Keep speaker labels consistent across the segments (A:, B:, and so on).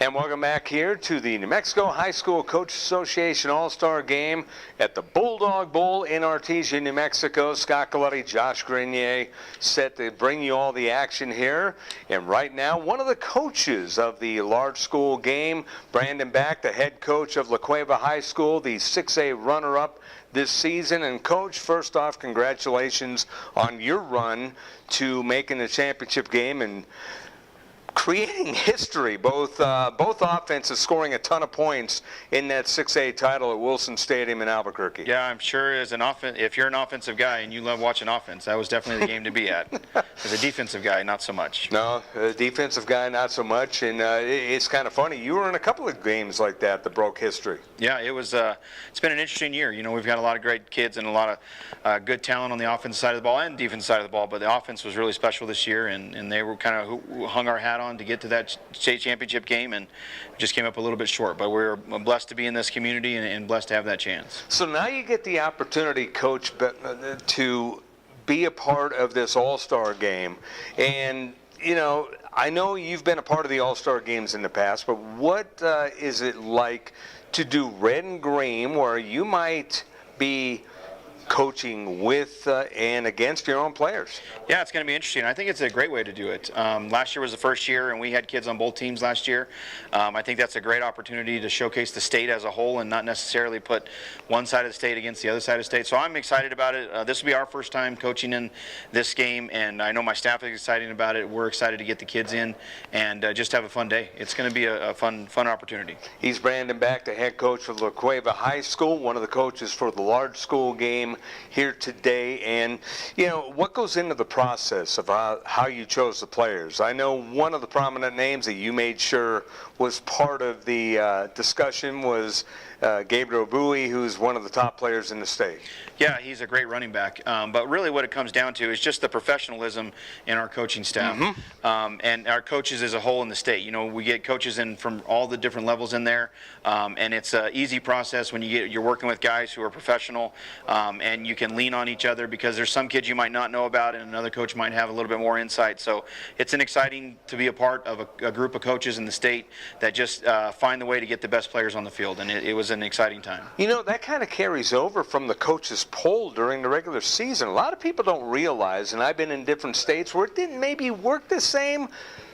A: And welcome back here to the New Mexico High School Coach Association All-Star Game at the Bulldog Bowl in Artesia, New Mexico. Scott Galletti, Josh Grenier set to bring you all the action here. And right now, one of the coaches of the large school game, Brandon Back, the head coach of La Cueva High School, the 6A runner-up this season. And Coach, first off, congratulations on your run to making the championship game and creating history, both offenses scoring a ton of points in that 6A title at Wilson Stadium in Albuquerque.
B: Yeah, I'm sure if you're an offensive guy and you love watching offense, that was definitely the game to be at. As a defensive guy, not so much.
A: No, a defensive guy, not so much. And it's kind of funny. You were in a couple of games like that broke history.
B: Yeah, it's been an interesting year. You know, we've got a lot of great kids and a lot of good talent on the offensive side of the ball and defensive side of the ball, but the offense was really special this year, and they were kind of who hung our hat on to get to that state championship game, and just came up a little bit short. But we're blessed to be in this community and blessed to have that chance.
A: So now you get the opportunity, Coach, to be a part of this All-Star game. And, you know, I know you've been a part of the All-Star games in the past, but what is it like to do red and green, where you might be coaching with and against your own players?
B: Yeah, it's going to be interesting. I think it's a great way to do it. Last year was the first year, and we had kids on both teams last year. I think that's a great opportunity to showcase the state as a whole and not necessarily put one side of the state against the other side of the state. So I'm excited about it. This will be our first time coaching in this game, and I know my staff is excited about it. We're excited to get the kids in and just have a fun day. It's going to be a fun opportunity.
A: He's Brandon Back, the head coach of La Cueva High School, one of the coaches for the large school game here today. And you know, what goes into the process of how you chose the players? I know one of the prominent names that you made sure was part of the discussion was Gabriel Bowie, who's one of the top players in the state.
B: Yeah, he's a great running back. But really what it comes down to is just the professionalism in our coaching staff. And our coaches as a whole in the state. You know, we get coaches in from all the different levels in there. And it's an easy process when you're working with guys who are professional, and you can lean on each other, because there's some kids you might not know about and another coach might have a little bit more insight. So it's an exciting to be a part of a group of coaches in the state that just find the way to get the best players on the field. And it was an exciting time.
A: You know, that kind of carries over from the coaches poll during the regular season. A lot of people don't realize, and I've been in different states where it didn't maybe work the same.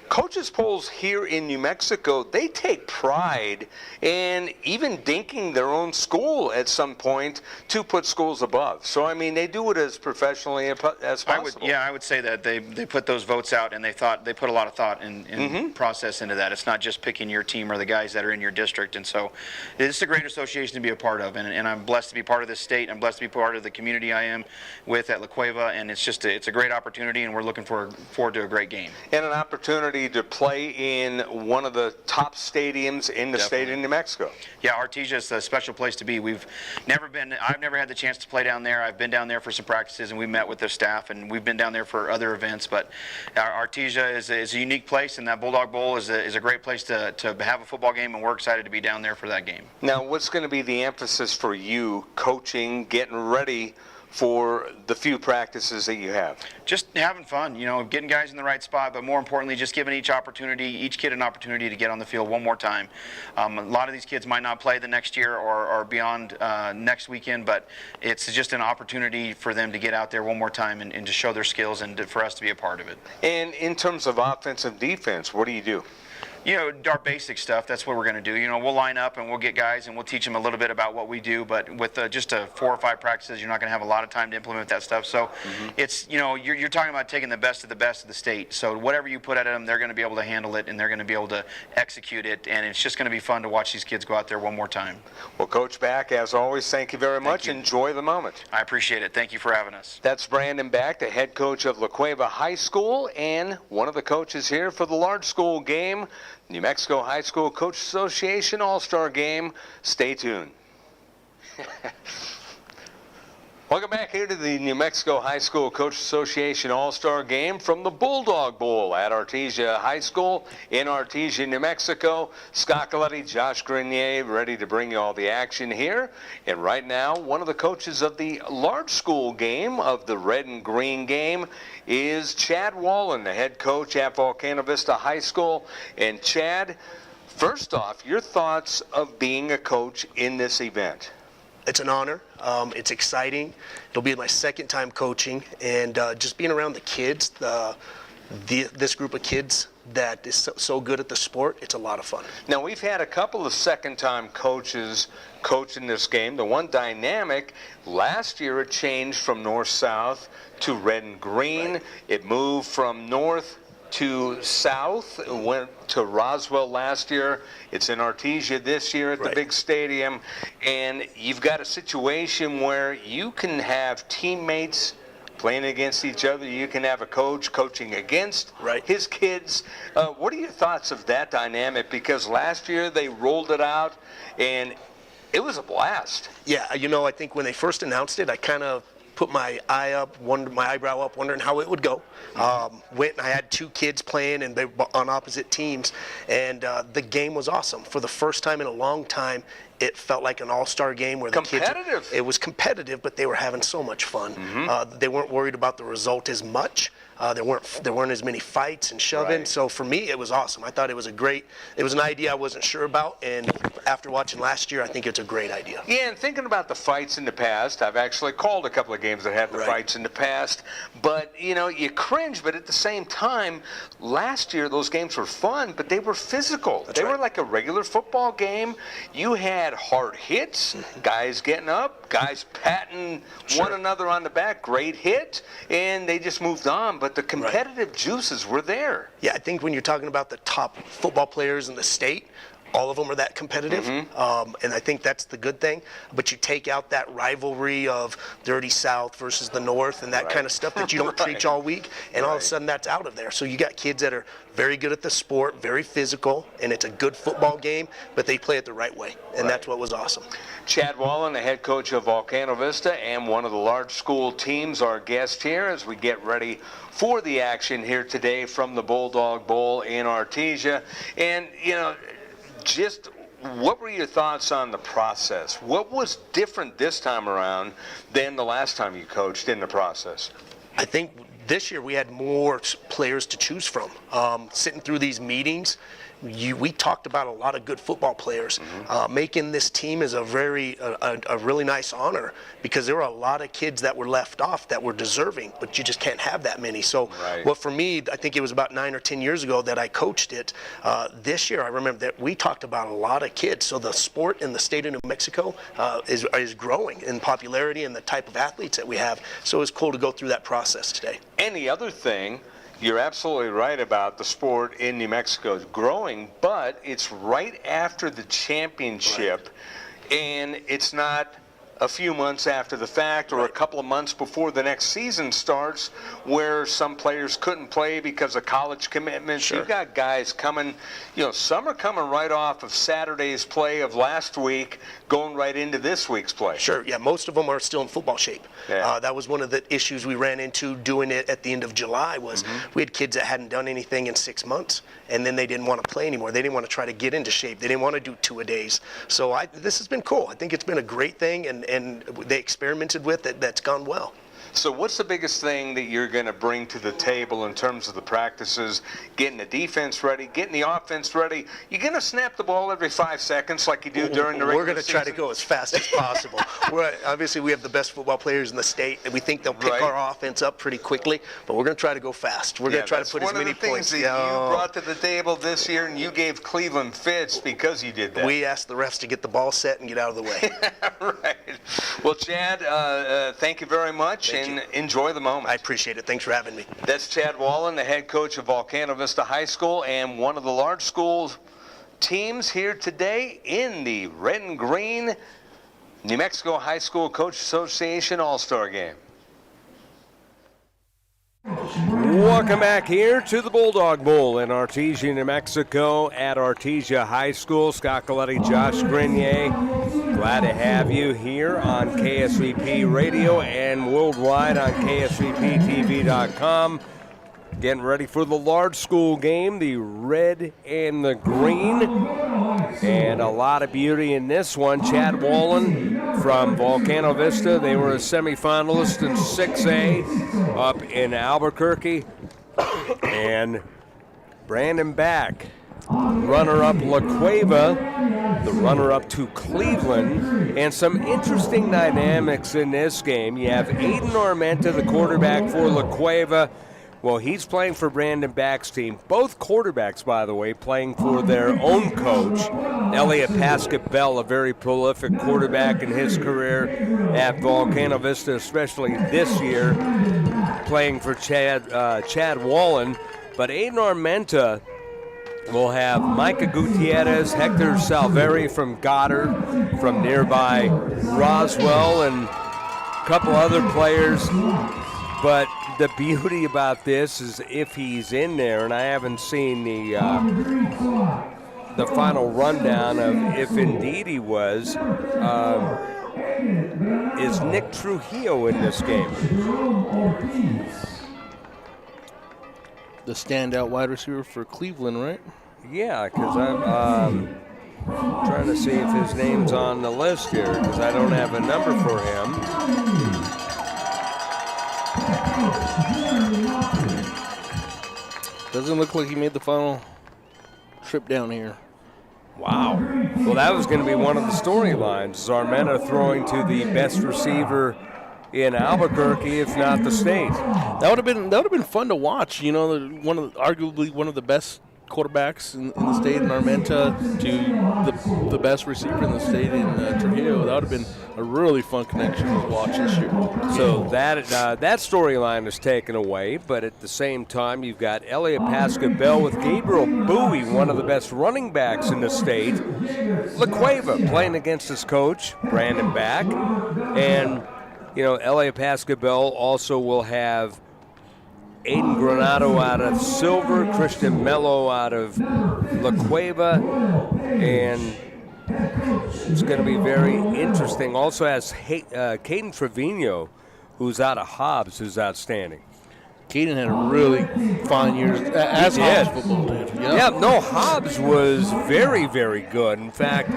A: Coaches polls here in New Mexico, they take pride in even dinking their own school at some point to put schools above. So, I mean, they do it as professionally as possible.
B: I would say that they put those votes out, and they put a lot of thought and process into that. It's not just picking your team or the guys that are in your district. And so it's a great association to be a part of, and I'm blessed to be part of this state. I'm blessed to be part of the community I am with at La Cueva, and it's a great opportunity, and we're looking forward to a great game.
A: And an opportunity to play in one of the top stadiums in the state of New Mexico.
B: Yeah, Artesia is a special place to be. I've never had the chance to play down there. I've been down there for some practices, and we met with their staff, and we've been down there for other events. But Artesia is a unique place, and that Bulldog Bowl is a great place to have a football game, and we're excited to be down there for that game.
A: Now, what's going to be the emphasis for you coaching, getting ready for the few practices that you have?
B: Just having fun, you know, getting guys in the right spot, but more importantly, just giving each kid an opportunity to get on the field one more time. A lot of these kids might not play the next year or beyond next weekend, but it's just an opportunity for them to get out there one more time and to show their skills, and for us to be a part of it.
A: And in terms of offense and defense, what do you do?
B: You know, our basic stuff, that's what we're going to do. You know, we'll line up and we'll get guys and we'll teach them a little bit about what we do, but with just 4 or 5 practices, you're not going to have a lot of time to implement that stuff. So it's, you know, you're talking about taking the best of the state. So whatever you put at them, they're going to be able to handle it, and they're going to be able to execute it, and it's just going to be fun to watch these kids go out there one more time.
A: Well, Coach Back, as always, thank you very much. Enjoy the moment.
B: I appreciate it. Thank you for having us.
A: That's Brandon Back, the head coach of La Cueva High School, and one of the coaches here for the large school game, New Mexico High School Coach Association All-Star Game. Stay tuned. Welcome back here to the New Mexico High School Coach Association All-Star Game from the Bulldog Bowl at Artesia High School in Artesia, New Mexico. Scott Galletti, Josh Grenier, ready to bring you all the action here. And right now, one of the coaches of the large school game, of the red and green game, is Chad Wallen, the head coach at Volcano Vista High School. And Chad, First off, your thoughts of being a coach in this event.
C: It's an honor. It's exciting. It'll be my second time coaching, and just being around the kids, this group of kids that is so good at the sport, it's a lot of fun.
A: Now, we've had a couple of second-time coaches coaching this game. The one dynamic, last year it changed from north-south to red and green.
C: Right.
A: It moved from north to south. It went to Roswell last year. It's in Artesia this year at the big stadium. And you've got a situation where you can have teammates playing against each other. You can have a coach coaching against his kids. What are your thoughts of that dynamic? Because last year they rolled it out, and it was a blast.
C: Yeah, I think when they first announced it, I kind of put my eyebrow up, wondering how it would go. Went and I had 2 kids playing, and they were on opposite teams, and the game was awesome. For the first time in a long time, it felt like an all-star game where the kids. It was competitive, but they were having so much fun. They weren't worried about the result as much. There weren't as many fights and shoving. So for me, it was awesome. I thought it was an idea I wasn't sure about, and after watching last year, I think it's a great idea.
A: Yeah, and thinking about the fights in the past, I've actually called a couple of games that had the fights in the past, but you cringe, but at the same time, last year those games were fun, but they were physical. They were like a regular football game. You had hard hits, guys getting up, guys patting one another on the back, great hit, and they just moved on. But the competitive juices were there.
C: Yeah, I think when you're talking about the top football players in the state, all of them are that competitive, and I think that's the good thing. But you take out that rivalry of dirty South versus the North and that kind of stuff that you don't preach all week, and all of a sudden that's out of there. So you got kids that are very good at the sport, very physical, and it's a good football game, but they play it the right way, and that's what was awesome.
A: Chad Wallen, the head coach of Volcano Vista and one of the large school teams, our guest here as we get ready for the action here today from the Bulldog Bowl in Artesia. And, just what were your thoughts on the process? What was different this time around than the last time you coached in the process?
C: I think this year we had more players to choose from. Sitting through these meetings, we talked about a lot of good football players. Making this team is a really nice honor, because there were a lot of kids that were left off that were deserving, but you just can't have that many. So for me, I think it was about 9 or 10 years ago that I coached it. This year I remember that we talked about a lot of kids. So the sport in the state of New Mexico is growing in popularity and the type of athletes that we have. So it's cool to go through that process today.
A: And the other thing, you're absolutely right about the sport in New Mexico is growing, but it's right after the championship, and it's not a few months after the fact or a couple of months before the next season starts, where some players couldn't play because of college commitments. You've got guys coming, some are coming right off of Saturday's play of last week, going right into this week's play.
C: Yeah, most of them are still in football shape. That was one of the issues we ran into doing it at the end of July was we had kids that hadn't done anything in 6 months, and then they didn't want to play anymore. They didn't want to try to get into shape. They didn't want to do 2-a-days. So this has been cool. I think it's been a great thing, and they experimented with it. That's gone well.
A: So what's the biggest thing that you're going to bring to the table in terms of the practices, getting the defense ready, getting the offense ready? You're going to snap the ball every 5 seconds like you do during the regular season?
C: We're going to try to go as fast as possible. Obviously, we have the best football players in the state, and we think they'll pick our offense up pretty quickly, but we're going to try to go fast. We're going to try to put as many points.
A: One of the things that you brought to the table this year, and you gave Cleveland fits because you did that.
C: We asked the refs to get the ball set and get out of the way.
A: Right. Well, Chad, thank you very much. And enjoy the moment.
C: I appreciate it. Thanks for having me.
A: That's Chad Wallen, the head coach of Volcano Vista High School and one of the large school teams here today in the Red and Green New Mexico High School Coach Association All-Star Game. Welcome back here to the Bulldog Bowl in Artesia, New Mexico at Artesia High School. Scott Coletti, Josh Grenier, glad to have you here on KSVP Radio and worldwide on KSVPTV.com. Getting ready for the large school game, the red and the green. And a lot of beauty in this one. Chad Wallen from Volcano Vista. They were a semifinalist in 6A up in Albuquerque. And Brandon Back
D: runner-up La Cueva, the runner-up to Cleveland, and some interesting dynamics in this game. You have Aiden Armenta, the quarterback for La Cueva. Well, he's playing for Brandon Back's team. Both quarterbacks, by the way, playing for their own coach, Elliot Paskett-Bell, a very prolific quarterback in his career at Volcano Vista, especially this year, playing for Chad Wallen. But Aiden Armenta will have Micah Gutierrez, Hector Salveri from Goddard, from nearby Roswell, and a couple other players. But the beauty about this is if he's in there, and I haven't seen the final rundown of if indeed he was, is Nick Trujillo in this game.
E: The standout wide receiver for Cleveland, right?
D: Yeah, because I'm trying to see if his name's on the list here, because I don't have a number for him.
E: Doesn't look like he made the final trip down here.
D: Wow. Well, that was going to be one of the storylines. Armenta throwing to the best receiver in Albuquerque, if not the state.
E: That would have been fun to watch. You know, arguably one of the best quarterbacks in the state in Armenta to the best receiver in the state in Trujillo. That would have been a really fun connection to watch this year.
D: So that storyline is taken away, but at the same time, you've got Elliot Paskett-Bell with Gabriel Bowie, one of the best running backs in the state. La Cueva playing against his coach, Brandon Back. And, you know, Elliot Paskett-Bell also will have Aiden Granado out of Silver, Christian Mello out of La Cueva, and it's going to be very interesting. Also has Caden Trevino, who's out of Hobbs, who's outstanding.
E: Caden had a really fine year as Hobbs football did.
D: Yeah, no, Hobbs was very, very good. In fact,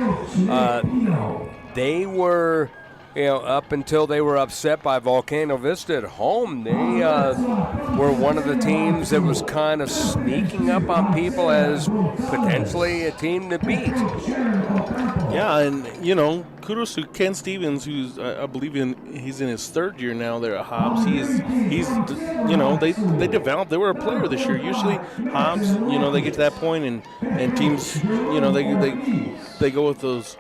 D: they were, you know, up until they were upset by Volcano Vista at home, they were one of the teams that was kind of sneaking up on people as potentially a team to beat.
E: Yeah, and, you know, kudos to Ken Stevens, who's, I believe he's in his third year now there at Hobbs. He's you know, they developed, they were a player this year. Usually Hobbs, you know, they get to that point and teams, you know, they go with those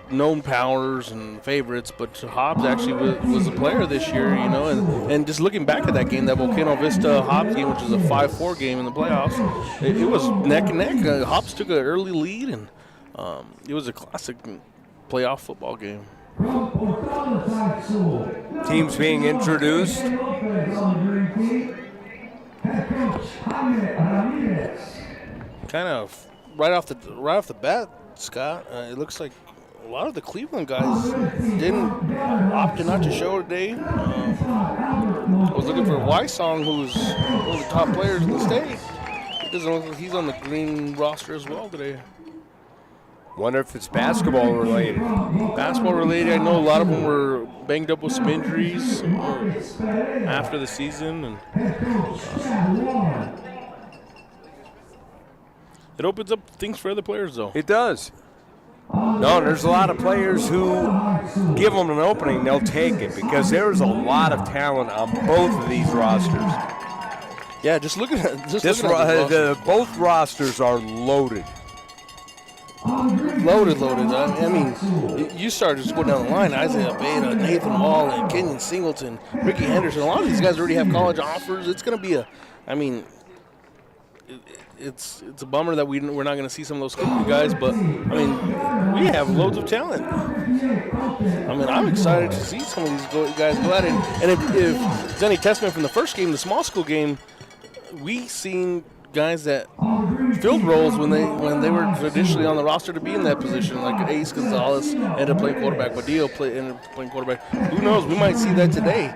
E: known powers and favorites, but Hobbs actually was a player this year, you know, and just looking back at that game, that Volcano Vista Hobbs game, which was a 5-4 game in the playoffs, it was neck and neck. Hobbs took an early lead, and it was a classic playoff football game.
D: Teams being introduced.
E: Kind of right off the bat, Scott, it looks like a lot of the Cleveland guys opted not to show today. I was looking for Wysong, who's one of the top players in the state. It doesn't look like he's on the green roster as well today.
D: Wonder if it's basketball related.
E: Basketball related. I know a lot of them were banged up with some injuries after the season, and it opens up things for other players, though.
D: It does. No, there's a lot of players who give them an opening, they'll take it, because there's a lot of talent on both of these rosters.
E: Yeah, just looking at
D: both rosters are loaded.
E: Loaded. I mean, you start just going down the line. Isaiah Beta, Nathan Hall, and Kenyon Singleton, Ricky Henderson. A lot of these guys already have college offers. It's going to be it's a bummer that we're not going to see some of those guys, but, I mean, we have loads of talent. I mean, I'm excited to see some of these guys go at it. And if it's any testament from the first game, the small school game, we seen guys that filled roles when they were traditionally on the roster to be in that position, like Ace Gonzalez ended up playing quarterback, Badillo ended up playing quarterback. Who knows? We might see that today,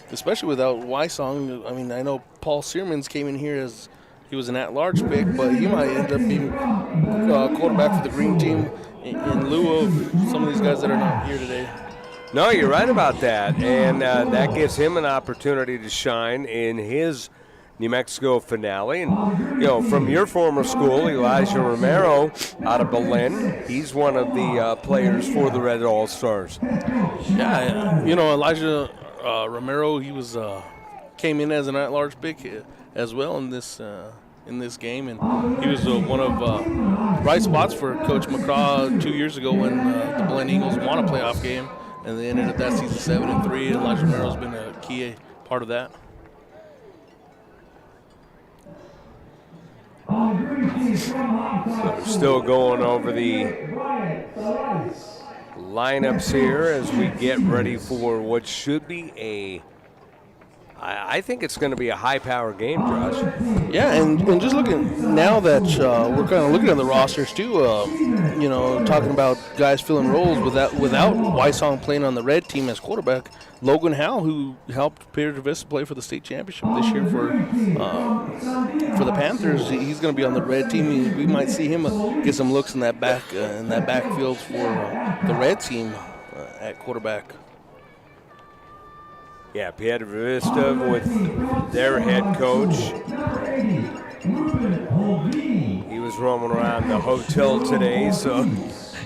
E: especially without Wysong. I mean, I know Paul Searmans came in here as he was an at-large pick, but he might end up being quarterback for the green team in lieu of some of these guys that are not here today.
D: No, you're right about that, and that gives him an opportunity to shine in his New Mexico finale. And, from your former school, Elijah Romero out of Berlin, he's one of the players for the Red All-Stars.
E: Yeah, Elijah Romero, he was came in as an at-large pick as well in this game, and he was one of bright spots for Coach McCraw 2 years ago when the Berlin Eagles won a playoff game, and they ended up that season 7-3. Elijah Romero's been a key part of that.
D: So we're still going over the lineups here as we get ready for what should be I think it's going to be a high-power game, Josh.
E: Yeah, and just looking now that we're kind of looking at the rosters too, talking about guys filling roles without Wysong playing on the red team as quarterback. Logan Howell, who helped Pedro Vista play for the state championship this year for the Panthers, he's going to be on the red team. We might see him get some looks in that backfield for the red team at quarterback.
D: Yeah, Pedro Vista with their head coach. He was roaming around the hotel today, so.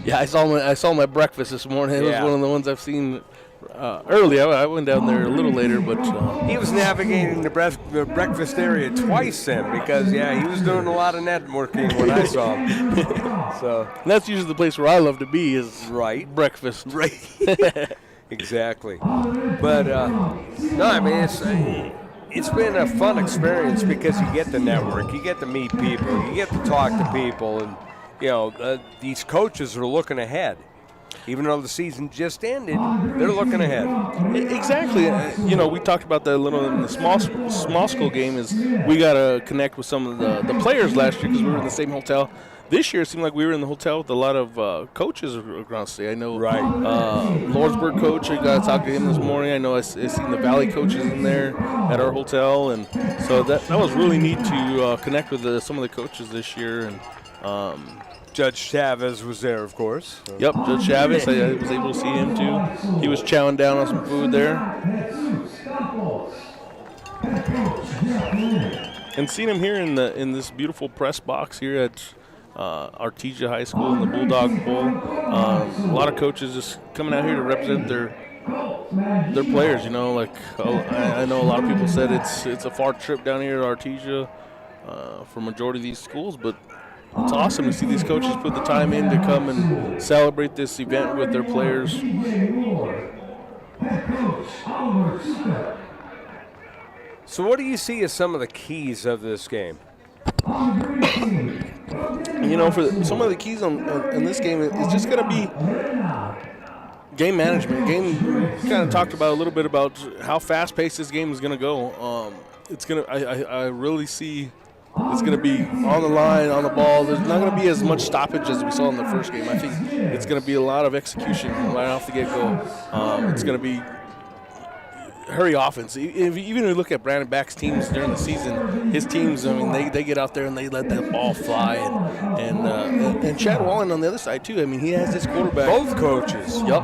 E: Yeah, I saw my breakfast this morning. It was one of the ones I've seen early. I went down there a little later, but
D: he was navigating the breakfast area twice then, because he was doing a lot of networking when I saw him. So
E: and that's usually the place where I love to be is breakfast.
D: Right. Exactly. But, it's been a fun experience because you get to network, you get to meet people, you get to talk to people, and, these coaches are looking ahead. Even though the season just ended, they're looking ahead.
E: Exactly. We talked about that a little in the small school game is we got to connect with some of the players last year because we were in the same hotel. This year, it seemed like we were in the hotel with a lot of coaches across the state. I know Lordsburg coach, I got to talk to him this morning. I know I seen the Valley coaches in there at our hotel. And so that was really neat to connect with some of the coaches this year. And
D: Judge Chavez was there, of course. So.
E: Yep, Judge Chavez. I was able to see him, too. He was chowing down on some food there. And seeing him here in this beautiful press box here at Artesia High School in the Bulldog Bowl. A lot of coaches just coming out here to represent their players. I know a lot of people said it's a far trip down here to Artesia for majority of these schools, but it's awesome to see these coaches put the time in to come and celebrate this event with their players.
D: So what do you see as some of the keys of this game?
E: For some of the keys in this game, it's just going to be game management. We kind of talked about a little bit about how fast-paced this game is going to go. I really see it's going to be on the line, on the ball. There's not going to be as much stoppage as we saw in the first game. I think it's going to be a lot of execution right off the get-go. It's going to be hurry offense. Even if you look at Brandon Back's teams during the season, his teams, they get out there and they let that ball fly. And Chad Wallen on the other side, too. He has his quarterback.
D: Both coaches.
E: Yep,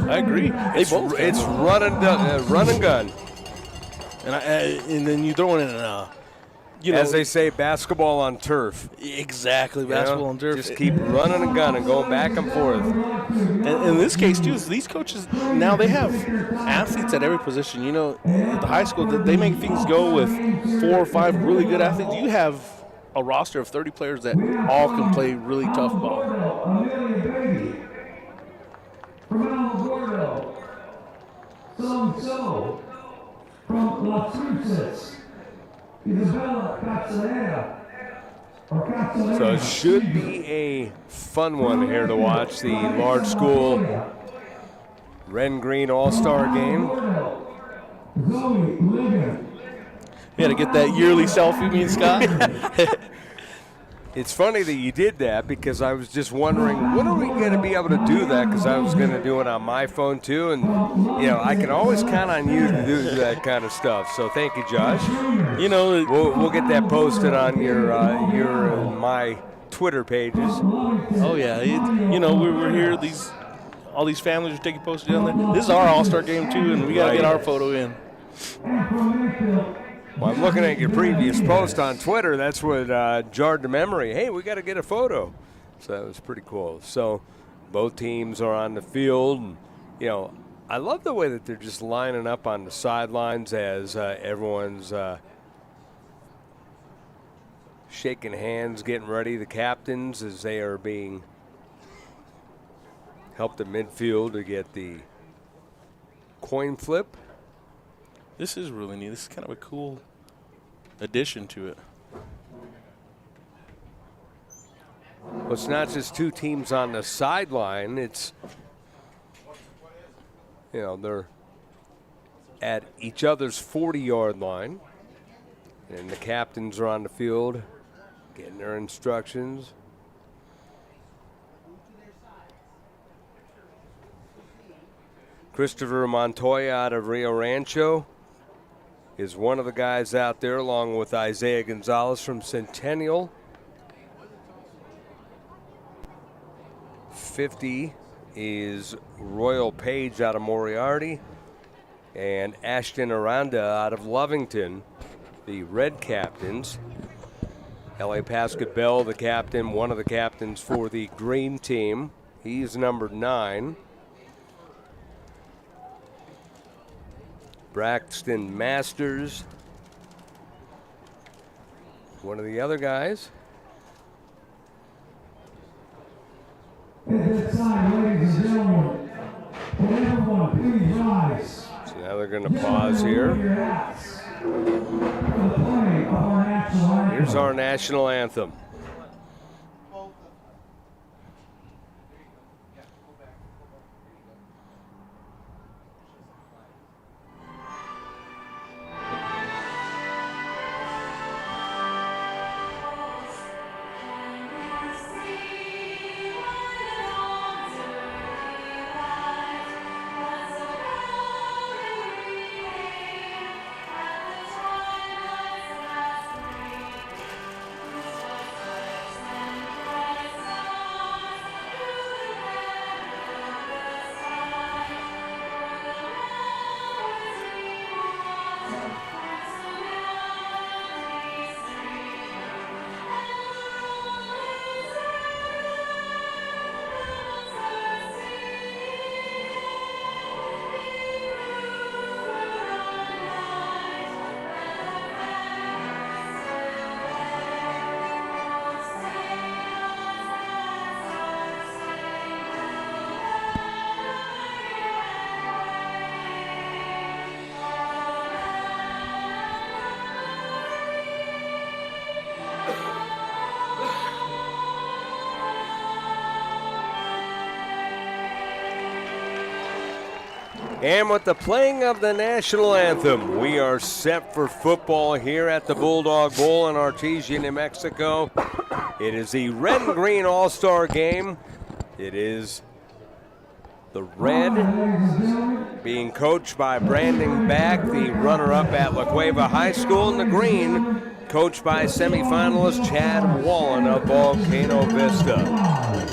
E: I agree.
D: It's run and gun.
E: And then you throw in
D: as they say, basketball on turf.
E: Exactly, basketball on turf.
D: Just keep running and gunning, going back and forth.
E: And in this case, too, these coaches, now they have athletes at every position. At the high school, they make things go with 4 or 5 really good athletes. You have a roster of 30 players that all can play really tough ball.
F: From Las Cruces.
D: So it should be a fun one here to watch, the large school Red Green All-Star game.
E: You had to get that yearly selfie, me and Scott.
D: It's funny that you did that because I was just wondering, when are we going to be able to do that? Because I was going to do it on my phone too, and I can always count on you to do that kind of stuff. So thank you, Josh. We'll get that posted on your and my Twitter pages.
E: Oh yeah, we're here. All these families are taking posters down there. This is our All-Star game too, and we got to get our photo in.
D: Well, I'm looking at your previous post on Twitter. That's what jarred the memory. Hey, we got to get a photo. So that was pretty cool. So both teams are on the field. And, you know, I love the way that they're just lining up on the sidelines as everyone's shaking hands, getting ready. The captains, as they are being helped at midfield to get the coin flip.
E: This is really neat. This is kind of a cool addition to it.
D: Well, it's not just two teams on the sideline. It's, you know, they're at each other's 40-yard line. And the captains are on the field getting their instructions. Christopher Montoya out of Rio Rancho is one of the guys out there, along with Isaiah Gonzalez from Centennial. 50 is Royal Page out of Moriarty, and Ashton Aranda out of Lovington, the Red Captains. L.A. Pascabell, the captain, one of the captains for the Green team. He's number 9. Braxton Masters, one of the other guys.
F: At this time, ladies and gentlemen, will everyone please rise?
D: So now they're going to pause here. Here's our national anthem. And with the playing of the national anthem, we are set for football here at the Bulldog Bowl in Artesia, New Mexico. It is the Red and Green All-Star Game. It is the Red being coached by Brandon Back, the runner-up at La Cueva High School, and the Green coached by semifinalist Chad Wallen of Volcano Vista.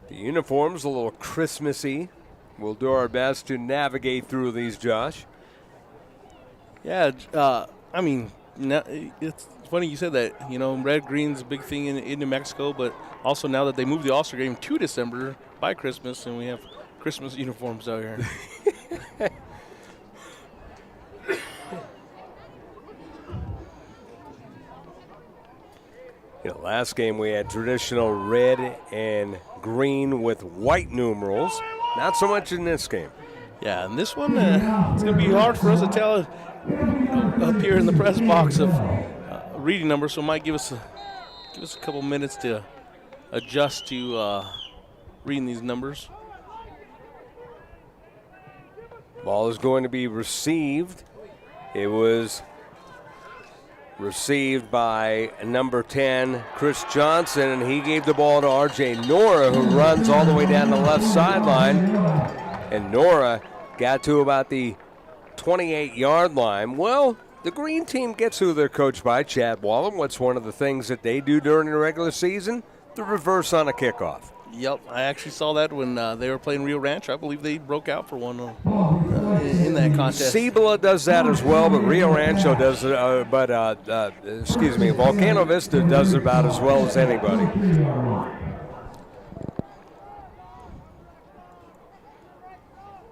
D: The uniform's a little Christmassy. We'll do our best to navigate through these, Josh.
E: Yeah, I mean, it's funny you said that. You know, red green's a big thing in New Mexico, but also now that they moved the All-Star Game to December by Christmas, and we have Christmas uniforms out here.
D: You know, last game we had traditional red and green with white numerals. Not so much in this game.
E: Yeah, and this one, it's going to be hard for us to tell up here in the press box of reading numbers, so it might give us a couple minutes to adjust to reading these numbers.
D: Ball is going to be received. It was received by number 10, Chris Johnson, and he gave the ball to R.J. Nora, who runs all the way down the left sideline. And Nora got to about the 28-yard line. Well, the green team gets who they're coached by, Chad Wallen. What's one of the things that they do during the regular season? The reverse on a kickoff.
E: Yep, I actually saw that when they were playing Rio Rancho. I believe they broke out for one in that contest.
D: Cibola does that as well, but Rio Rancho does it. Volcano Vista does it about as well as anybody.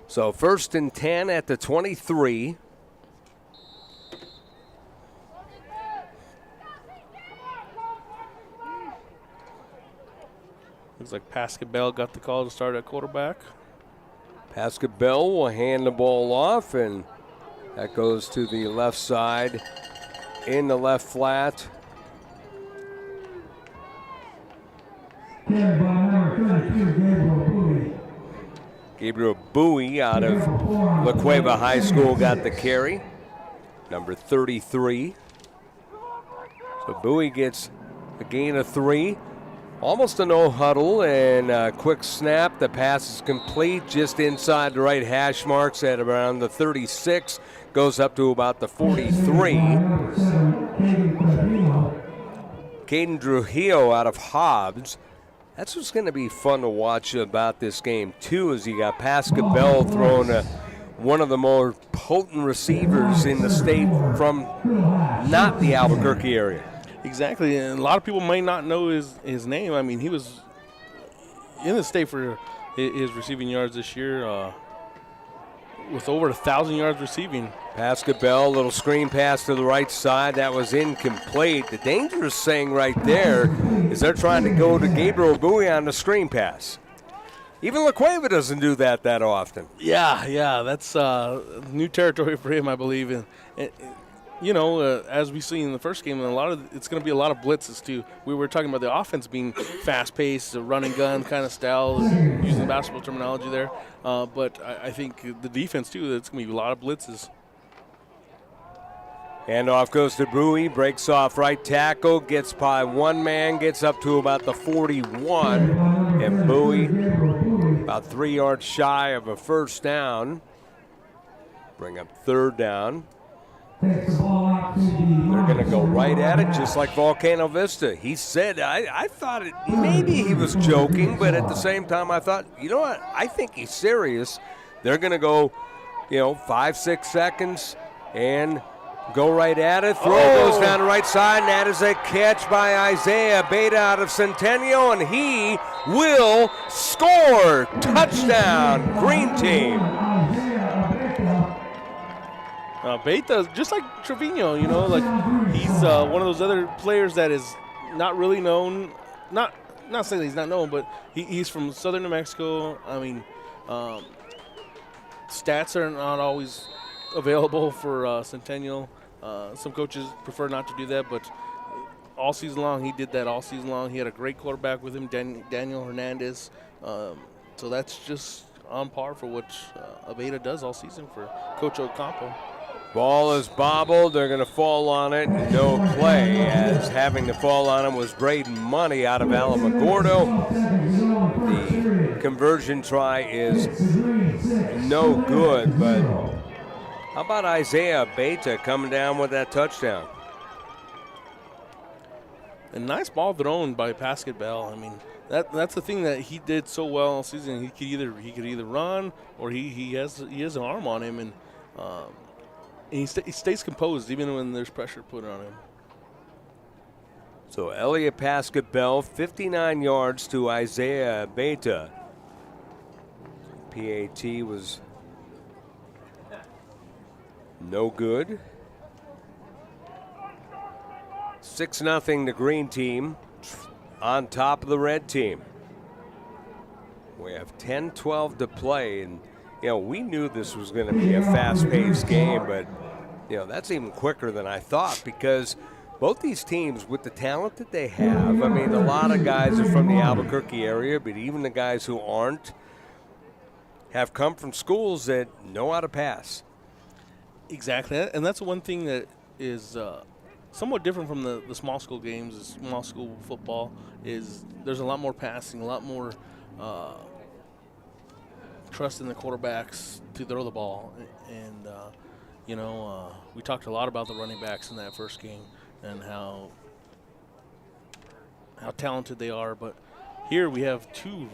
D: So 1st and 10 at the 23.
E: Looks like Pascal Bell got the call to start at quarterback.
D: Pascal Bell will hand the ball off, and that goes to the left side in the left flat.
F: Carried by number 32, Gabriel Bowie.
D: Gabriel Bowie out of La Cueva High School got the carry. Number 33. So Bowie gets a gain of 3. Almost a no huddle and a quick snap. The pass is complete just inside the right hash marks at around the 36. Goes up to about the 43. Caden Trujillo out of Hobbs. That's what's going to be fun to watch about this game, too, is you got Pascal Bell throwing one of the more potent receivers in the state from not the Albuquerque area.
E: Exactly, and a lot of people may not know his name. I mean, he was in the state for his receiving yards this year with over 1,000 yards receiving.
D: Pascal Bell, little screen pass to the right side. That was incomplete. The dangerous thing right there is they're trying to go to Gabriel Bowie on the screen pass. Even La Cueva doesn't do that often.
E: Yeah, that's new territory for him, I believe. And as we see in the first game, it's going to be a lot of blitzes too. We were talking about the offense being fast-paced, a run and gun kind of style, using basketball terminology there. But I think the defense too, it's going to be a lot of blitzes.
D: Handoff goes to Bowie, breaks off right tackle, gets by one man, gets up to about the 41, and Bowie about 3 yards shy of a first down. Bring up 3rd down. They're going to go right at it, just like Volcano Vista. He said, I thought maybe he was joking, but at the same time I thought, you know what, I think he's serious. They're going to go, 5-6 seconds and go right at it. Throw goes down the right side, and that is a catch by Isaiah Beta out of Centennial, and he will score. Touchdown, Green Team.
E: Beta, just like Trevino, he's one of those other players that is not really known. Not saying that he's not known, but he's from southern New Mexico. I mean, stats are not always available for Centennial. Some coaches prefer not to do that, but all season long, he did that all season long. He had a great quarterback with him, Daniel Hernandez. So that's just on par for what Abeda does all season for Coach Ocampo.
D: Ball is bobbled. They're going to fall on it. No play, as having to fall on him was Braden Money out of Alamogordo. The conversion try is no good, but how about Isaiah Beta coming down with that touchdown?
E: A nice ball thrown by Pascal Bell. I mean, that's the thing that he did so well all season. He could either run or he has an arm on him, and he stays composed even when there's pressure put on him.
D: So Elliot Pascal Bell, 59 yards to Isaiah Beta. PAT was no good. 6-0 the green team on top of the red team. We have 10-12 to play, and we knew this was going to be a fast-paced game, but that's even quicker than I thought, because both these teams, with the talent that they have, I mean, a lot of guys are from the Albuquerque area, but even the guys who aren't have come from schools that know how to pass.
E: Exactly, and that's one thing that is somewhat different from the small school games, the small school football, is there's a lot more passing, a lot more trust in the quarterbacks to throw the ball. And, we talked a lot about the running backs in that first game and how talented they are. But here we have two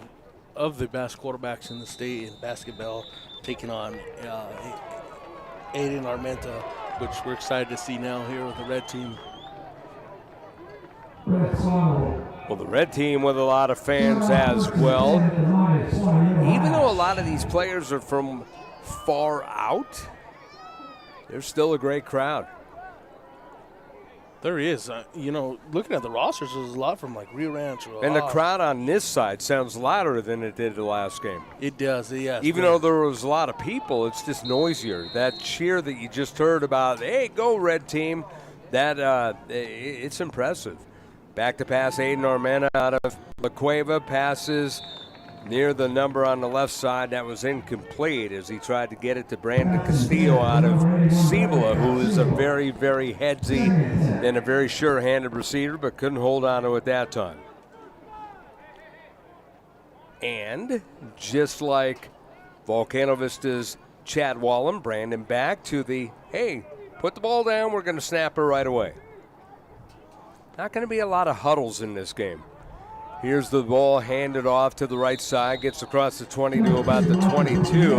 E: of the best quarterbacks in the state in basketball taking on Aiden Armenta, which we're excited to see now here with the red team.
D: Well, the red team with a lot of fans as well. Even though a lot of these players are from far out, there's still a great crowd.
E: There is. Looking at the rosters, there's a lot from like Rio Rancho.
D: And the crowd on this side sounds louder than it did the last game.
E: It does, yes.
D: Even though there was a lot of people, it's just noisier. That cheer that you just heard about, hey, go red team, it's impressive. Back to pass, Aiden Armenta out of La Cueva, passes near the number on the left side. That was incomplete as he tried to get it to Brandon Castillo out of Cibola, who is a very, very headsy and a very sure-handed receiver, but couldn't hold on to it that time. And just like Volcano Vista's Chad Wallen, Brandon back to the, hey, put the ball down, we're going to snap her right away. Not going to be a lot of huddles in this game. Here's the ball handed off to the right side, gets across the 20 to about the 22.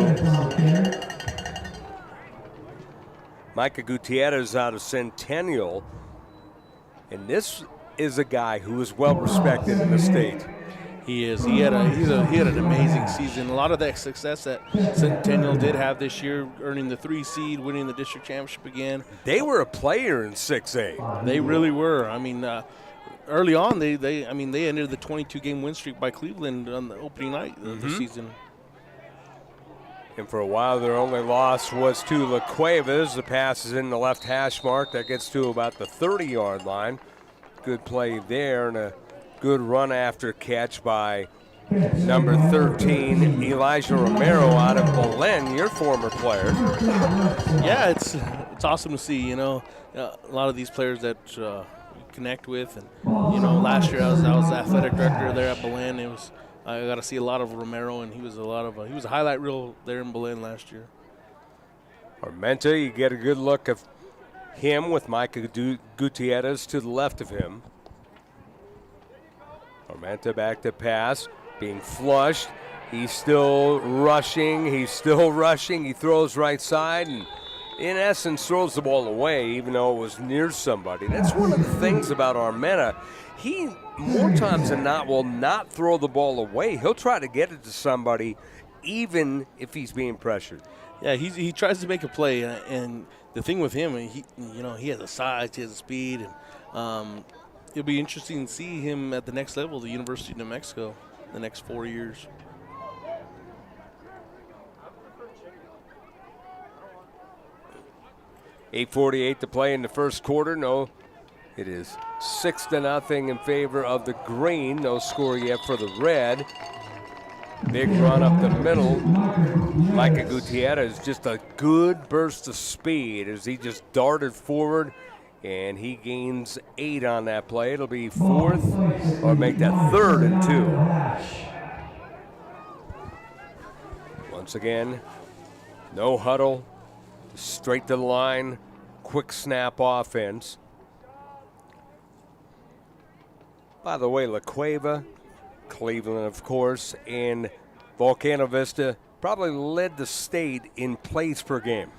D: Micah Gutierrez out of Centennial. And this is a guy who is well respected in the state.
E: He is. He had an amazing season. A lot of that success that Centennial did have this year, earning the 3 seed, winning the district championship again.
D: They were a player in 6A.
E: They really were. I mean, early on, they ended the 22-game win streak by Cleveland on the opening night of the season.
D: And for a while, their only loss was to La Cuevas. The pass is in the left hash mark. That gets to about the 30-yard line. Good play there and a good run after catch by number 13, Elijah Romero out of Belen, your former player.
E: Yeah, it's awesome to see, a lot of these players that connect with. And, last year I was athletic director there at Belen. I got to see a lot of Romero, and he was a highlight reel there in Belen last year.
D: Armenta, you get a good look of him with Micah Gutierrez to the left of him. Armenta back to pass, being flushed. He's still rushing. He throws right side and, in essence, throws the ball away, even though it was near somebody. That's one of the things about Armenta. He, more times than not, will not throw the ball away. He'll try to get it to somebody, even if he's being pressured.
E: Yeah, he tries to make a play, and the thing with him, he has a size, he has a speed, and it'll be interesting to see him at the next level, the University of New Mexico, the next 4 years.
D: $8:48 to play in the first quarter. No, it is 6-0 in favor of the green. No score yet for the red. Big run up the middle. Micah Gutierrez, just a good burst of speed as he just darted forward, and he gains 8 on that play. It'll be 4th, or make that 3rd and 2. Once again, no huddle, straight to the line, quick snap offense. By the way, La Cueva, Cleveland, of course, and Volcano Vista probably led the state in plays per game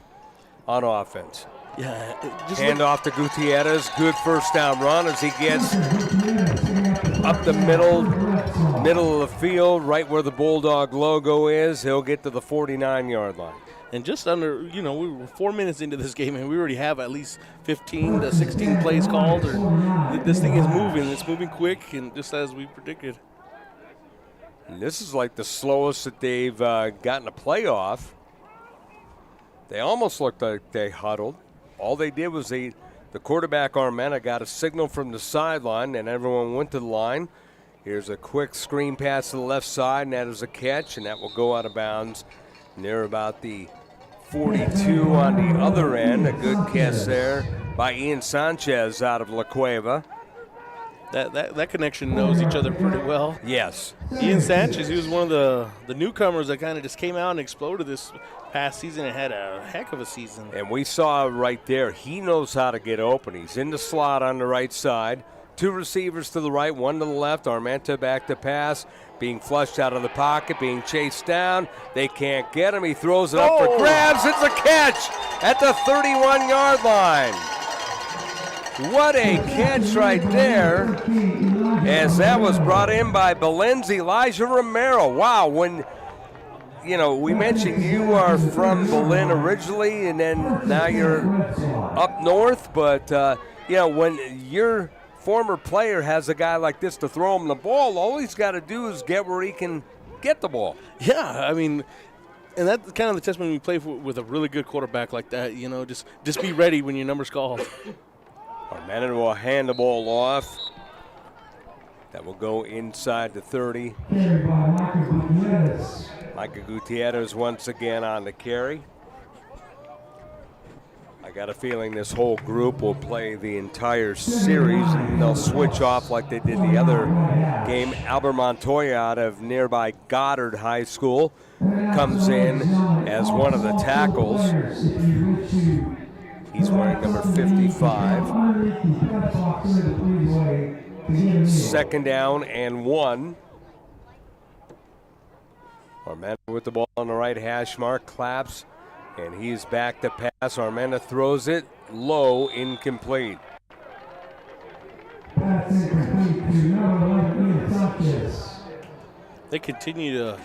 D: on offense.
E: Yeah,
D: hand off to Gutierrez. Good first down run as he gets up the middle of the field, right where the Bulldog logo is. He'll get to the 49-yard line.
E: And just under, we were 4 minutes into this game, and we already have at least 15 to 16 plays called. This thing is moving. It's moving quick, and just as we predicted.
D: And this is like the slowest that they've gotten a playoff. They almost looked like they huddled. All they did was the quarterback, Armenta, got a signal from the sideline, and everyone went to the line. Here's a quick screen pass to the left side, and that is a catch, and that will go out of bounds near about the 42 on the other end. A good catch there by Ian Sanchez out of La Cueva.
E: that connection knows each other pretty well.
D: Yes.
E: Ian Sanchez, he was one of the newcomers that kind of just came out and exploded this past season and had a heck of a season.
D: And we saw right there, he knows how to get open. He's in the slot on the right side. 2 receivers to the right, 1 to the left. Armenta back to pass, being flushed out of the pocket, being chased down. They can't get him. He throws it up for grabs. It's a catch at the 31-yard line. What a catch right there, as that was brought in by Belen's Elijah Romero. Wow, when, you know, we mentioned you are from Belen originally, and then now you're up north, but, you know, when your former player has a guy like this to throw him the ball, all he's got to do is get where he can get the ball.
E: Yeah, I mean, and that's kind of the testament when you play with a really good quarterback like that. You know, just be ready when your number's called.
D: Armenta will hand the ball off. That will go inside the 30. Micah Gutierrez once again on the carry. I got a feeling this whole group will play the entire series, and they'll switch off like they did the other game. Albert Montoya out of nearby Goddard High School comes in as one of the tackles. He's wearing number 55. 2nd down and 1. Armenta with the ball on the right hash mark, claps, and he's back to pass. Armenta throws it low, incomplete.
E: They continue to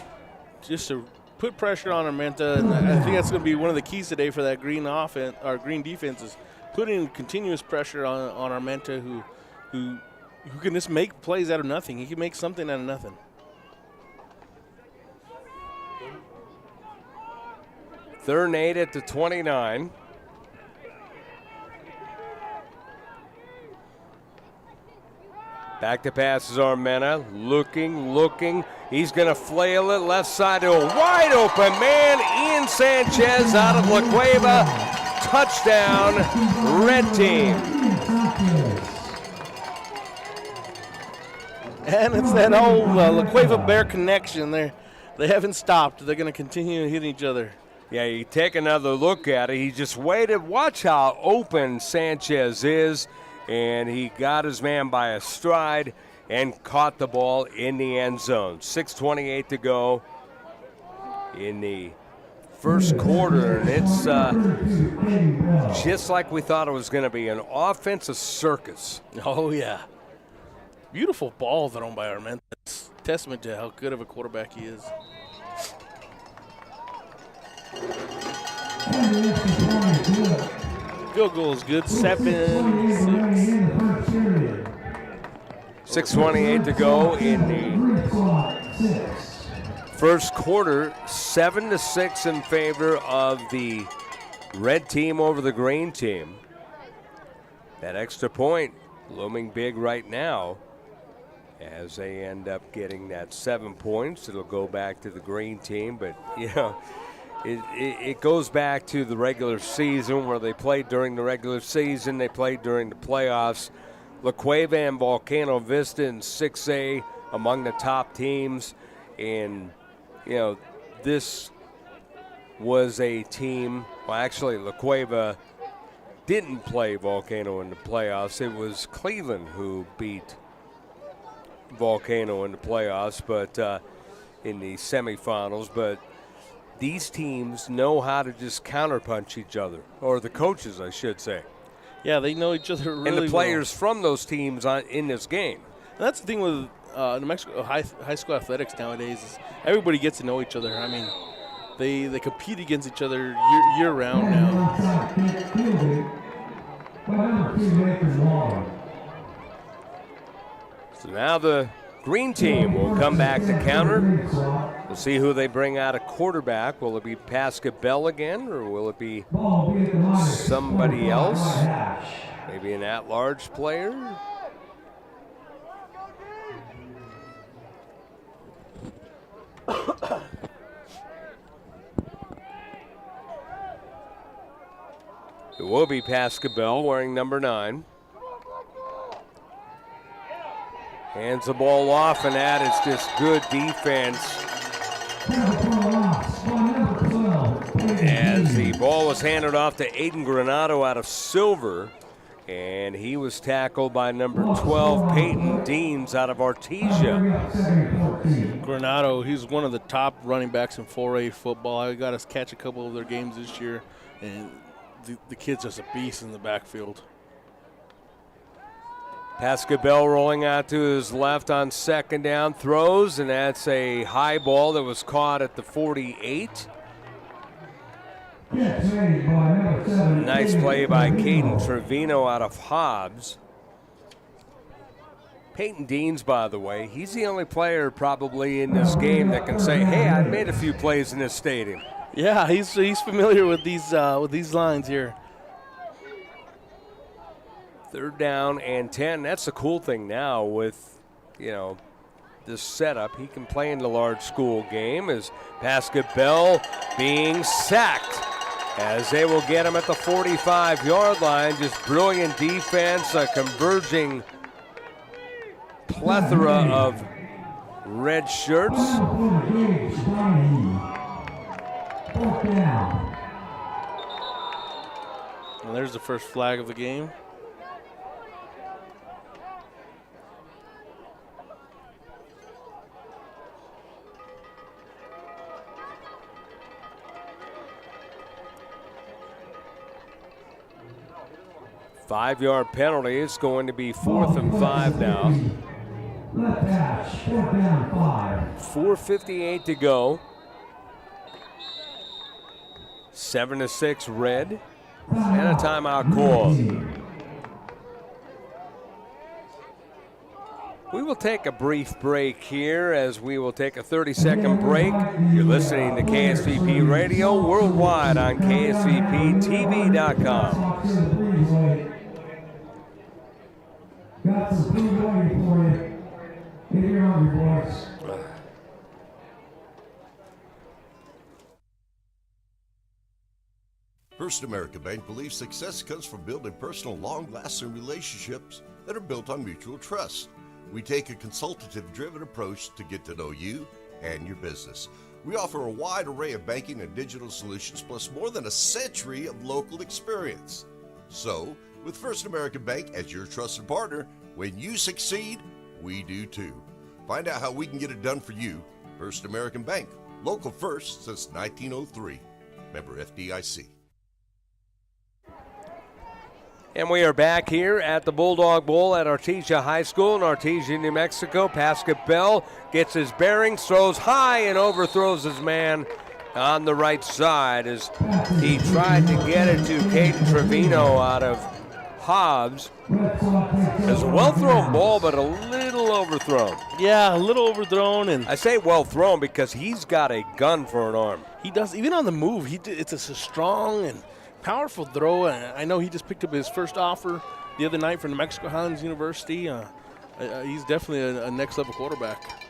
E: put pressure on Armenta, and I think that's going to be one of the keys today for that green offense, or green defense, is putting continuous pressure on Armenta, who can just make plays out of nothing. He can make something out of nothing.
D: Third and 8 at the 29. Back to pass is Armenta, looking. He's going to flail it left side to a wide open man. Ian Sanchez out of La Cueva. Touchdown, red team.
E: And it's that old La Cueva Bear connection there. They haven't stopped. They're going to continue hitting each other.
D: Yeah, you take another look at it. He just waited. Watch how open Sanchez is. And he got his man by a stride and caught the ball in the end zone. 6:28 to go in the first quarter. And it's just like we thought it was going to be, an offensive circus.
E: Oh, yeah. Beautiful ball thrown by Armenta. It's a testament to how good of a quarterback he is. Field goal is good, 7-6.
D: 6:28 to go in the first quarter. 7-6 in favor of the red team over the green team. That extra point looming big right now as they end up getting that 7 points. It'll go back to the green team, but you know, it goes back to the regular season, where they played during the regular season, they played during the playoffs. La Cueva and Volcano Vista in 6A among the top teams. And, you know, this was a team, well, actually, La Cueva didn't play Volcano in the playoffs. It was Cleveland who beat Volcano in the playoffs, but in the semifinals. But these teams know how to just counterpunch each other, or the coaches, I should say.
E: Yeah, they know each other really well.
D: And the players from those teams in this game.
E: And that's the thing with New Mexico high school athletics nowadays, is everybody gets to know each other. I mean, they compete against each other year round now.
D: So now the green team will come back to counter. We'll see who they bring out at quarterback. Will it be Pascal Bell again, or will it be somebody else? Maybe an at-large player? It will be Pascal Bell wearing number 9. Hands the ball off, and that is just good defense. As the ball was handed off to Aiden Granado out of Silver, and he was tackled by number 12, Peyton Deans out of Artesia.
E: Granado, he's one of the top running backs in 4A football. I got to catch a couple of their games this year, and the kid's just a beast in the backfield.
D: Pascabell rolling out to his left on second down, throws, and that's a high ball that was caught at the 48. Nice play by Caden Trevino out of Hobbs. Peyton Deans, by the way, he's the only player probably in this game that can say, hey, I've made a few plays in this stadium.
E: Yeah, he's familiar with these lines here.
D: 3rd down and 10. That's the cool thing now with, this setup. He can play in the large school game as Pascabell being sacked as they will get him at the 45-yard line. Just brilliant defense, a converging plethora of red shirts.
E: And there's the first flag of the game.
D: Five-yard penalty. It's going to be 4th and 5 now. 4:58 to go. 7-6 red. And a timeout call. We will take a brief break here as we will take a 30-second break. You're listening to KSVP Radio worldwide on KSVPTV.com.
F: Got some food waiting for you. Get your hungry, boys.
G: First American Bank believes success comes from building personal, long-lasting relationships that are built on mutual trust. We take a consultative-driven approach to get to know you and your business. We offer a wide array of banking and digital solutions, plus more than a century of local experience. So, with First American Bank as your trusted partner, when you succeed, we do too. Find out how we can get it done for you. First American Bank, local first since 1903. Member FDIC.
D: And we are back here at the Bulldog Bowl at Artesia High School in Artesia, New Mexico. Pascabell gets his bearings, throws high, and overthrows his man on the right side as he tried to get it to Caden Trevino out of Hobbs. It's a well-thrown ball, but a little overthrown.
E: Yeah, a little overthrown. And
D: I say well-thrown because he's got a gun for an arm.
E: he does, even on the move, it's a strong and powerful throw. And I know he just picked up his first offer the other night from New Mexico Highlands University. He's definitely a next-level quarterback.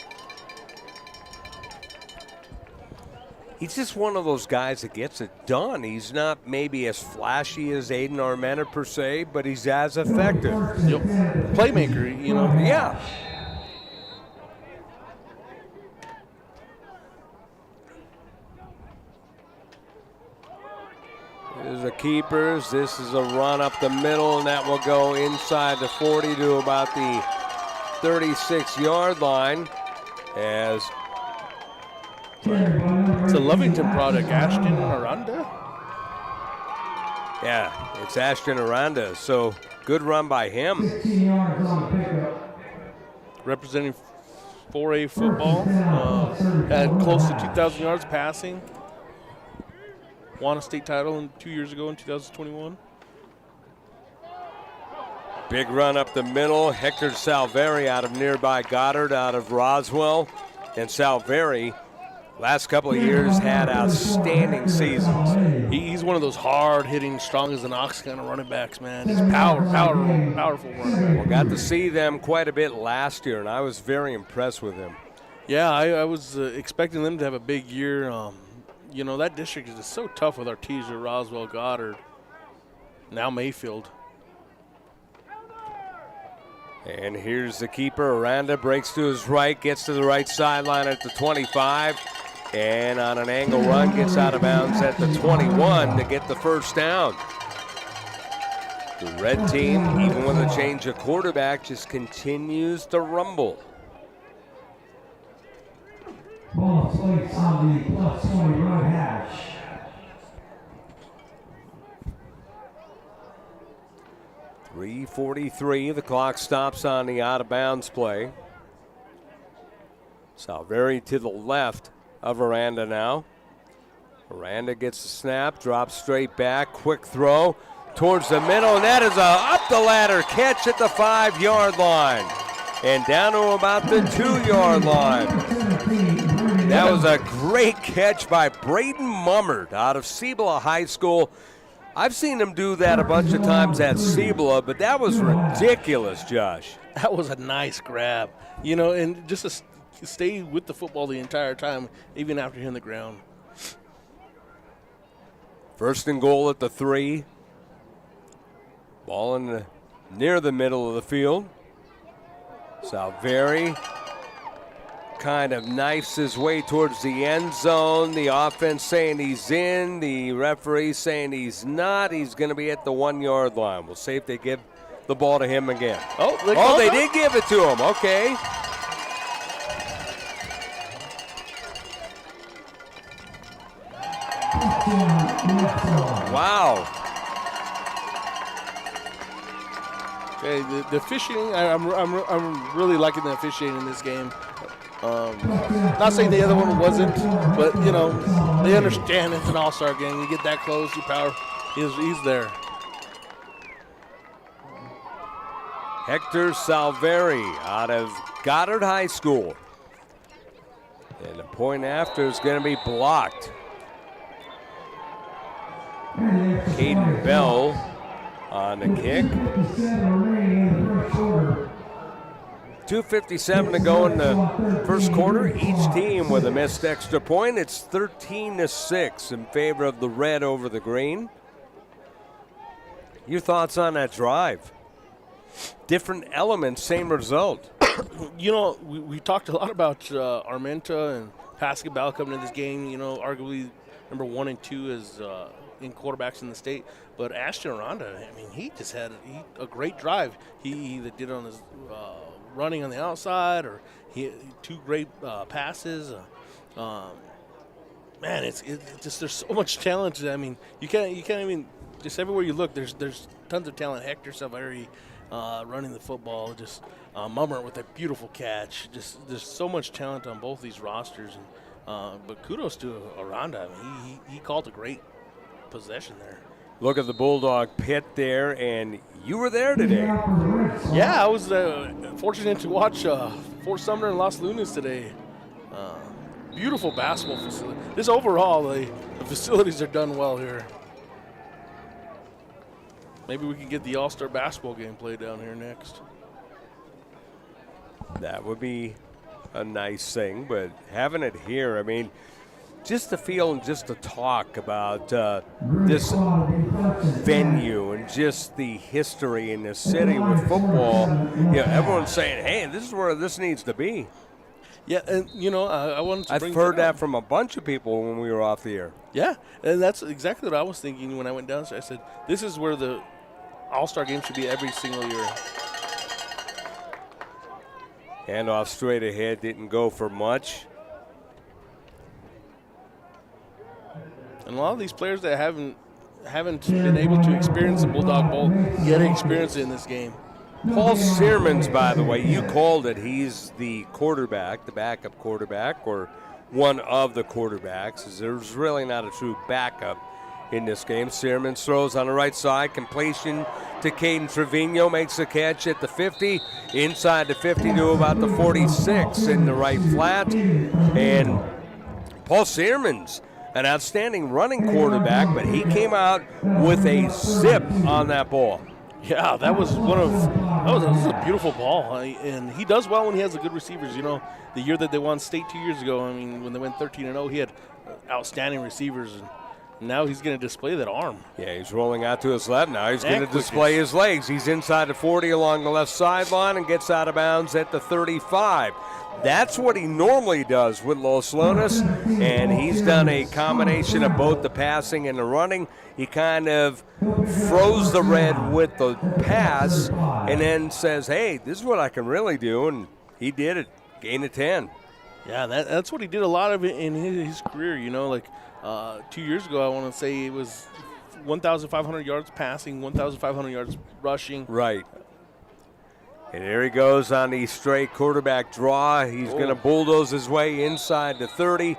D: He's just one of those guys that gets it done. He's not maybe as flashy as Aiden Armenta per se, but he's as effective.
E: Yep. Playmaker,
D: Yeah. There's the keepers. This is a run up the middle, and that will go inside the 40 to about the 36-yard line as
E: it's a Lovington product. Ashton Aranda?
D: Yeah, it's Ashton Aranda. So good run by him.
F: 16 yards on the pickup.
E: Representing 4A football. Had close to 2,000 yards passing. Won a state title 2 years ago in 2021.
D: Big run up the middle. Hector Salveri out of nearby Goddard, out of Roswell. And Salveri, last couple of years, had outstanding seasons.
E: He's one of those hard-hitting, strong as an ox kind of running backs, man. Just powerful running back.
D: Well, got to see them quite a bit last year, and I was very impressed with them.
E: Yeah, I was expecting them to have a big year. That district is just so tough with Artesia, Roswell, Goddard, now Mayfield.
D: And here's the keeper. Aranda breaks to his right, gets to the right sideline at the 25, and on an angle run gets out of bounds at the 21 to get the first down. The red team, even with a change of quarterback, just continues to rumble.
F: Ball placed on the +20 right hash.
D: .343, the clock stops on the out-of-bounds play. Salveri to the left of Aranda now. Aranda gets the snap, drops straight back, quick throw towards the middle, and that is a up-the-ladder catch at the 5-yard line. And down to about the 2-yard line. That was a great catch by Braden Mummert out of Cibola High School. I've seen him do that a bunch of times at Cibola, but that was ridiculous, Josh.
E: That was a nice grab, you know, and just to stay with the football the entire time, even after hitting the ground.
D: First and goal at the 3. Ball near the middle of the field. Salveri kind of knifes his way towards the end zone. The offense saying he's in. The referee saying he's not. He's going to be at the 1-yard line. We'll see if they give the ball to him again. They did give it to him. Okay. Wow.
E: Okay, the officiating, I'm really liking the officiating in this game. Not saying the other one wasn't, but you know they understand it's an all-star game. You get that close, your power, he's there.
D: Hector Salveri out of Goddard High School. And the point after is going to be blocked. Caden Bell on the kick. 2:57 to go in the first quarter. Each team with a missed extra point. It's 13-6 in favor of the red over the green. Your thoughts on that drive? Different elements, same result.
E: You know, we talked a lot about Armenta and Pascal coming into this game. You know, arguably number 1 and 2 is in quarterbacks in the state. But Ashton Aranda, I mean, he just had a great drive. He either did on his running on the outside, or he 2 great passes. Man, it's just there's so much talent. I mean, you can't even just everywhere you look. There's tons of talent. Hector Salveri running the football, just Mummert with a beautiful catch. Just there's so much talent on both these rosters. And but kudos to Aranda. I mean, he called a great possession there.
D: Look at the Bulldog pit there, and you were there today.
E: Yeah, I was fortunate to watch Fort Sumner and Los Lunas today. Beautiful basketball facility. Just overall, the facilities are done well here. Maybe we can get the All-Star basketball game played down here next.
D: That would be a nice thing, but having it here, I mean, just to feel and just to talk about this venue and just the history in this city with football, you know, everyone's saying, hey, this is where this needs to be.
E: Yeah, and, you know, I wanted to bring
D: I've heard that from a bunch of people when we were off the air.
E: Yeah, and that's exactly what I was thinking when I went down. So I said, this is where the All-Star game should be every single year.
D: Handoff straight ahead, didn't go for much.
E: And a lot of these players that haven't been able to experience the Bulldog Bowl get to experience it in this game.
D: Paul Searmans, by the way, you called it. He's the quarterback, the backup quarterback, or one of the quarterbacks. There's really not a true backup in this game. Searmans throws on the right side, completion to Caden Trevino, makes the catch at the 50, inside the 50 to about the 46 in the right flat. And Paul Searmans, an outstanding running quarterback, but he came out with a zip on that ball.
E: Yeah, that was a beautiful ball, and he does well when he has the good receivers. You know, the year that they won state 2 years ago, I mean, when they went 13-0, he had outstanding receivers, and Now he's going to display that arm.
D: Yeah, he's rolling out to his left now. He's
E: And
D: going to display his legs. He's inside the 40 along the left sideline and gets out of bounds at the 35. That's what he normally does with Los Lunas, and he's done a combination of both the passing and the running. He kind of froze the red with the pass and then says, hey, this is what I can really do, and he did it. Gain of 10.
E: Yeah, that's what he did a lot of it in his career, you know, like 2 years ago, I want to say it was 1,500 yards passing, 1,500 yards rushing.
D: Right. And there he goes on the straight quarterback draw. He's going to bulldoze his way inside the 30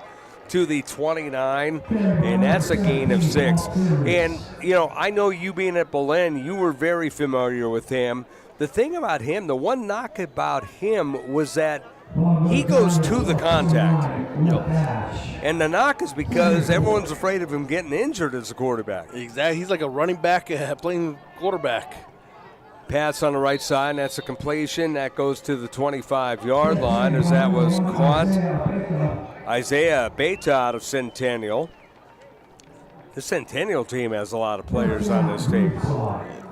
D: to the 29, and that's a gain of 6. And, you know, I know you being at Belen, you were very familiar with him. The thing about him, the one knock about him was that he goes to the contact. And the knock is because everyone's afraid of him getting injured as a quarterback.
E: Exactly. He's like a running back playing quarterback.
D: Pass on the right side, and that's a completion. That goes to the 25-yard line as that was caught. Isaiah Beta out of Centennial. The Centennial team has a lot of players on this team.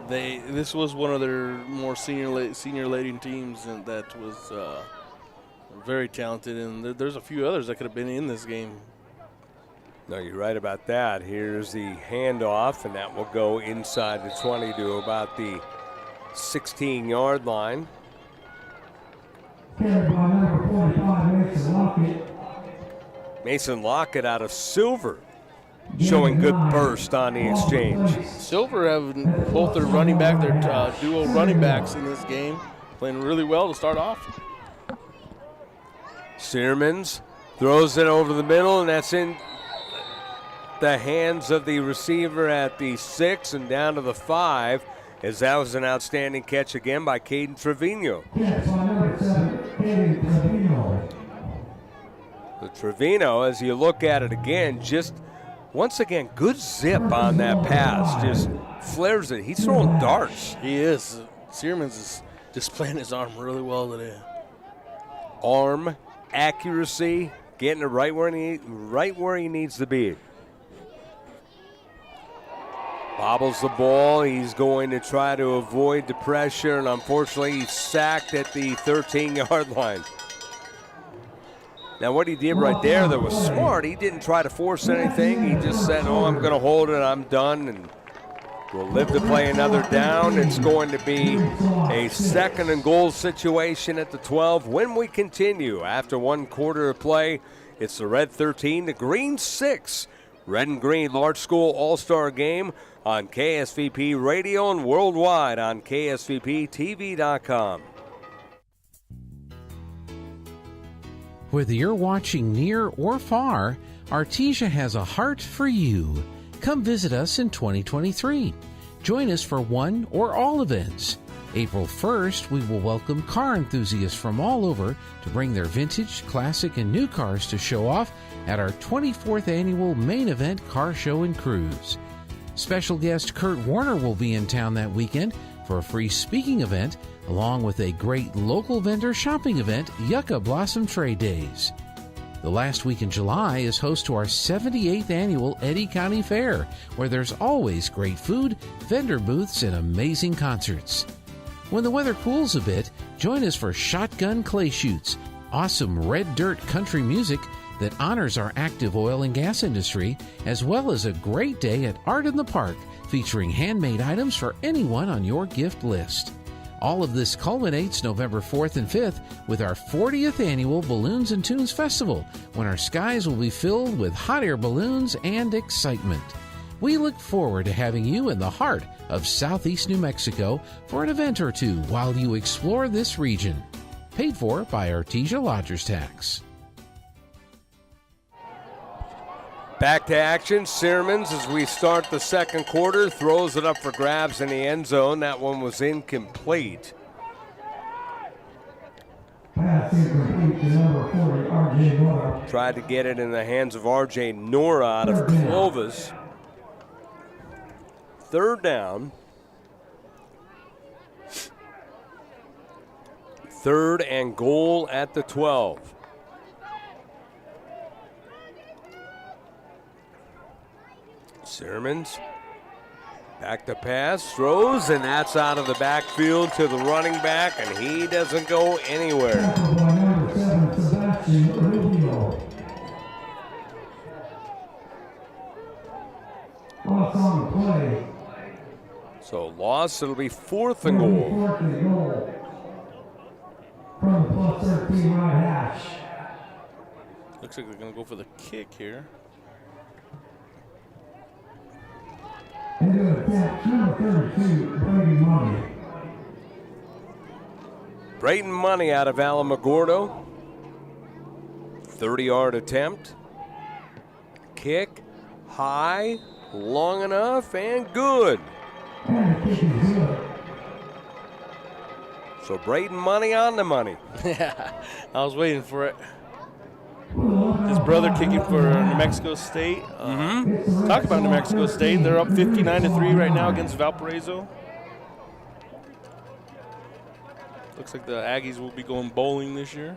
E: This was one of their more senior-laden teams, and that was very talented. And there's a few others that could have been in this game.
D: No, you're right about that. Here's the handoff, and that will go inside the 20 to about the 16-yard line. Mason Lockett out of Silver showing good burst on the exchange.
E: Silver having both their running back, their duo running backs in this game, playing really well to start off.
D: Searmans throws it over the middle, and that's in the hands of the receiver at the 6 and down to the 5, as that was an outstanding catch again by Caden Trevino. The Trevino, as you look at it again, just once again, good zip on that pass. Just flares it. He's throwing darts.
E: He is. Searmans is displaying his arm really well today.
D: Arm accuracy, getting it right where he needs to be. Bobbles the ball. He's going to try to avoid the pressure, and unfortunately he's sacked at the 13-yard line. Now what he did right there that was smart, he didn't try to force anything. He just said, oh, I'm going to hold it, I'm done, and we'll live to play another down. It's going to be a 2nd and goal situation at the 12 when we continue. After 1 quarter of play, it's the Red 13, the Green 6. Red and Green Large School All-Star Game on KSVP Radio and worldwide on KSVPTV.com.
H: Whether you're watching near or far, Artesia has a heart for you. Come visit us in 2023. Join us for one or all events. April 1st, we will welcome car enthusiasts from all over to bring their vintage, classic, and new cars to show off at our 24th annual main event car show and cruise. Special guest Kurt Warner will be in town that weekend for a free speaking event, along with a great local vendor shopping event, Yucca Blossom Trade Days. The last week in July is host to our 78th annual Eddy County Fair, where there's always great food, vendor booths, and amazing concerts. When the weather cools a bit, join us for Shotgun Clay Shoots, awesome red dirt country music that honors our active oil and gas industry, as well as a great day at Art in the Park, featuring handmade items for anyone on your gift list. All of this culminates November 4th and 5th with our 40th annual Balloons and Tunes Festival, when our skies will be filled with hot air balloons and excitement. We look forward to having you in the heart of Southeast New Mexico for an event or two while you explore this region. Paid for by Artesia Lodgers Tax.
D: Back to action. Searmans, as we start the 2nd quarter, throws it up for grabs in the end zone. That one was incomplete. Tried to get it in the hands of R.J. Nora out of Clovis. 3rd down. 3rd and goal at the 12. Zimmerman's back to pass, throws, and that's out of the backfield to the running back, and he doesn't go anywhere.
F: Number 7, Sebastian Rubio. Loss on the play.
D: So loss, it'll be 4th and goal.
F: 4th and goal. From the plus 13 right hash.
E: Looks like they're going to go for the kick here.
F: Into attack, number 32, Brady Money.
D: Brayton Money out of Alamogordo. 30-yard attempt. Kick, high, long enough, and good.
F: And the kick is good.
D: So Brayton Money on the money.
E: Yeah, I was waiting for it. His brother kicking for New Mexico State. Talk about New Mexico State. They're up 59-3 right now against Valparaiso. Looks like the Aggies will be going bowling this year.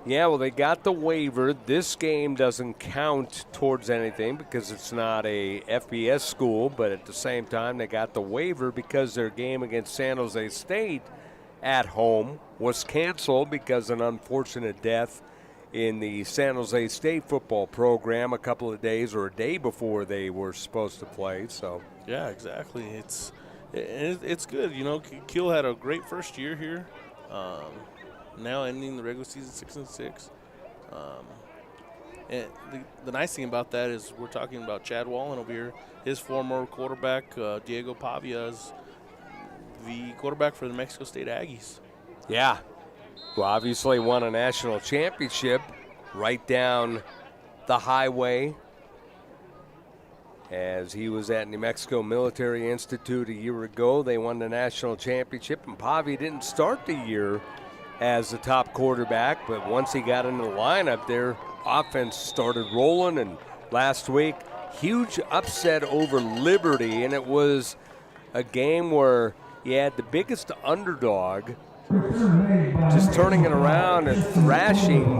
D: Yeah, well, they got the waiver. This game doesn't count towards anything because it's not a FBS school, but at the same time, they got the waiver because their game against San Jose State at home was canceled because of an unfortunate death in the San Jose State football program a couple of days or a day before they were supposed to play. So
E: yeah, exactly. It's good. You know, Keel had a great first year here. Now ending the regular season 6-6. And the nice thing about that is we're talking about Chad Wallen over here. His former quarterback, Diego Pavia, is the quarterback for the New Mexico State Aggies.
D: yeah, who obviously won a national championship right down the highway as he was at New Mexico Military Institute a year ago. They won the national championship, and Pavia didn't start the year as the top quarterback, but once he got into the lineup, their offense started rolling, and last week, huge upset over Liberty, and it was a game where you had the biggest underdog just turning it around and thrashing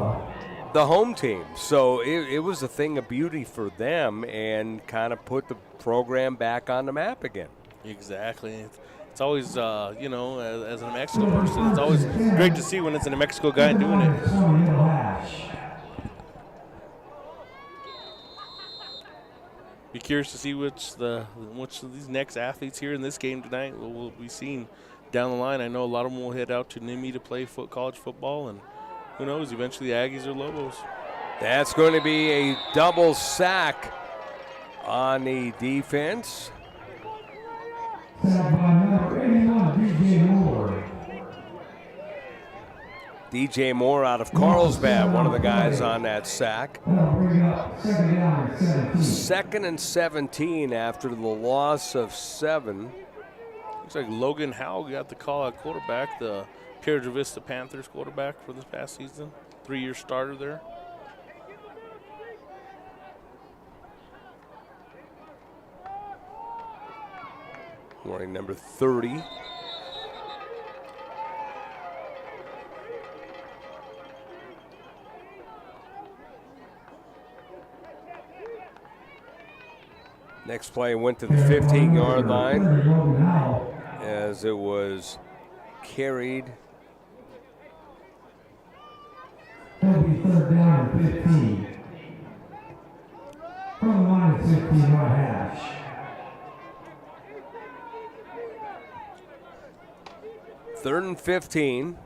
D: the home team. So it was a thing of beauty for them and kind of put the program back on the map again.
E: Exactly. It's always, you know, as a New Mexico person, it's always great to see when it's a New Mexico guy doing it. Be curious to see which of these next athletes here in this game tonight will be seen down the line. I know a lot of them will head out to NIMI to play college football, and who knows, eventually the Aggies or Lobos.
D: That's going to be a double sack on the defense. DJ Moore out of Carlsbad, one of the guys on that sack. 2nd and 17 after the loss of 7.
E: Looks like Logan Howell got the call at quarterback, the Piedra Vista Panthers quarterback for this past season. 3-year starter there.
D: Wearing number 30. Next play went to the 15-yard line as it was carried.
F: That'll be 3rd down and 15. From the line of 15 right hash.
D: Third and 15.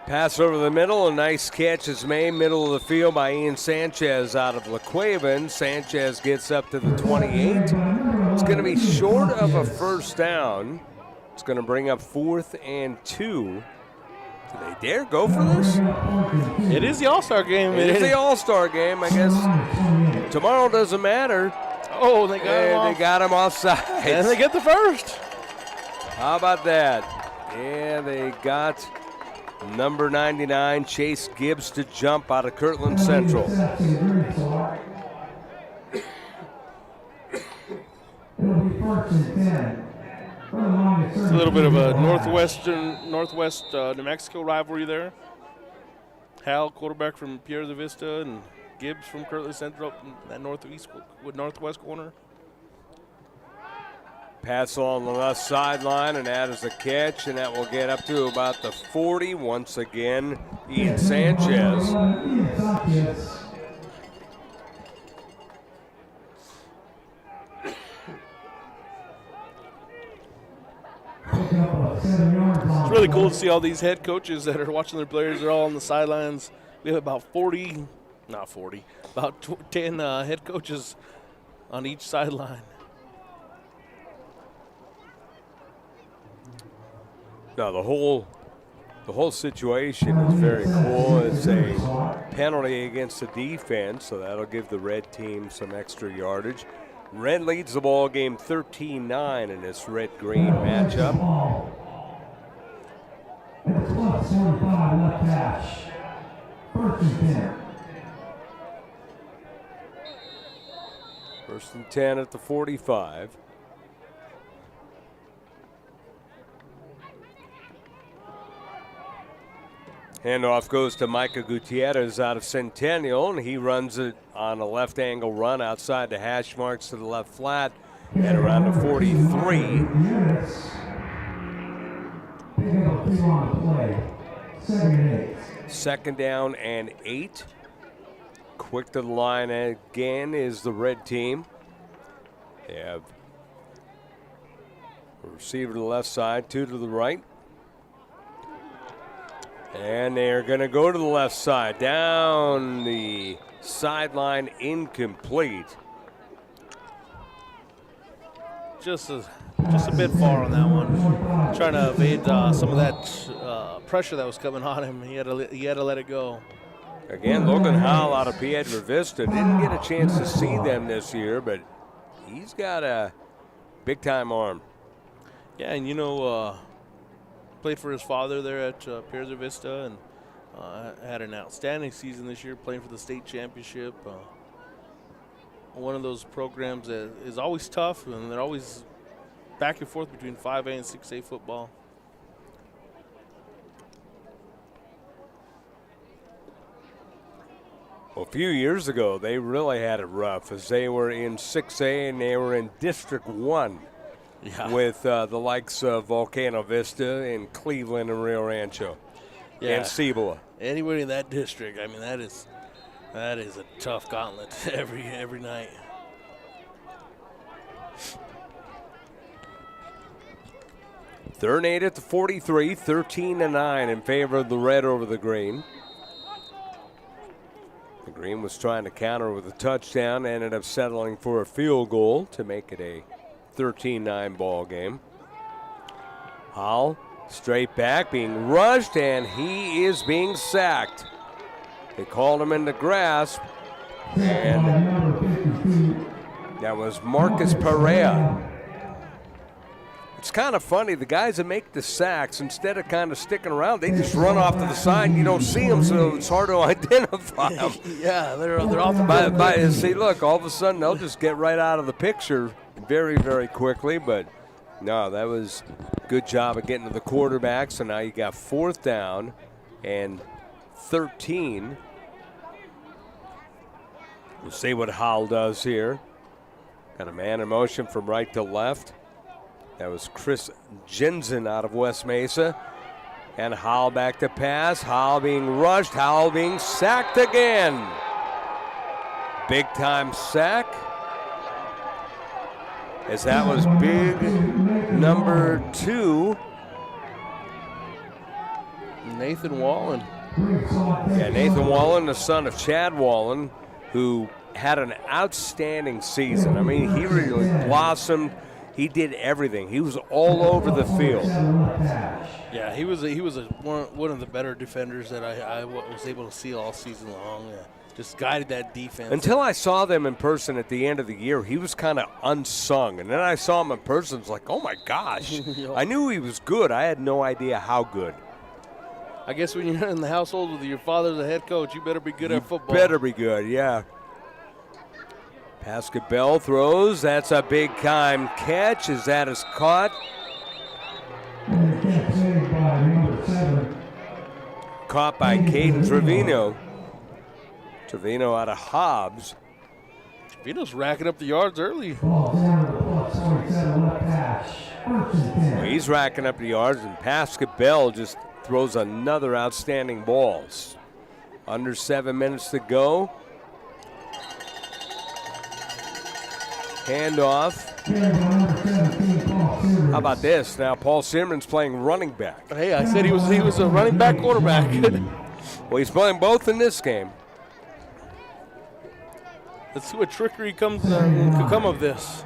D: Pass over the middle, a nice catch is made, middle of the field by Ian Sanchez out of La Cueva, and Sanchez gets up to the 28. It's going to be short of a first down. It's going to bring up 4th and 2. Do they dare go for this?
E: It is the All-Star game.
D: It is the All-Star game, I guess. Tomorrow doesn't matter.
E: Oh, they got him off.
D: They got him offside.
E: And they get the first.
D: How about that? Yeah, they got number 99, Chase Gibbs, to jump out of Kirtland Central.
E: It's a little bit of a Northwest New Mexico rivalry there. Hal, quarterback from Pier de Vista, and Gibbs from Kirtland Central up in that northwest corner.
D: Pass along the left sideline, and that is a catch, and that will get up to about the 40. Once again, Ian Sanchez.
E: It's really cool to see all these head coaches that are watching their players. They're all on the sidelines. We have about 10 head coaches on each sideline.
D: Now the whole situation is very cool. It's a penalty against the defense, so that'll give the red team some extra yardage. Red leads the ball game 13-9 in this red-green matchup.
F: It's plus 45 left hash. First and 10.
D: First and 10 at the 45. Handoff goes to Micah Gutierrez out of Centennial, and he runs it on a left angle run outside the hash marks to the left flat at around the 43. Second down and 8. Quick to the line again is the red team. They have a receiver to the left side, 2 to the right. And they're going to go to the left side. Down the sideline, incomplete.
E: Just a bit far on that one. Trying to evade some of that pressure that was coming on him. He had to let it go.
D: Again, Logan Howell out of Piedra Vista. Didn't get a chance to see them this year, but he's got a big-time arm.
E: Yeah, and played for his father there at Piedra Vista, and had an outstanding season this year, playing for the state championship. One of those programs that is always tough, and they're always back and forth between 5A and 6A football.
D: Well, a few years ago, they really had it rough as they were in 6A and they were in District 1 with the likes of Volcano Vista and Cleveland and Rio Rancho and Cibola.
E: Anybody in that district, I mean, that is a tough gauntlet every night.
D: Third and 8 at the 43, 13-9 in favor of the red over the green. The green was trying to counter with a touchdown, ended up settling for a field goal to make it a 13-9 ball game. Howell straight back, being rushed, and he is being sacked. They called him into grasp, and that was Marcus Perea. It's kind of funny, the guys that make the sacks, instead of kind of sticking around, they just run off to the side and you don't see them, so it's hard to identify them.
E: Yeah, they're off the
D: See, look, all of a sudden they'll just get right out of the picture very, very quickly, but no, that was a good job of getting to the quarterback. So now you got 4th down and 13. We'll see what Howell does here. Got a man in motion from right to left. That was Chris Jensen out of West Mesa. And Howell back to pass. Howell being rushed. Howell being sacked again. Big time sack. As that was big number 2.
E: Nathan Wallen.
D: Yeah, Nathan Wallen, the son of Chad Wallen, who had an outstanding season. I mean, he really blossomed. He did everything. He was all over the field.
E: Yeah, he was one of the better defenders that I was able to see all season long. Just guided that defense.
D: Until I saw them in person at the end of the year, he was kind of unsung. And then I saw him in person. It's like, oh my gosh. I knew he was good. I had no idea how good.
E: I guess when you're in the household with your father the head coach, you better be good at football.
D: Better be good, yeah. Pascal Bell throws. That's a big time catch as that is caught. caught by Caden Trevino. Trevino out of Hobbs.
E: Trevino's racking up the yards early.
F: Ball down to the plus 47 left hash. First and 10.
D: Well, he's racking up the yards, and Pascal Bell just throws another outstanding ball. Under 7 minutes to go. Handoff. How about this? Now Paul Simmons playing running back.
E: Hey, I said he was a running back quarterback.
D: Well, he's playing both in this game.
E: Let's see what trickery could come of this.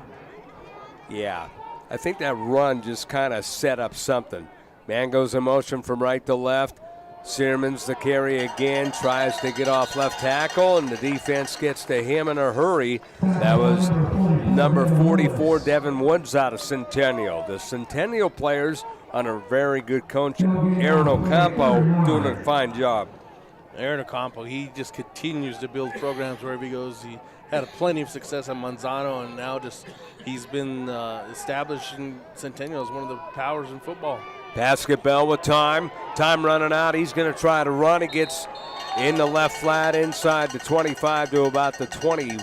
D: Yeah, I think that run just kind of set up something. Man goes in motion from right to left. Simmons the carry again, tries to get off left tackle, and the defense gets to him in a hurry. That was number 44, Devin Woods out of Centennial. The Centennial players under very good coach, Aaron Ocampo, doing a fine job.
E: Aaron Ocampo, he just continues to build programs wherever he goes. He had plenty of success at Manzano, and now he's been established in Centennial as one of the powers in football.
D: Basketball with time running out. He's going to try to run. He gets in the left flat inside the 25 to about the 22.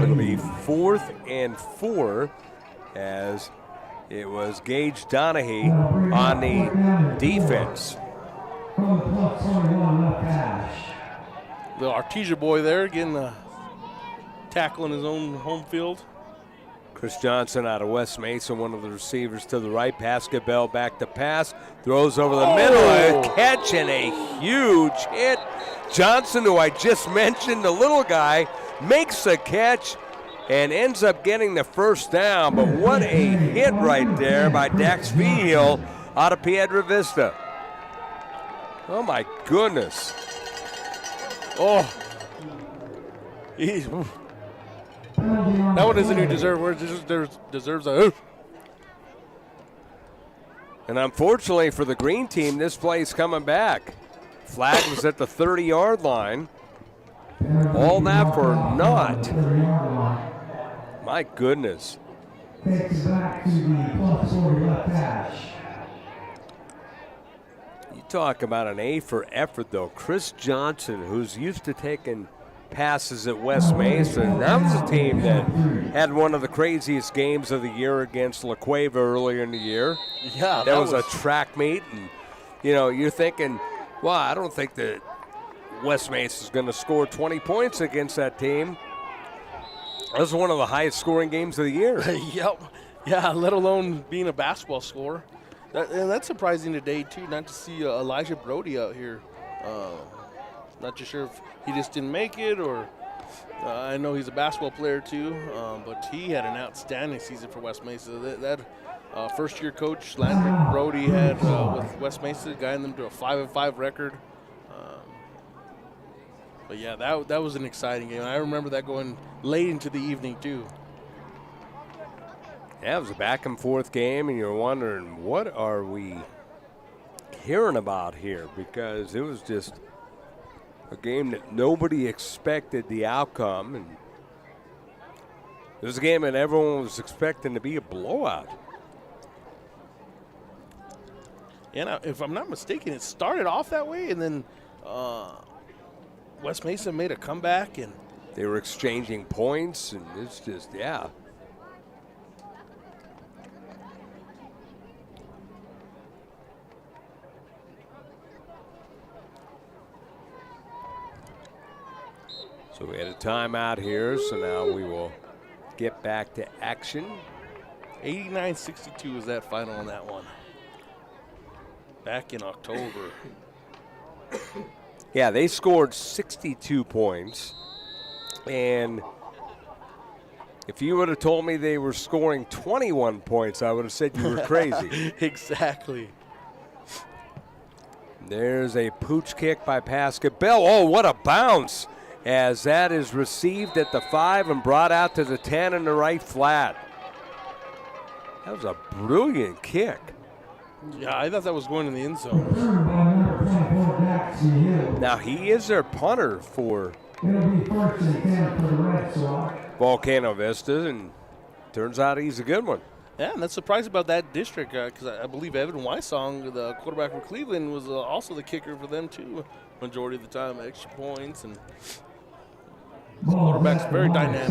D: It'll be 4th and 4 as it was Gage Donahue on the defense.
E: The Artesia boy there getting a tackle in his own home field.
D: Chris Johnson out of West Mason, one of the receivers to the right. Basketball back to pass. Throws over the middle. A catch and a huge hit. Johnson, who I just mentioned, the little guy, makes a catch and ends up getting the first down. But what a hit right there by Dax Vigil out of Piedra Vista. Oh, my goodness.
E: Oh. That one isn't even deserved. Deserves a.
D: And unfortunately for the green team, this play's coming back. Flag was at the 30-yard line. All that for naught. My goodness.
F: Takes back to the plus 40 left hash.
D: You talk about an A for effort, though. Chris Johnson, who's used to taking passes at West Mason. That was a team that had one of the craziest games of the year against La Cueva earlier in the year.
E: Yeah,
D: that was a track meet, and you're thinking, well, I don't think that West Mason is going to score 20 points against that team. That was one of the highest scoring games of the year.
E: Yep. Yeah, let alone being a basketball score. And that's surprising today, too, not to see Elijah Brody out here. Not too sure if he just didn't make it or I know he's a basketball player, too, but he had an outstanding season for West Mesa. That first-year coach, Landry Brody, had with West Mesa, guiding them to a 5-5 record. But, yeah, that was an exciting game. I remember that going late into the evening, too.
D: Yeah, it was a back-and-forth game, and you're wondering, what are we hearing about here? Because it was just a game that nobody expected the outcome. And it was a game that everyone was expecting to be a blowout.
E: And if I'm not mistaken, it started off that way, and then West Mesa made a comeback, and
D: they were exchanging points, and it's just, yeah. So we had a timeout here, so now we will get back to action.
E: 89-62 was that final on that one. Back in October.
D: Yeah, they scored 62 points. And if you would have told me they were scoring 21 points, I would have said you were crazy.
E: Exactly.
D: There's a pooch kick by Pascal Bell. Oh, what a bounce, as that is received at the 5 and brought out to the 10 in the right flat. That was a brilliant kick.
E: Yeah, I thought that was going in the end zone.
D: Now, he is their punter for Volcano Vista, and turns out he's a good one.
E: Yeah, and that's surprising about that district because I believe Evan Wysong, the quarterback for Cleveland, was also the kicker for them too. Majority of the time, extra points, and the quarterback's very dynamic.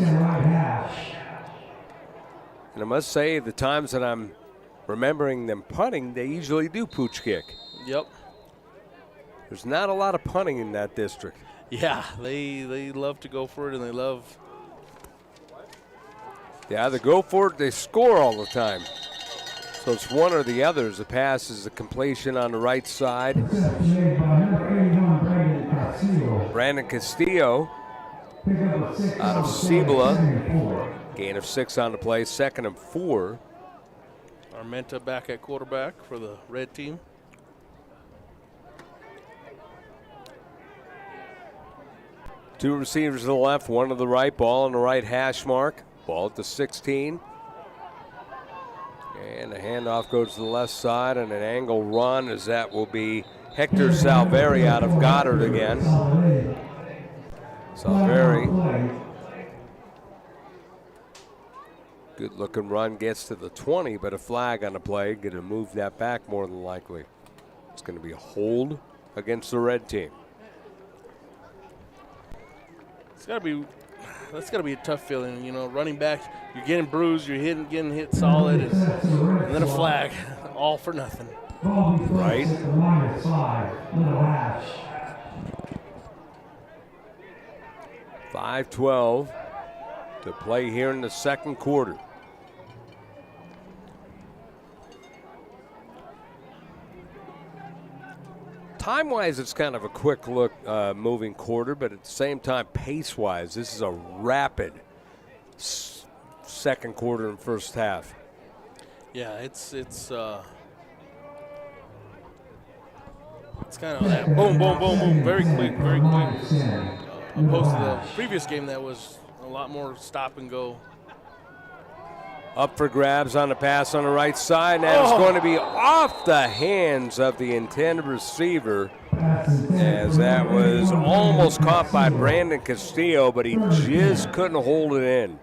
D: And I must say, the times that I'm remembering them punting, they usually do pooch kick.
E: Yep.
D: There's not a lot of punting in that district.
E: Yeah, they love to go for it, and they love.
D: They either go for it, they score all the time. So it's one or the other. The pass is a completion on the right side. Brandon Castillo out of Cibola. Gain of 6 on the play, 2nd and 4.
E: Armenta back at quarterback for the red team.
D: Two receivers to the left, one to the right. Ball on the right hash mark. Ball at the 16. And the handoff goes to the left side and an angle run as that will be Hector Salveri out of Goddard again. Salveri. Good looking run, gets to the 20, but a flag on the play. Going to move that back more than likely. It's going to be a hold against the red team.
E: That's got to be a tough feeling, you know, running back, you're getting bruised, you're getting hit solid, and then a flag, all for nothing.
D: Right. 5:12 to play here in the second quarter. Time-wise, it's kind of a quick look moving quarter, but at the same time, pace-wise, this is a rapid second quarter and first half.
E: Yeah, it's kind of that boom, boom, boom, boom, very quick, opposed to the previous game that was a lot more stop and go.
D: Up for grabs on the pass on the right side. That is going to be off the hands of the intended receiver, as that was almost caught by Brandon Castillo, but he just couldn't hold it in.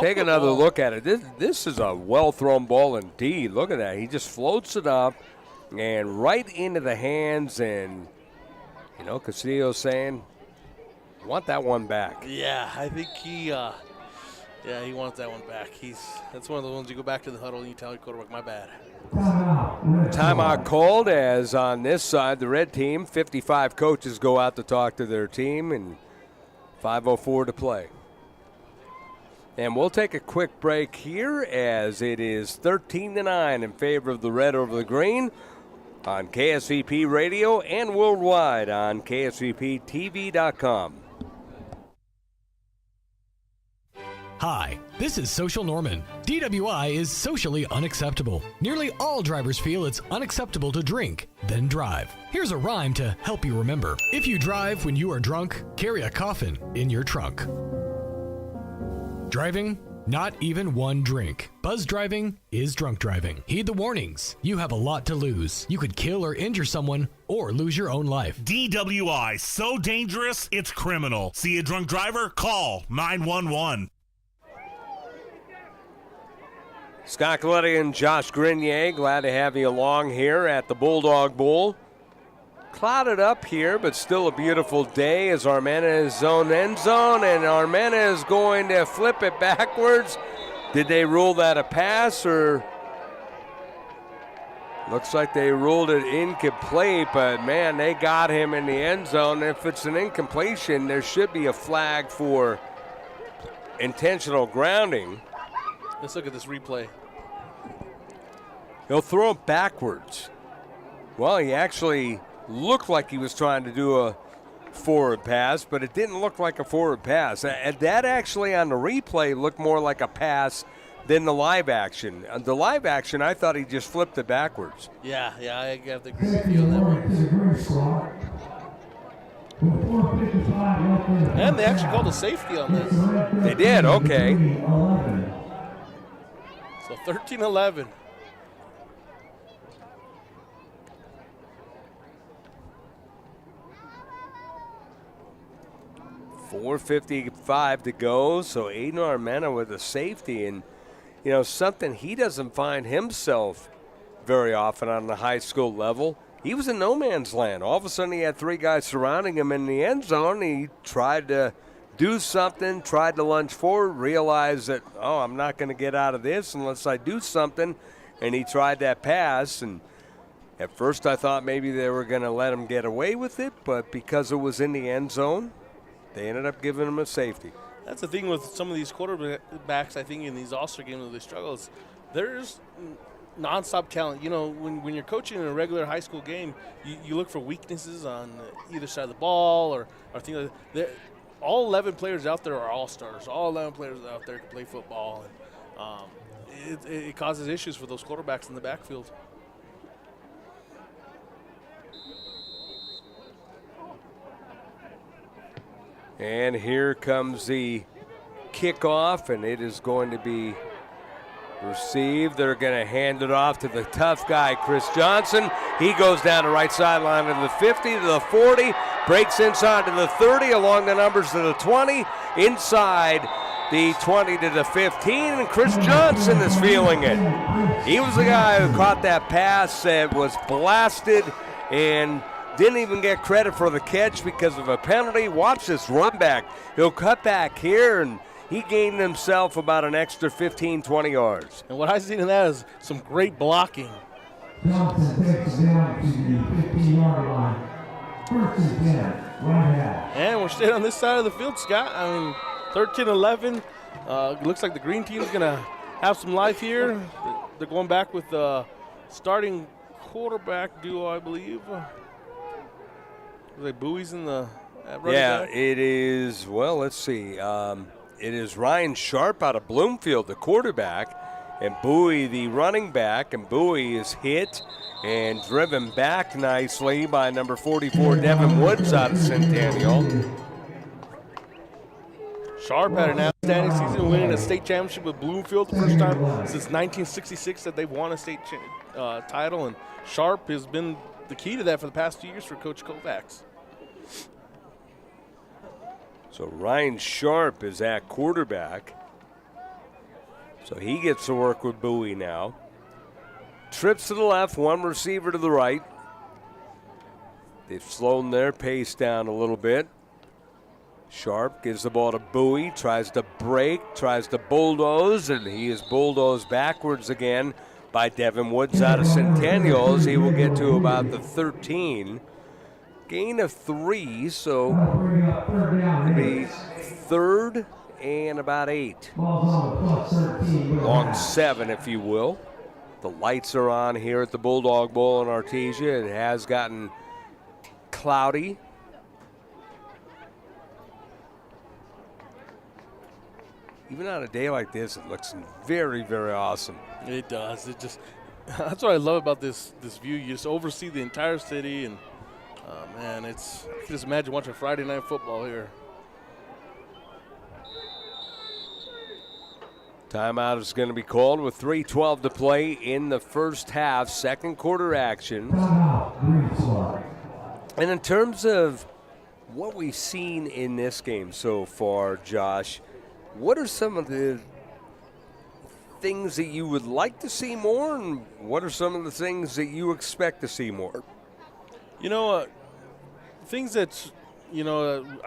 D: Take another look at it. This is a well-thrown ball indeed. Look at that. He just floats it up and right into the hands, and, you know, Castillo's saying, want that one back.
E: Yeah, I think he wants that one back. That's one of the ones you go back to the huddle and you tell your quarterback, my bad.
D: Timeout called, as on this side, the red team, 55 coaches go out to talk to their team, and 5:04 to play. And we'll take a quick break here, as it is 13-9 in favor of the red over the green on KSVP Radio and worldwide on KSVPTV.com.
I: Hi, this is Social Norman. DWI is socially unacceptable. Nearly all drivers feel it's unacceptable to drink, then drive. Here's a rhyme to help you remember. If you drive when you are drunk, carry a coffin in your trunk. Driving? Not even one drink. Buzz driving is drunk driving. Heed the warnings. You have a lot to lose. You could kill or injure someone or lose your own life.
J: DWI, so dangerous, it's criminal. See a drunk driver? Call 911.
D: Scott Coletti and Josh Grenier, glad to have you along here at the Bulldog Bowl. Clouded up here, but still a beautiful day as Armenta is zone end zone, and Armenta is going to flip it backwards. Did they rule that a pass, or looks like they ruled it incomplete, but man, they got him in the end zone. If it's an incompletion, there should be a flag for intentional grounding.
E: Let's look at this replay.
D: He'll throw it backwards. Well, he actually looked like he was trying to do a forward pass, but it didn't look like a forward pass. And that actually on the replay looked more like a pass than the live action. The live action, I thought he just flipped it backwards.
E: Yeah, I have to agree with you on that one. And they actually called a safety on this.
D: They did, okay.
E: So 13-11.
D: 4:55 to go, so Aiden Armenta with a safety, and something he doesn't find himself very often on the high school level. He was in no man's land. All of a sudden he had 3 guys surrounding him in the end zone. He tried to do something, tried to lunge forward, realized that, I'm not going to get out of this unless I do something, and he tried that pass, and at first I thought maybe they were going to let him get away with it, but because it was in the end zone, they ended up giving him a safety.
E: That's the thing with some of these quarterbacks, I think, in these All-Star games where they struggle is there's nonstop talent. When you're coaching in a regular high school game, you look for weaknesses on either side of the ball or things like that. All 11 players out there are all-stars. All 11 players out there can play football. And it causes issues for those quarterbacks in the backfield.
D: And here comes the kickoff, and it is going to be received. They're going to hand it off to the tough guy, Chris Johnson. He goes down the right sideline to the 50, to the 40, breaks inside to the 30, along the numbers to the 20, inside the 20 to the 15, and Chris Johnson is feeling it. He was the guy who caught that pass that was blasted and didn't even get credit for the catch because of a penalty. Watch this run back. He'll cut back here, and he gained himself about an extra 15, 20 yards.
E: And what I see in that is some great blocking.
F: Johnson takes it down to the 15-yard line. First and 10, right half.
E: And we're staying on this side of the field, Scott. 13-11. Looks like the green team's going to have some life here. They're going back with the starting quarterback duo, I believe. Like Bowie's in the running back?
D: It is, let's see. It is Ryan Sharp out of Bloomfield, the quarterback, and Bowie, the running back. And Bowie is hit and driven back nicely by number 44, Devin Woods out of Centennial.
E: Sharp had an outstanding season, winning a state championship with Bloomfield, the first time since 1966 that they've won a state title. And Sharp has been the key to that for the past 2 years for Coach Kovacs.
D: So Ryan Sharp is at quarterback. So he gets to work with Bowie now. Trips to the left, one receiver to the right. They've slowed their pace down a little bit. Sharp gives the ball to Bowie, tries to break, tries to bulldoze, and he is bulldozed backwards again by Devin Woods out of Centennials. He will get to about the 13. Gain of 3, so it'll be third and about 8. Long 7, if you will. The lights are on here at the Bulldog Bowl in Artesia. It has gotten cloudy. Even on a day like this, it looks very, very awesome.
E: It does. That's what I love about this view. You just oversee the entire city, and man, I can just imagine watching Friday night football here.
D: Timeout is going to be called with 3:12 to play in the first half, second quarter action. And in terms of what we've seen in this game so far, Josh, what are some of the things that you would like to see more, and what are some of the things that you expect to see more?
E: Things that,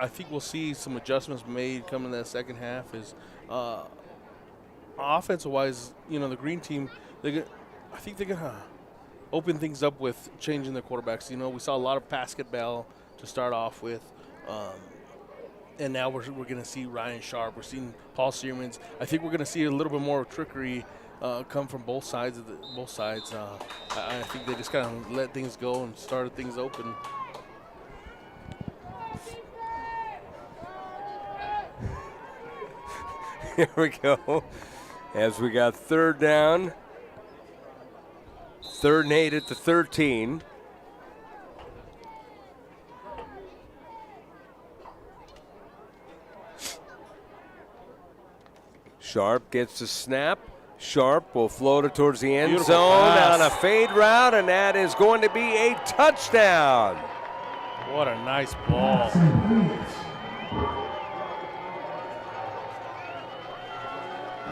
E: I think we'll see some adjustments made coming in that second half is offensive-wise, the green team, I think they're going to open things up with changing their quarterbacks. We saw a lot of basketball to start off with. And now we're going to see Ryan Sharp. We're seeing Paul Searmans. I think we're going to see a little bit more trickery come from both sides. I think they just kind of let things go and started things open.
D: Here we go. As we got third down, 3rd and 8 at the 13. Sharp gets the snap. Sharp will float it towards the end zone on a fade route, and that is going to be a touchdown.
E: What a nice ball.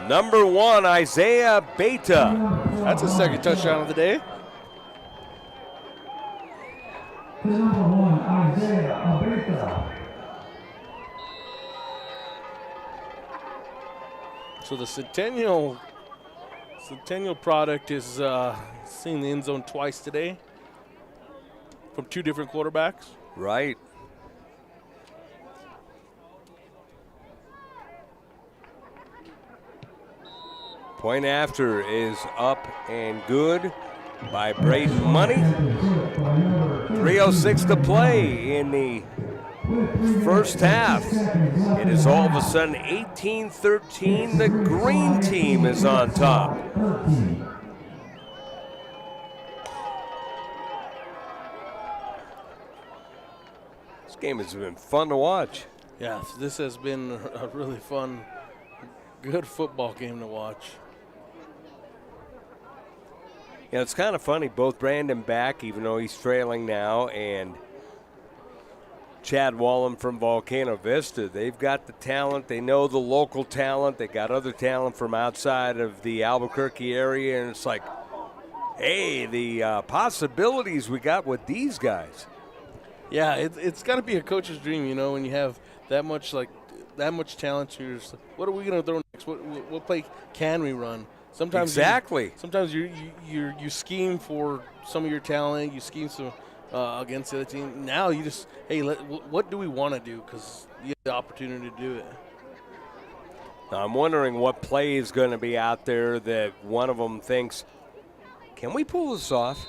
D: Number 1, Isaiah Beta.
E: That's his second touchdown of the day.
F: The number 1, Isaiah Abeta.
E: So the Centennial product is seeing the end zone twice today from 2 different quarterbacks.
D: Right. Point after is up and good by Braden Money. 3:06 to play in the first half. It is all of a sudden 18-13. The green team is on top. This game has been fun to watch.
E: Yeah, this has been a really fun, good football game to watch.
D: Yeah, it's kind of funny. Both Brandon Back, even though he's trailing now, and Chad Wallum from Volcano Vista, they've got the talent. They know the local talent. They got other talent from outside of the Albuquerque area, and it's like, hey, the possibilities we got with these guys.
E: Yeah, it's got to be a coach's dream, you know, when you have that much talent. You're just like, what are we going to throw next? What play can we run? Sometimes
D: exactly.
E: Sometimes you scheme for some of your talent. You scheme some against the other team. Now you just, hey, what do we want to do? Because you have the opportunity to do it.
D: Now I'm wondering what play is going to be out there that one of them thinks, can we pull this off?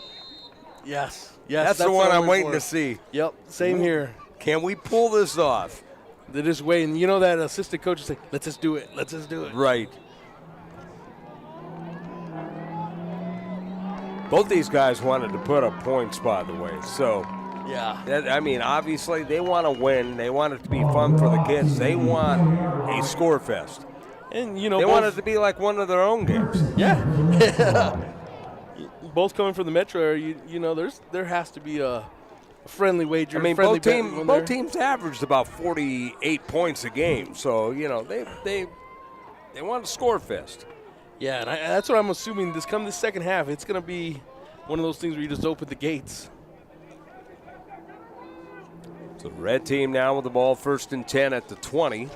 E: Yes.
D: That's the one I'm waiting to see.
E: Yep, same here.
D: Can we pull this off?
E: They're just waiting. You know that assistant coach is like, let's just do it. Let's just do it.
D: Right. Both these guys wanted to put up points, by the way. So,
E: yeah.
D: I mean, obviously they want to win. They want it to be fun for the kids. They want a score fest.
E: And, you know,
D: they want it to be like one of their own games.
E: Yeah. Both coming from the metro area, you know, there has to be a friendly wager.
D: I mean, both teams averaged about 48 points a game. So, you know, they want a score fest.
E: Yeah, and that's what I'm assuming. This second half, it's going to be one of those things where you just open the gates.
D: So the red team now with the ball, 1st and 10 at the 20.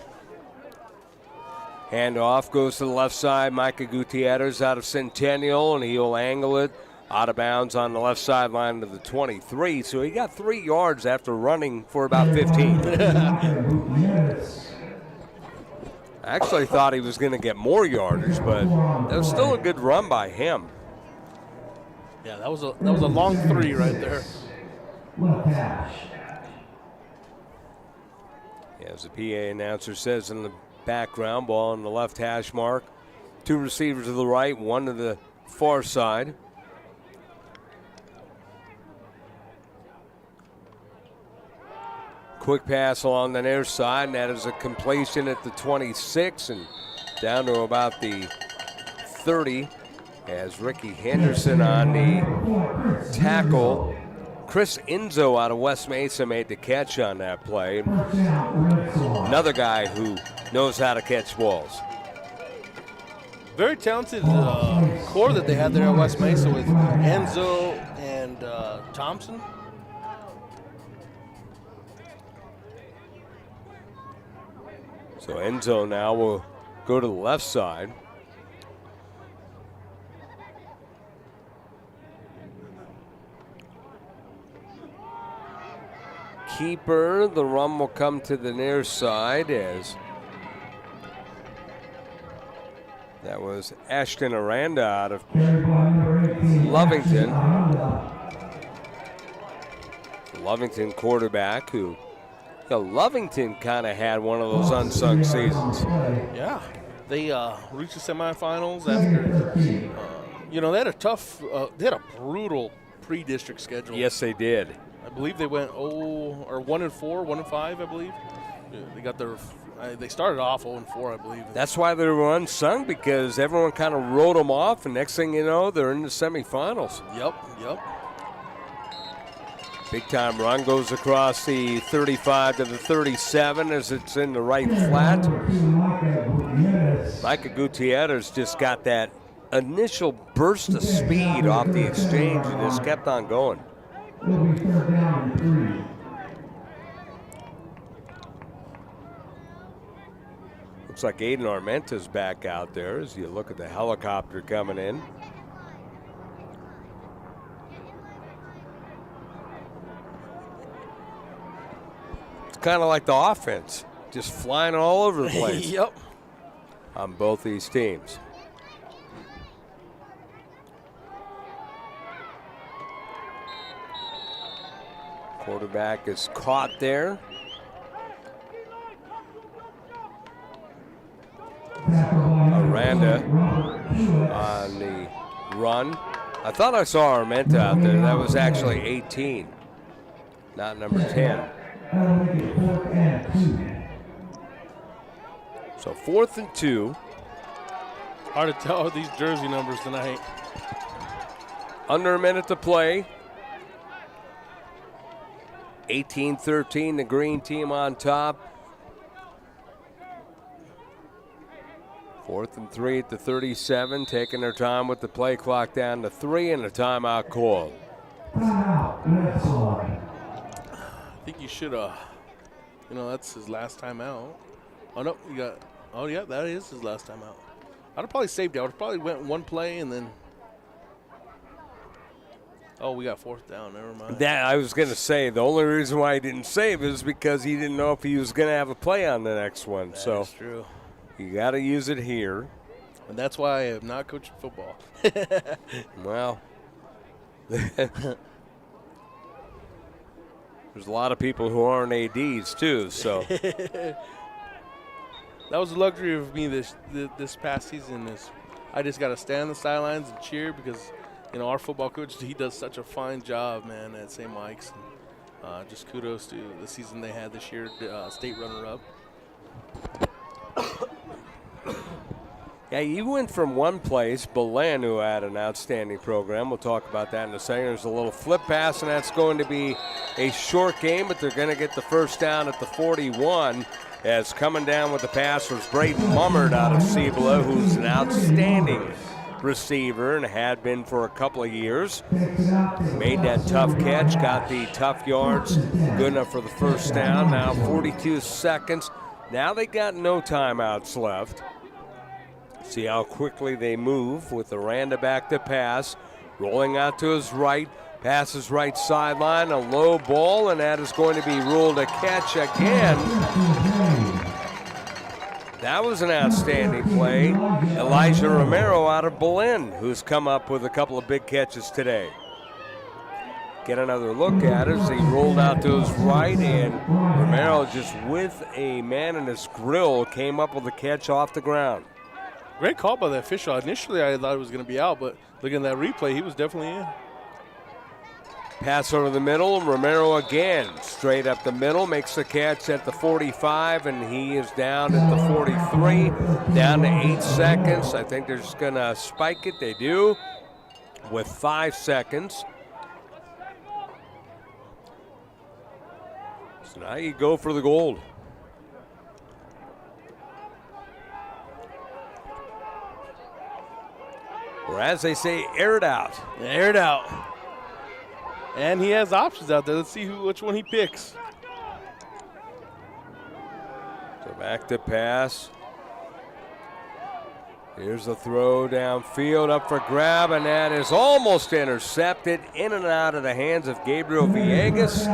D: Handoff goes to the left side. Micah Gutierrez out of Centennial, and he'll angle it out of bounds on the left sideline to the 23. So he got 3 yards after running for about 15. I actually thought he was going to get more yardage, but that was still a good run by him.
E: Yeah, that was a long 3 right there.
D: As the PA announcer says in the background, ball on the left hash mark. 2 receivers to the right, 1 to the far side. Quick pass along the near side, and that is a completion at the 26 and down to about the 30 as Ricky Henderson on the tackle. Chris Enzo out of West Mesa made the catch on that play. Another guy who knows how to catch balls.
E: Very talented core that they had there at West Mesa with Enzo and Thompson.
D: So Enzo now will go to the left side. Keeper, the run will come to the near side as that was Ashton Aranda out of Lovington. Lovington quarterback who, Lovington kind of had one of those unsung seasons.
E: Yeah, they reached the semifinals after, they had a tough, they had a brutal pre-district schedule.
D: Yes, they did.
E: I believe they went 1-4, 1-5, I believe. They got they started off 0-4, I believe.
D: That's why they were unsung, because everyone kind of wrote them off, and next thing you know, they're in the semifinals.
E: Yep.
D: Big time run goes across the 35 to the 37 as it's in the right flat. Micah Gutierrez just got that initial burst of speed off the exchange and just kept on going.
F: It'll be third down and 3.
D: Looks like Aiden Armenta's back out there as you look at the helicopter coming in. It's kind of like the offense, just flying all over the place.
E: Yep.
D: On both these teams. Quarterback is caught there. Aranda on the run. I thought I saw Armenta out there. That was actually 18, not number 10. So 4th and 2.
E: Hard to tell these jersey numbers tonight.
D: Under a minute to play. 18-13, the green team on top. 4th and 3 at the 37, taking their time with the play clock down to 3 and a timeout call.
E: I think you should, that's his last time out. Oh, no, yeah, that is his last time out. I'd have probably saved it. I would have probably went one play and then. Oh, we got 4th down. Never mind.
D: That I was going to say, the only reason why he didn't save is because he didn't know if he was going to have a play on the next one.
E: That's true.
D: You got to use it here.
E: And that's why I am not coaching football.
D: Well, there's a lot of people who aren't ADs too, so.
E: That was the luxury of me this past season. Is I just got to stand on the sidelines and cheer because, our football coach, he does such a fine job, man, at St. Mike's. And, just kudos to the season they had this year, state runner-up.
D: Yeah, you went from one place, Belen, who had an outstanding program. We'll talk about that in a second. There's a little flip pass, and that's going to be a short game, but they're going to get the first down at the 41. As coming down with the pass was Braden Mummert out of Cibola, who's an outstanding receiver and had been for a couple of years. Made that tough catch, got the tough yards, good enough for the first down. Now 42 seconds. Now they got no timeouts left. See how quickly they move with Aranda back to pass. Rolling out to his right. Passes right sideline, a low ball, and that is going to be ruled a catch again. That was an outstanding play. Elijah Romero out of Belen, who's come up with a couple of big catches today. Get another look at it as he rolled out to his right, and Romero just with a man in his grill came up with a catch off the ground.
E: Great call by the official. Initially, I thought it was going to be out, but looking at that replay, he was definitely in.
D: Pass over the middle, Romero again, straight up the middle, makes the catch at the 45, and he is down at the 43, down to 8 seconds. I think they're just going to spike it. They do with 5 seconds. So now you go for the gold. Or as they say, air it out.
E: Air it out. And he has options out there. Let's see which one he picks.
D: So back to pass. Here's the throw downfield, up for grab, and that is almost intercepted, in and out of the hands of Gabriel Villegas.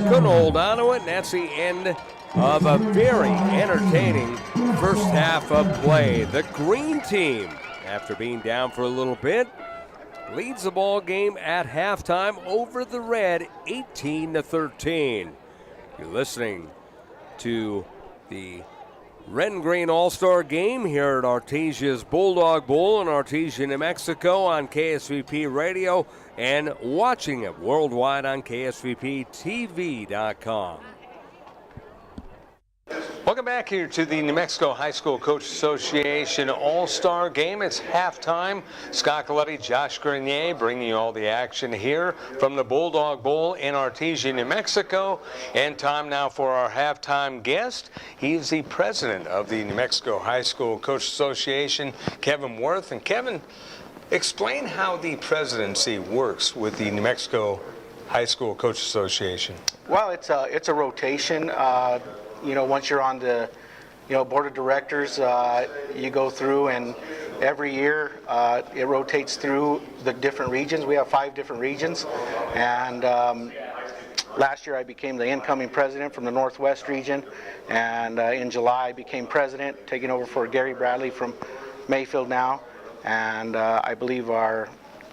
D: Couldn't hold on to it, and that's the end of a very entertaining first half of play. The green team, after being down for a little bit, leads the ball game at halftime over the red, 18-13. You're listening to the Red and Green All-Star Game here at Artesia's Bulldog Bowl in Artesia, New Mexico on KSVP Radio and watching it worldwide on KSVPTV.com.
A: Welcome back here to the New Mexico High School Coach Association All-Star Game. It's halftime. Scott Coletti, Josh Grenier bringing you all the action here from the Bulldog Bowl in Artesia, New Mexico. And time now for our halftime guest. He is the president of the New Mexico High School Coach Association, Kevin Worth. And Kevin, explain how the presidency works with the New Mexico High School Coach Association.
K: Well, it's a rotation. Once you're on the board of directors, you go through, and every year it rotates through the different regions. We have 5 different regions, and last year I became the incoming president from the Northwest region, and in July I became president, taking over for Gary Bradley from Mayfield now, and I believe our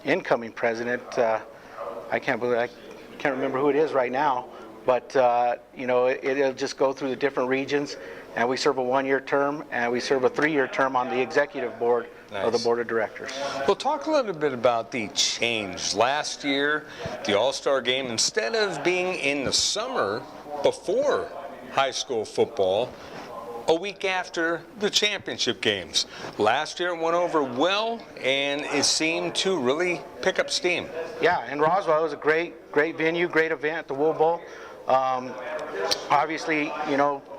K: incoming president, I can't remember who it is right now, but it'll just go through the different regions, and we serve a 1-year term, and we serve a 3-year term on the executive board of the board of directors.
A: Well, talk a little bit about the change. Last year, the All-Star Game, instead of being in the summer before high school football, a week after the championship games. Last year it went over well, and it seemed to really pick up steam.
K: Yeah, and Roswell was a great venue, great event, the Wool Bowl. Obviously,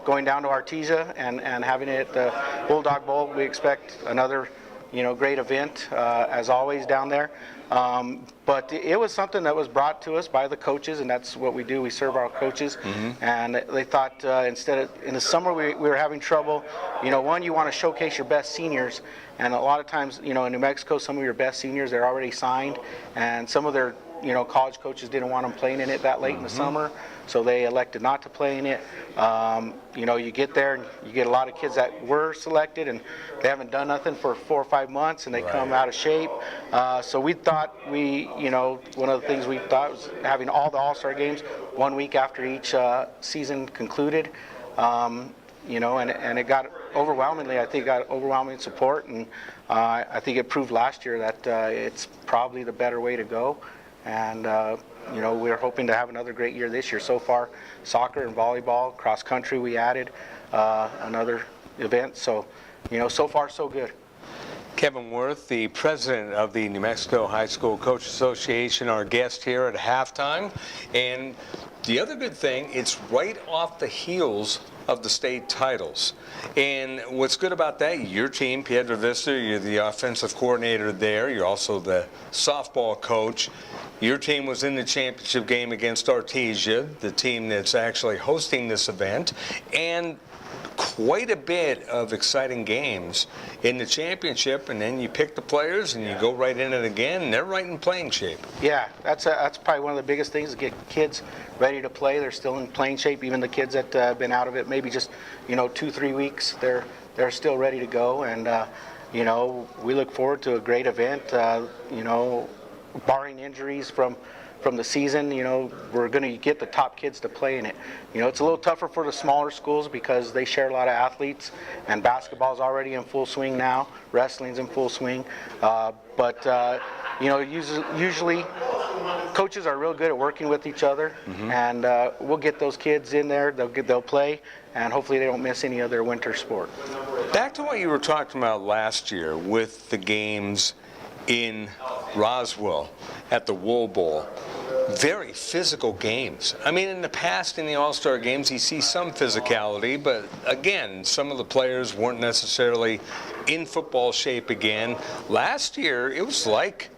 K: going down to Artesia and having it at the Bulldog Bowl, we expect another, great event, as always down there. But it was something that was brought to us by the coaches, and that's what we do. We serve our coaches. And they thought instead of, in the summer we were having trouble, one, you want to showcase your best seniors, and a lot of times, in New Mexico, some of your best seniors, they're already signed, and some of their college coaches didn't want them playing in it that late in the summer, so they elected not to play in it. You get there and you get a lot of kids that were selected and they haven't done nothing for 4 or 5 months, and they come out of shape. So we thought one of the things we thought was having all the All-Star games 1 week after each season concluded. And it got overwhelming support, and I think it proved last year that it's probably the better way to go. And we're hoping to have another great year this year. So far, soccer and volleyball, cross country, we added another event. So, so far so good.
A: Kevin Worth, the president of the New Mexico High School Coach Association, our guest here at halftime. And the other good thing, it's right off the heels of the state titles. And what's good about that, your team, Piedra Vista, you're the offensive coordinator there. You're also the softball coach. Your team was in the championship game against Artesia, the team that's actually hosting this event. And quite a bit of exciting games in the championship, and then you pick the players and you go right in it again, and they're right in playing shape.
K: Yeah, that's probably one of the biggest things, to get kids ready to play. They're still in playing shape. Even the kids that have been out of it maybe just 2-3 weeks, they're still ready to go. And we look forward to a great event. Barring injuries from the season, we're going to get the top kids to play in it. It's a little tougher for the smaller schools because they share a lot of athletes, and basketball's already in full swing now, wrestling's in full swing. Usually coaches are real good at working with each other, and we'll get those kids in there, they'll play, and hopefully they don't miss any of their winter sport.
A: Back to what you were talking about last year with the games in Roswell at the Wool Bowl. Very physical games. I mean, in the past in the All-Star games, you see some physicality, but again, some of the players weren't necessarily in football shape again. Last year, it was like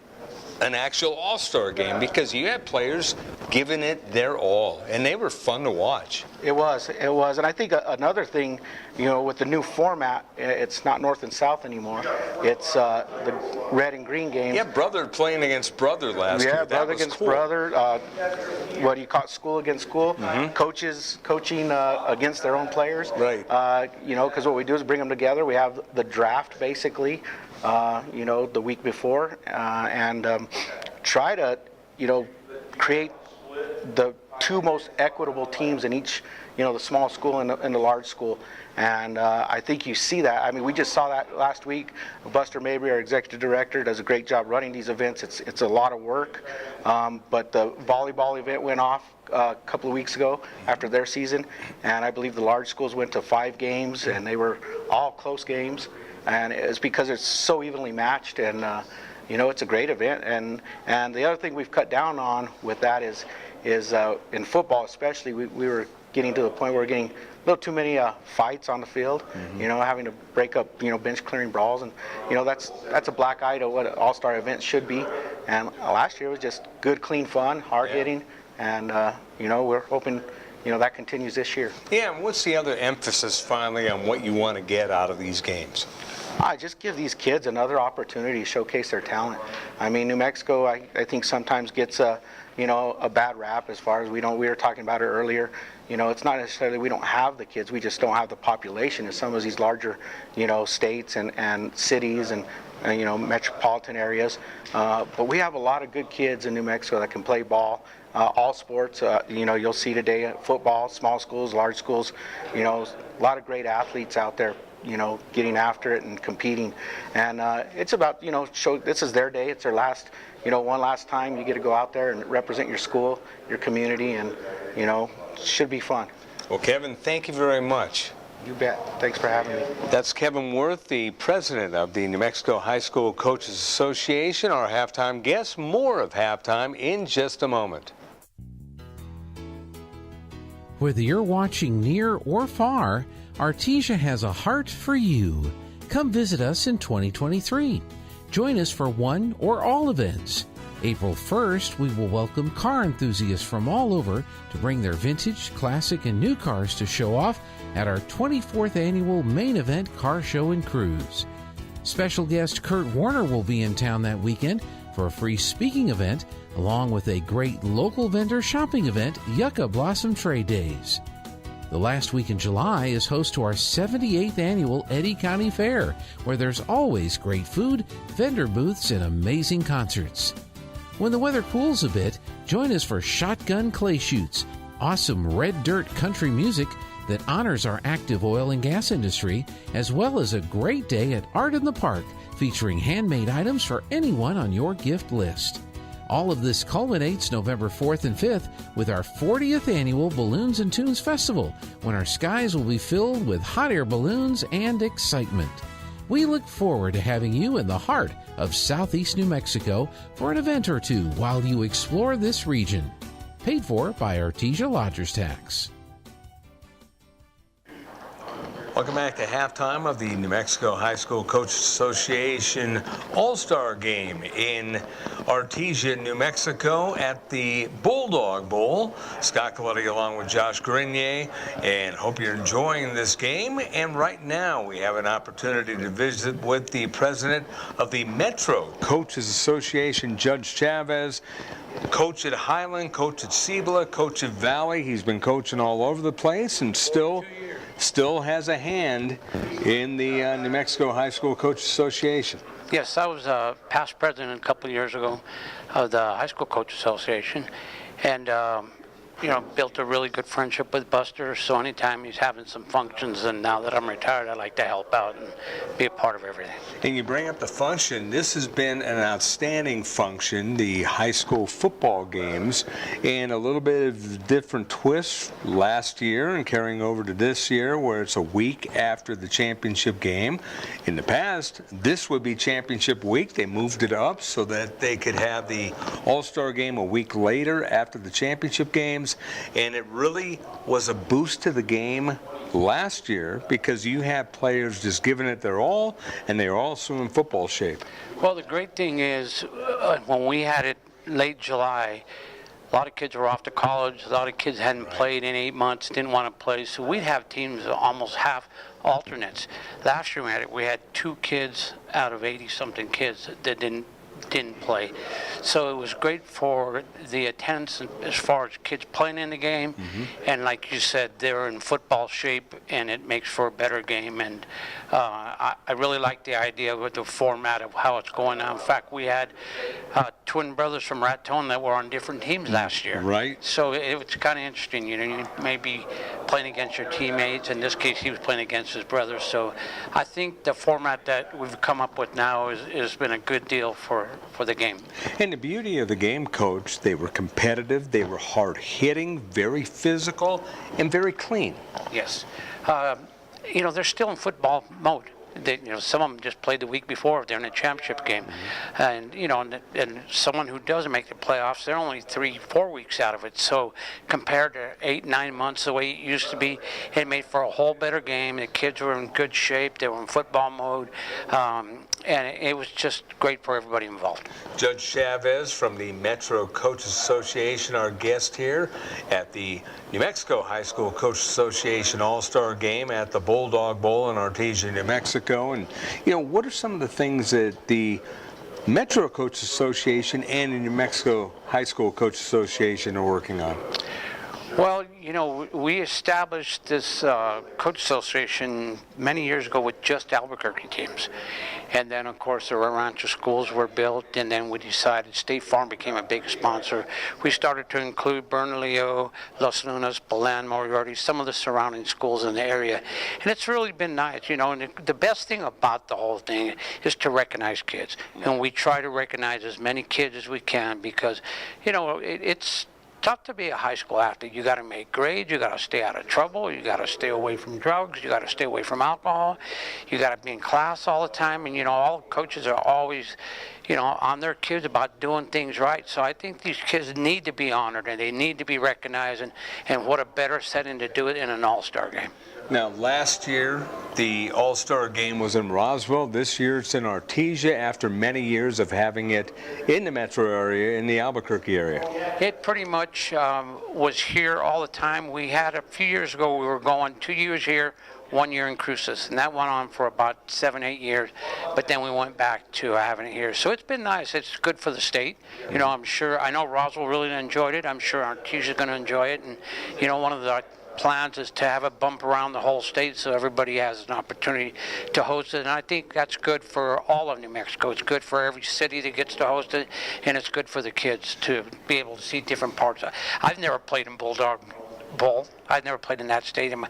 A: an actual All-Star game because you had players giving it their all, and they were fun to watch.
K: It was, and I think another thing, with the new format, it's not North and South anymore. It's the red and green game.
A: Yeah, brother playing against brother last year.
K: Yeah, brother against brother. What do you call it? School against school. Coaches coaching against their own players.
A: Right.
K: Because what we do is bring them together. We have the draft basically, the week before, and try to, create the two most equitable teams in each, the small school and the large school. And I think you see that. I mean, we just saw that last week. Buster Mabry, our executive director, does a great job running these events. It's a lot of work. But the volleyball event went off a couple of weeks ago after their season, and I believe the large schools went to 5 games, and they were all close games. And it's because it's so evenly matched, and it's a great event. And the other thing we've cut down on with that is in football especially, we were getting to the point where we're getting a little too many fights on the field, having to break up, bench clearing brawls, and that's a black eye to what an all-star event should be. And last year was just good, clean fun, hard hitting, and we're hoping that continues this year.
A: Yeah, and what's the other emphasis finally on what you want to get out of these games?
K: I just give these kids another opportunity to showcase their talent. I mean, New Mexico, I think sometimes gets a bad rap as far as we were talking about it earlier. It's not necessarily we don't have the kids, we just don't have the population in some of these larger, states and cities and metropolitan areas. But we have a lot of good kids in New Mexico that can play ball, all sports. You'll see today football, small schools, large schools, a lot of great athletes out there, getting after it and competing. And it's about, this is their day. It's their last, one last time you get to go out there and represent your school, your community, and, should be fun.
A: Well, Kevin, thank you very much.
K: You bet. Thanks for having me.
A: That's Kevin Worth, the president of the New Mexico High School Coaches Association, our halftime guest. More of halftime in just a moment.
H: Whether you're watching near or far, Artesia has a heart for you. Come visit us in 2023. Join us for one or all events. April 1st, we will welcome car enthusiasts from all over to bring their vintage, classic, and new cars to show off at our 24th annual main event car show and cruise. Special guest Kurt Warner will be in town that weekend for a free speaking event, along with a great local vendor shopping event, Yucca Blossom Trade Days. The last week in July is host to our 78th annual Eddy County Fair, where there's always great food, vendor booths, and amazing concerts. When the weather cools a bit, join us for Shotgun Clay Shoots, awesome red dirt country music that honors our active oil and gas industry, as well as a great day at Art in the Park, featuring handmade items for anyone on your gift list. All of this culminates November 4th and 5th with our 40th annual Balloons and Tunes Festival, when our skies will be filled with hot air balloons and excitement. We look forward to having you in the heart of Southeast New Mexico for an event or two while you explore this region. Paid for by Artesia Lodgers Tax.
A: Welcome back to halftime of the New Mexico High School Coaches Association All-Star Game in Artesia, New Mexico at the Bulldog Bowl. Scott Coletti along with Josh Grenier, and hope you're enjoying this game. And right now we have an opportunity to visit with the president of the Metro Coaches Association, Judge Chavez. Coach at Highland, coach at Cibola, coach at Valley. He's been coaching all over the place and still has a hand in the New Mexico High School Coaches Association.
L: Yes, I was past president a couple of years ago of the High School Coaches Association, and built a really good friendship with Buster. So anytime he's having some functions, and now that I'm retired, I like to help out and be a part of everything.
A: And you bring up the function. This has been an outstanding function, the high school football games, and a little bit of different twists last year and carrying over to this year, where it's a week after the championship game. In the past, this would be championship week. They moved it up so that they could have the All-Star game a week later after the championship games. And it really was a boost to the game last year because you have players just giving it their all, and they're also in football shape.
L: Well, the great thing is when we had it late July, a lot of kids were off to college. A lot of kids hadn't played in 8 months, didn't want to play. So we'd have teams almost half alternates. Last year we had 2 kids out of 80-something kids that didn't play. So it was great for the attendance as far as kids playing in the game. And like you said, they're in football shape, and it makes for a better game. And I really like the idea with the format of how it's going on. In fact, we had twin brothers from Raton that were on different teams last year.
A: Right.
L: So it was kind of interesting. You know, you may be playing against your teammates. In this case, he was playing against his brothers. So I think the format that we've come up with now has been a good deal for the game.
A: And the beauty of the game, Coach, they were competitive, they were hard-hitting, very physical, and very clean.
L: Yes. You know, they're still in football mode. Some of them just played the week before. They're in a championship game. And, you know, and someone who doesn't make the playoffs, they're only 3-4 weeks out of it. So compared to 8-9 months the way it used to be, it made for a whole better game. The kids were in good shape. They were in football mode. And it was just great for everybody involved.
A: Judge Chavez from the Metro Coaches Association, our guest here at the New Mexico High School Coaches Association All-Star Game at the Bulldog Bowl in Artesia, New Mexico. And, you know, what are some of the things that the Metro Coaches Association and the New Mexico High School Coaches Association are working on?
L: Well, you know, we established this coach association many years ago with just Albuquerque teams. And then, of course, the Rancho schools were built, and then we decided State Farm became a big sponsor. We started to include Bernalillo, Los Lunas, Belen, Moriarty, some of the surrounding schools in the area. And it's really been nice, you know, and the best thing about the whole thing is to recognize kids. And we try to recognize as many kids as we can because, you know, it's tough to be a high school athlete. You got to make grades, you got to stay out of trouble, you got to stay away from drugs, you got to stay away from alcohol, you got to be in class all the time, and you know, all coaches are always, you know, on their kids about doing things right. So I think these kids need to be honored and they need to be recognized, and what a better setting to do it in an all-star game.
A: Now, last year, the All-Star Game was in Roswell. This year, it's in Artesia after many years of having it in the metro area, in the Albuquerque area.
L: It pretty much was here all the time. We had a few years ago, we were going 2 years here, 1 year in Cruces, and that went on for about 7-8 years, but then we went back to having it here. So it's been nice. It's good for the state. You know, I know Roswell really enjoyed it. I'm sure Artesia's going to enjoy it, and you know, one of the plans is to have a bump around the whole state so everybody has an opportunity to host it, and I think that's good for all of New Mexico. It's good for every city that gets to host it, and it's good for the kids to be able to see different parts. I've never played in Bulldog Bowl. I'd never played in that stadium.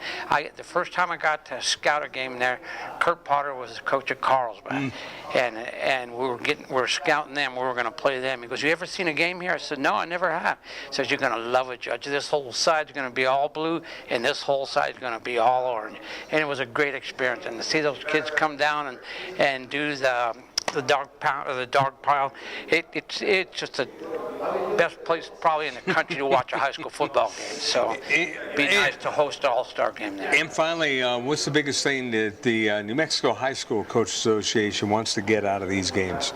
L: The first time I got to scout a game there, Kurt Potter was the coach of Carlsbad, and we were scouting them. We were going to play them. He goes, "You ever seen a game here?" I said, "No, I never have." He says, "You're going to love it, Judge. This whole side's going to be all blue, and this whole side's going to be all orange." And it was a great experience. And to see those kids come down and do the dog pile, it's just the best place probably in the country to watch a high school football game. So it'd be nice to host an all-star game there.
A: And finally, what's the biggest thing that the New Mexico High School Coach Association wants to get out of these games?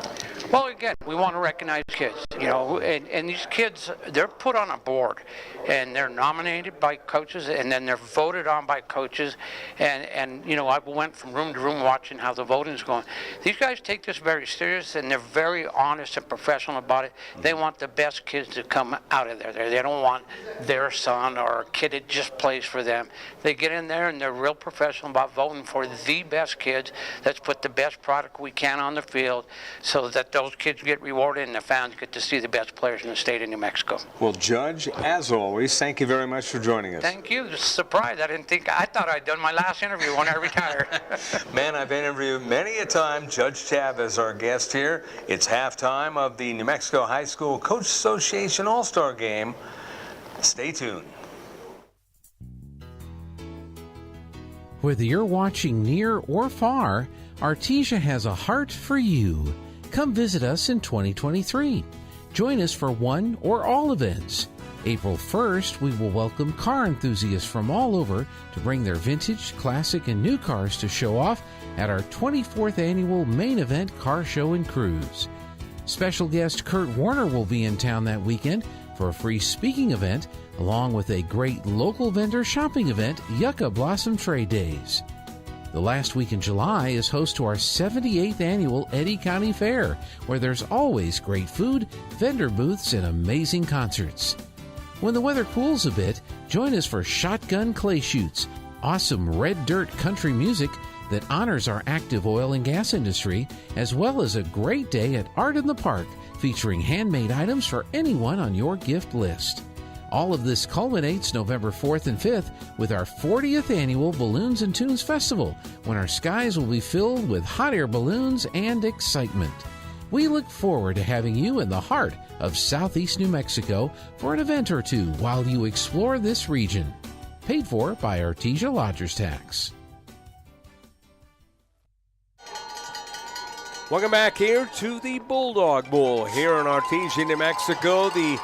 L: Well, again, we want to recognize kids, you know, and these kids, they're put on a board, and they're nominated by coaches, and then they're voted on by coaches, and you know, I went from room to room watching how the voting's going. These guys take this very serious, and they're very honest and professional about it. They want the best kids to come out of there. They don't want their son or a kid that just plays for them. They get in there, and they're real professional about voting for the best kids. Let's put the best product we can on the field so that those kids get rewarded and the fans get to see the best players in the state of New Mexico.
A: Well, Judge, as always, thank you very much for joining us.
L: Thank you. Just surprised. I thought I'd done my last interview when I retired.
A: Man, I've interviewed many a time. Judge Chavez, our guest here. It's halftime of the New Mexico High School Coach Association All-Star Game. Stay tuned.
H: Whether you're watching near or far, Artesia has a heart for you. Come visit us in 2023. Join us for one or all events. April 1st, we will welcome car enthusiasts from all over to bring their vintage, classic, and new cars to show off at our 24th annual main event car show and cruise. Special guest Kurt Warner will be in town that weekend for a free speaking event, along with a great local vendor shopping event, Yucca Blossom Trade Days. The last week in July is host to our 78th annual Eddy County Fair, where there's always great food, vendor booths, and amazing concerts. When the weather cools a bit, join us for shotgun clay shoots, awesome red dirt country music, that honors our active oil and gas industry, as well as a great day at Art in the Park featuring handmade items for anyone on your gift list. All of this culminates November 4th and 5th with our 40th annual Balloons and Tunes Festival, when our skies will be filled with hot air balloons and excitement. We look forward to having you in the heart of Southeast New Mexico for an event or two while you explore this region. Paid for by Artesia Lodgers Tax.
D: Welcome back here to the Bulldog Bowl here in Artesia, New Mexico. The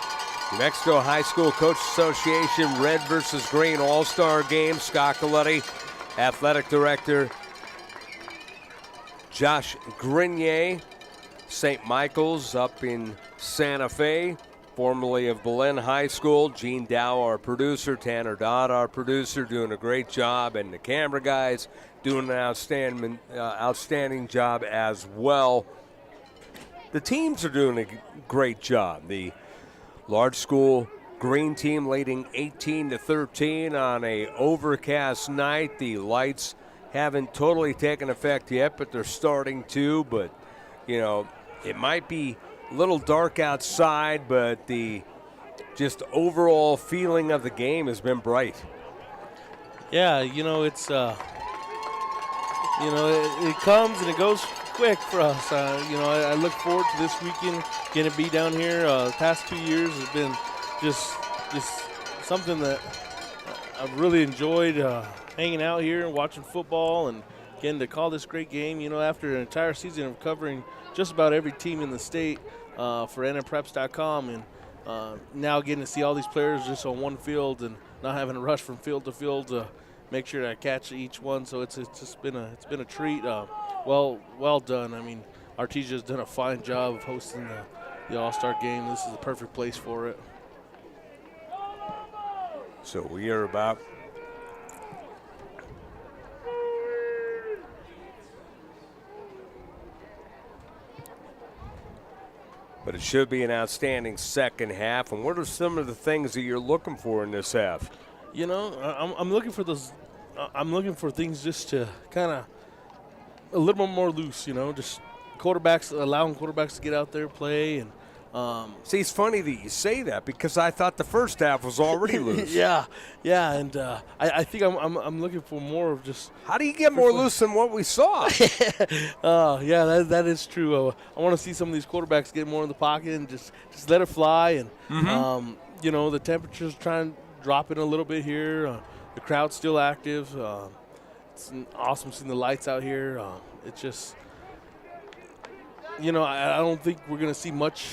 D: New Mexico High School Coach Association Red versus Green All-Star Game. Scott Coletti, Athletic Director Josh Grenier, St. Michael's up in Santa Fe, formerly of Belen High School. Gene Dow, our producer, Tanner Dodd, our producer, doing a great job, and the camera guys doing an outstanding job as well. The teams are doing a great job. The large school green team leading 18-13 on a overcast night. The lights haven't totally taken effect yet, but they're starting to. But, you know, it might be a little dark outside, but the just overall feeling of the game has been bright.
E: Yeah, you know, it's it comes and it goes quick for us. I look forward to this weekend, getting to be down here. The past 2 years has been just something that I've really enjoyed, hanging out here and watching football and getting to call this great game. You know, after an entire season of covering just about every team in the state for NMPreps.com, and now getting to see all these players just on one field and not having to rush from field to field to make sure that I catch each one. So it's been a treat. Well done. I mean, Artesia's done a fine job of hosting the All-Star game. This is the perfect place for it.
D: So we are about but it should be an outstanding second half. And what are some of the things that you're looking for in this half?
E: You know, I'm looking for those. I'm looking for things just to kind of a little bit more loose. You know, just allowing quarterbacks to get out there, play, and.
D: See, it's funny that you say that because I thought the first half was already loose.
E: yeah, and I think I'm looking for more of just.
D: How do you get more loose than what we saw?
E: Yeah, that is true. I want to see some of these quarterbacks get more in the pocket and just let it fly. And you know, the temperature's trying to drop in a little bit here. The crowd's still active. It's awesome seeing the lights out here. It's just, you know, I don't think we're going to see much.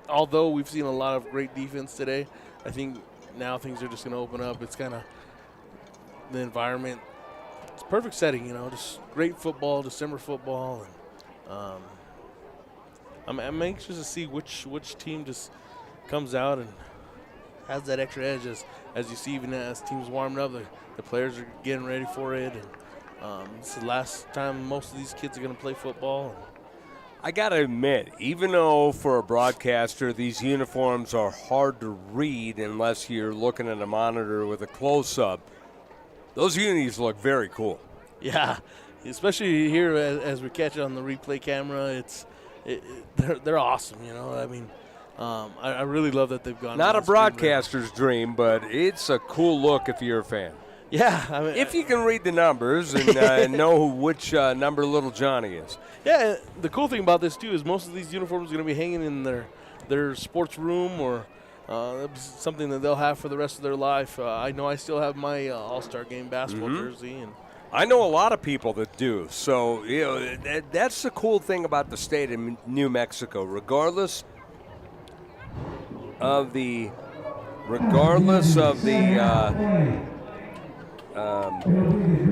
E: Although we've seen a lot of great defense today, I think now things are just going to open up. It's kind of the environment. It's a perfect setting, you know, just great football, December football. And I'm anxious to see which team just comes out and has that extra edge as you see, even as teams warming up, the players are getting ready for it. And it's the last time most of these kids are going to play football.
D: I got to admit, even though for a broadcaster these uniforms are hard to read unless you're looking at a monitor with a close-up, those unis look very cool.
E: Yeah, especially here as we catch it on the replay camera. They're awesome, you know. I mean, I really love that they've gone.
D: Not a broadcaster's dream, but it's a cool look if you're a fan.
E: Yeah, I mean,
D: if you can read the numbers and know which number Little Johnny is.
E: Yeah, the cool thing about this too is most of these uniforms are going to be hanging in their sports room or something that they'll have for the rest of their life. I know I still have my All-Star Game basketball jersey, and
D: I know a lot of people that do. So you know that's the cool thing about the state of New Mexico, regardless of the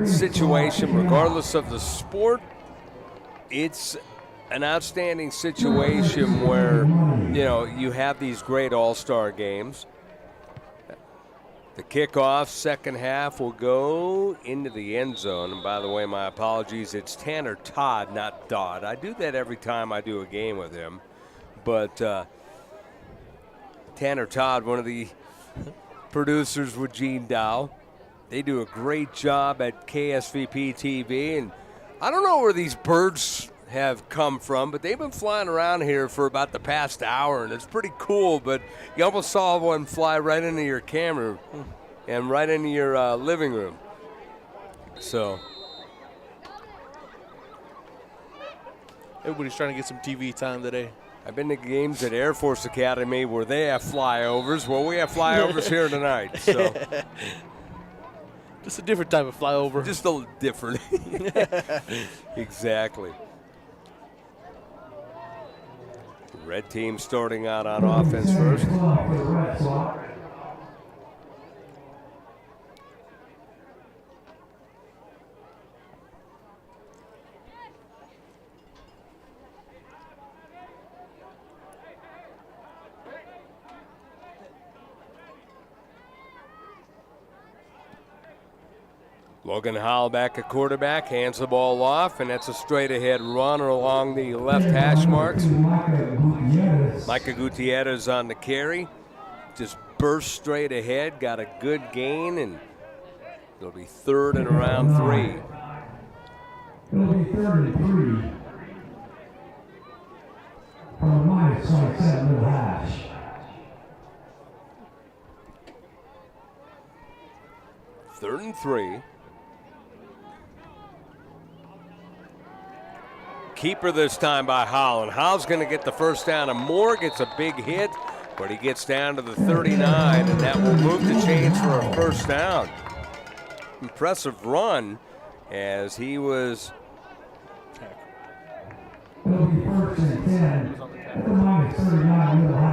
D: situation, regardless of the sport. It's an outstanding situation where, you know, you have these great all-star games. The kickoff, second half, will go into the end zone. And by the way, my apologies, it's Tanner Todd, not Dodd. I do that every time I do a game with him. But Tanner Todd, one of the producers with Gene Dow, They do a great job at KSVP TV, and I don't know where these birds have come from, but they've been flying around here for about the past hour, and it's pretty cool, but you almost saw one fly right into your camera and right into your living room. So
E: everybody's trying to get some TV time today.
D: I've been to games at Air Force Academy where they have flyovers. Well, we have flyovers here tonight. So
E: just a different type of flyover.
D: Just a little different. Exactly. Red team starting out on offense first. Logan Howell back at quarterback, hands the ball off, and that's a straight-ahead run along the left hash marks. Micah Gutierrez on the carry. Just burst straight ahead, got a good gain, and it'll be third and around 3.
F: It'll be 33. From the minus 27 little hash.
D: Third and 3. Keeper this time by Howell, and Howell's going to get the first down, and Moore gets a big hit, but he gets down to the 39, and that will move the chains for a first down. Impressive run as he was.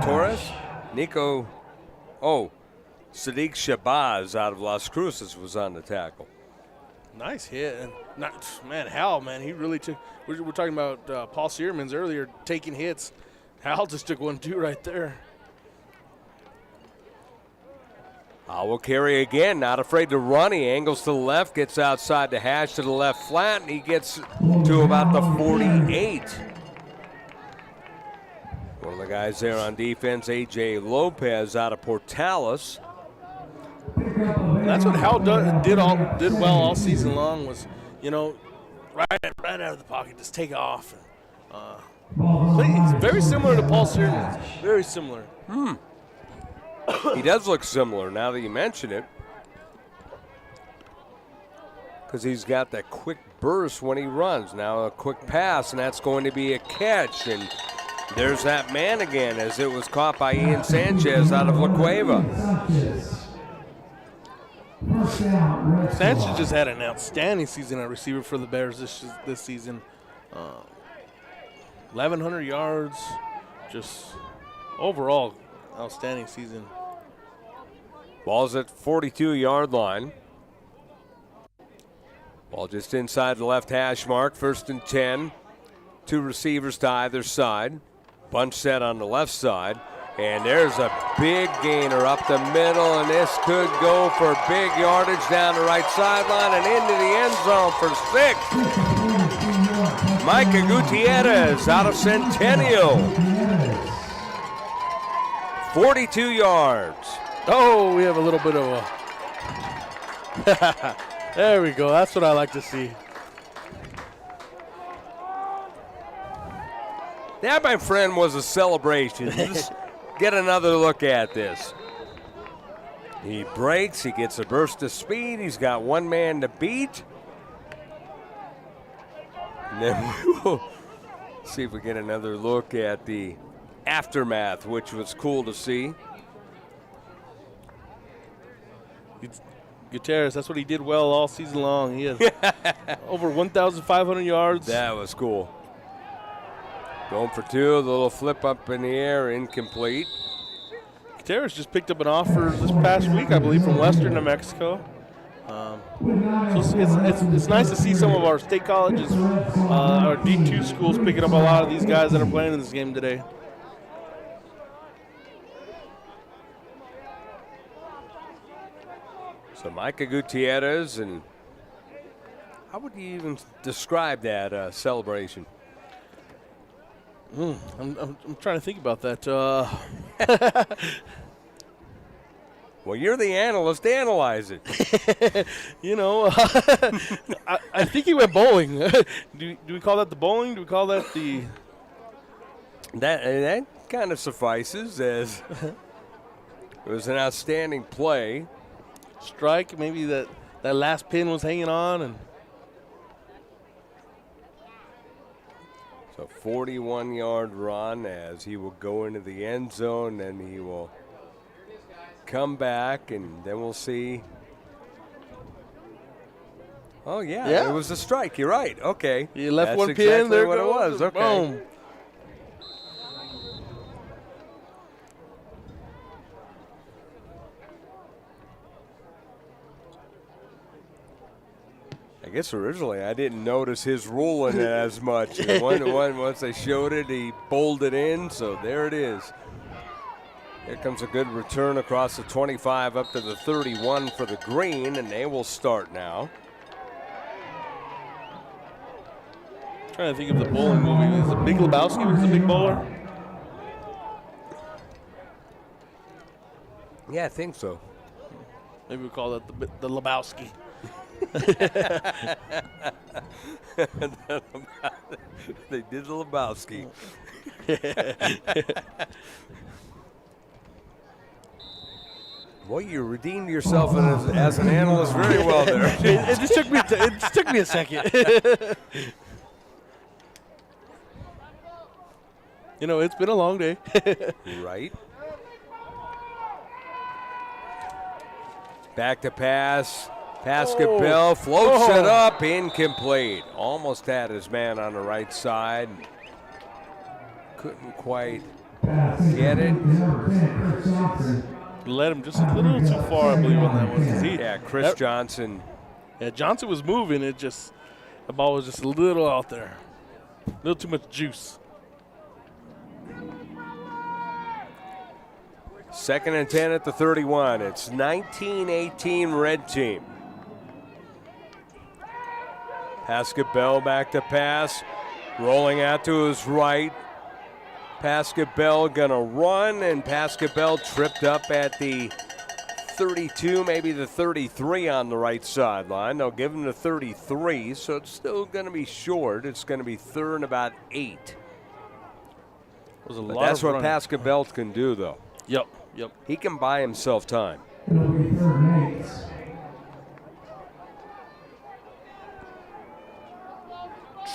D: Torres, Nico, Sadiq Shabazz out of Las Cruces was on the tackle.
E: Nice hit. And Hal, he really took. We're talking about Paul Searmans earlier taking hits. Hal just took one, too, right there.
D: Howell will carry again, not afraid to run. He angles to the left, gets outside the hash to the left flat, and he gets to about the 48. One of the guys there on defense, A.J. Lopez out of Portales.
E: That's what Hal did well all season long was, right out of the pocket, just take off. He's very similar to Paul Searmans. Very similar.
D: He does look similar now that you mention it, because he's got that quick burst when he runs. Now a quick pass, and that's going to be a catch. And there's that man again, as it was caught by Ian Sanchez out of La Cueva.
E: Sanchez just had an outstanding season at receiver for the Bears this season. 1,100 yards, just overall outstanding season.
D: Ball's at 42-yard line. Ball just inside the left hash mark, 1st and 10. 2 receivers to either side. Bunch set on the left side. And there's a big gainer up the middle, and this could go for big yardage down the right sideline and into the end zone for 6. Micah Gutierrez out of Centennial. 42 yards.
E: Oh, we have a little bit of a... There we go. That's what I like to see.
D: That, my friend, was a celebration. Let's get another look at this. He breaks. He gets a burst of speed. He's got one man to beat. And then we will see if we get another look at the aftermath, which was cool to see.
E: Gutierrez, that's what he did well all season long. He has over 1,500 yards.
D: That was cool. Going for 2, the little flip up in the air, incomplete.
E: Gutierrez just picked up an offer this past week, I believe, from Western New Mexico. So it's nice to see some of our state colleges, our D2 schools picking up a lot of these guys that are playing in this game today.
D: So Micah Gutierrez, and how would you even describe that celebration?
E: I'm trying to think about that.
D: Well, you're the analyst. Analyze it.
E: I think he went bowling. do we call that the bowling? Do we call that the?
D: That kind of suffices as it was an outstanding play.
E: Strike. Maybe that last pin was hanging on and.
D: So 41-yard run as he will go into the end zone, and he will come back, and then we'll see. Oh, yeah. It was a strike. You're right. Okay.
E: You left
D: That's
E: one
D: exactly
E: pin. There
D: what
E: goes.
D: it was. Okay.
E: Boom.
D: I guess originally I didn't notice his ruling as much. Once they showed it, he bowled it in, so there it is. Here comes a good return across the 25 up to the 31 for the green, and they will start now.
E: Trying to think of the bowling movie. Is it Big Lebowski was the big bowler?
D: Yeah, I think so.
E: Maybe we call that the Lebowski.
D: They did the Lebowski. Boy, you redeemed yourself as an analyst very well there.
E: It just took me a second. It's been a long day.
D: Right. Back to pass. Pascal floats it up, incomplete. Almost had his man on the right side. Couldn't quite get it.
E: Led him just a little too far, I believe, on that one.
D: Chris Johnson.
E: Yeah, Johnson was moving. The ball was just a little out there. A little too much juice.
D: 2nd and 10 at the 31. It's 19-18 red team. Pascal back to pass. Rolling out to his right. Pascal gonna run, and Pascal tripped up at the 32, maybe the 33 on the right sideline. They'll give him the 33, so it's still gonna be short. It's gonna be 3rd and about 8. That's what Pascal can do, though.
E: Yep.
D: He can buy himself time.
F: It'll be 3rd and 8.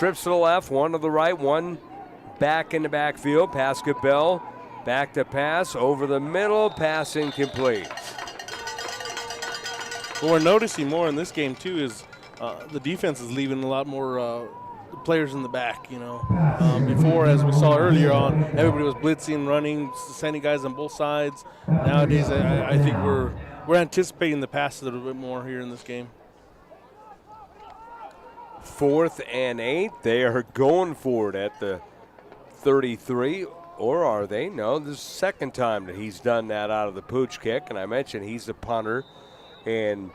D: Trips to the left, one to the right, one back in the backfield. Pascal back to pass, over the middle, pass incomplete.
E: What we're noticing more in this game, too, is the defense is leaving a lot more players in the back, Before, as we saw earlier on, everybody was blitzing, running, sending guys on both sides. Nowadays, I think we're anticipating the pass a little bit more here in this game.
D: 4th and 8. They are going for it at the 33, or are they? No, this is the second time that he's done that out of the pooch kick, and I mentioned he's the punter, and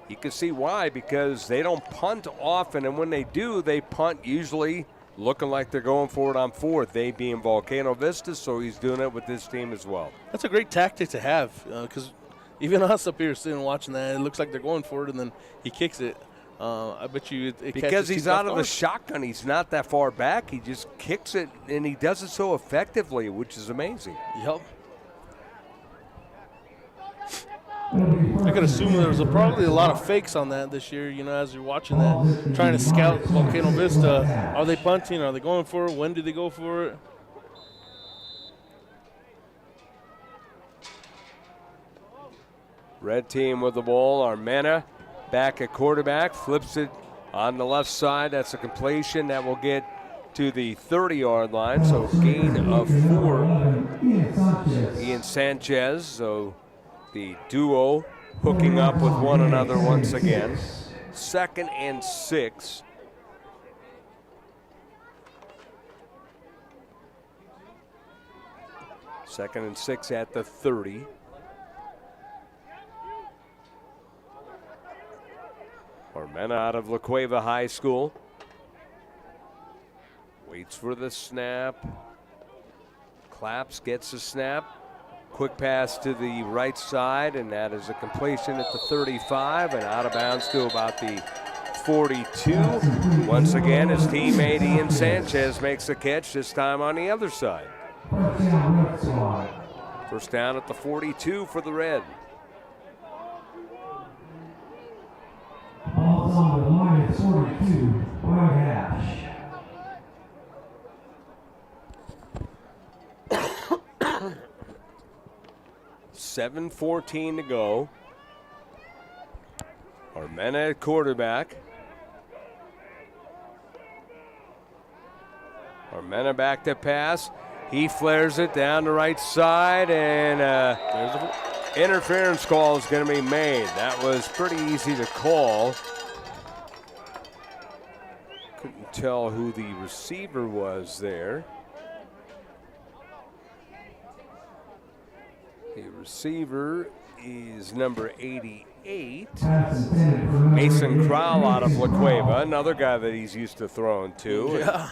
D: you can see why, because they don't punt often, and when they do, they punt usually looking like they're going for it on 4th, they being Volcano Vista, so he's doing it with this team as well.
E: That's a great tactic to have, because even us up here sitting watching that, it looks like they're going for it, and then he kicks it. I bet you it
D: because he's out of the shotgun, he's not that far back. He just kicks it, and he does it so effectively, which is amazing.
E: Yep. I could assume there was probably a lot of fakes on that this year, as you're watching that, trying to scout Volcano Vista. Are they punting? Are they going for it? When do they go for it?
D: Red team with the ball. Armena back at quarterback, flips it on the left side. That's a completion that will get to the 30-yard line. So gain of 4. Ian Sanchez. So the duo hooking up with one another once again. 2nd and 6. Second and 6 at the 30. Armena out of La Cueva High School. Waits for the snap. Claps, gets the snap. Quick pass to the right side, and that is a completion at the 35 and out of bounds to about the 42. Once again, his teammate Ian Sanchez makes a catch, this time on the other side. First down at the 42 for the Red.
F: Ball's on the line at 42, right hash.
D: $7:14 to go. Armena at quarterback. Armena back to pass. He flares it down the right side, and there's an interference call is going to be made. That was pretty easy to call. Couldn't tell who the receiver was there. The receiver is number 88, Mason Crowell out of La Cueva, another guy that he's used to throwing to.
E: Yeah.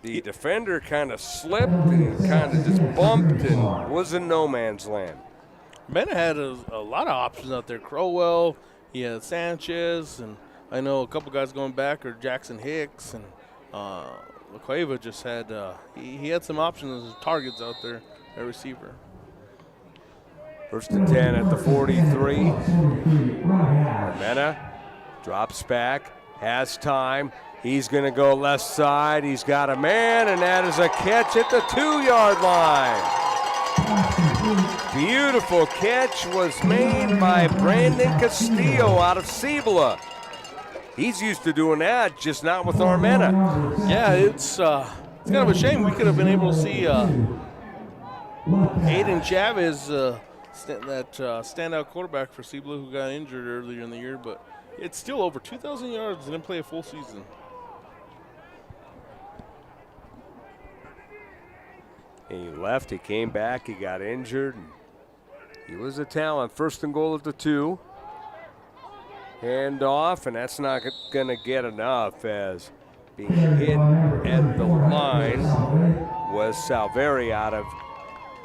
D: The defender kind of slipped and kind of just bumped and was in no man's land.
E: Mena had a lot of options out there. Crowell, he had Sanchez, and I know a couple guys going back are Jackson Hicks, and La Cueva just had he had some options as targets out there at receiver.
D: First and 10 at the 43. Armena drops back, has time. He's going to go left side. He's got a man, and that is a catch at the 2-yard line. Beautiful catch was made by Brandon Castillo out of Cibola. He's used to doing that, just not with Armena.
E: Yeah, it's kind of a shame. We could have been able to see Aiden Chavez, that standout quarterback for Cibola, who got injured earlier in the year, but it's still over 2,000 yards. Didn't play a full season.
D: He left, he came back, he got injured. He was a talent. First and goal at the 2. Hand off, and that's not going to get enough, as being hit at the line was Salveri out of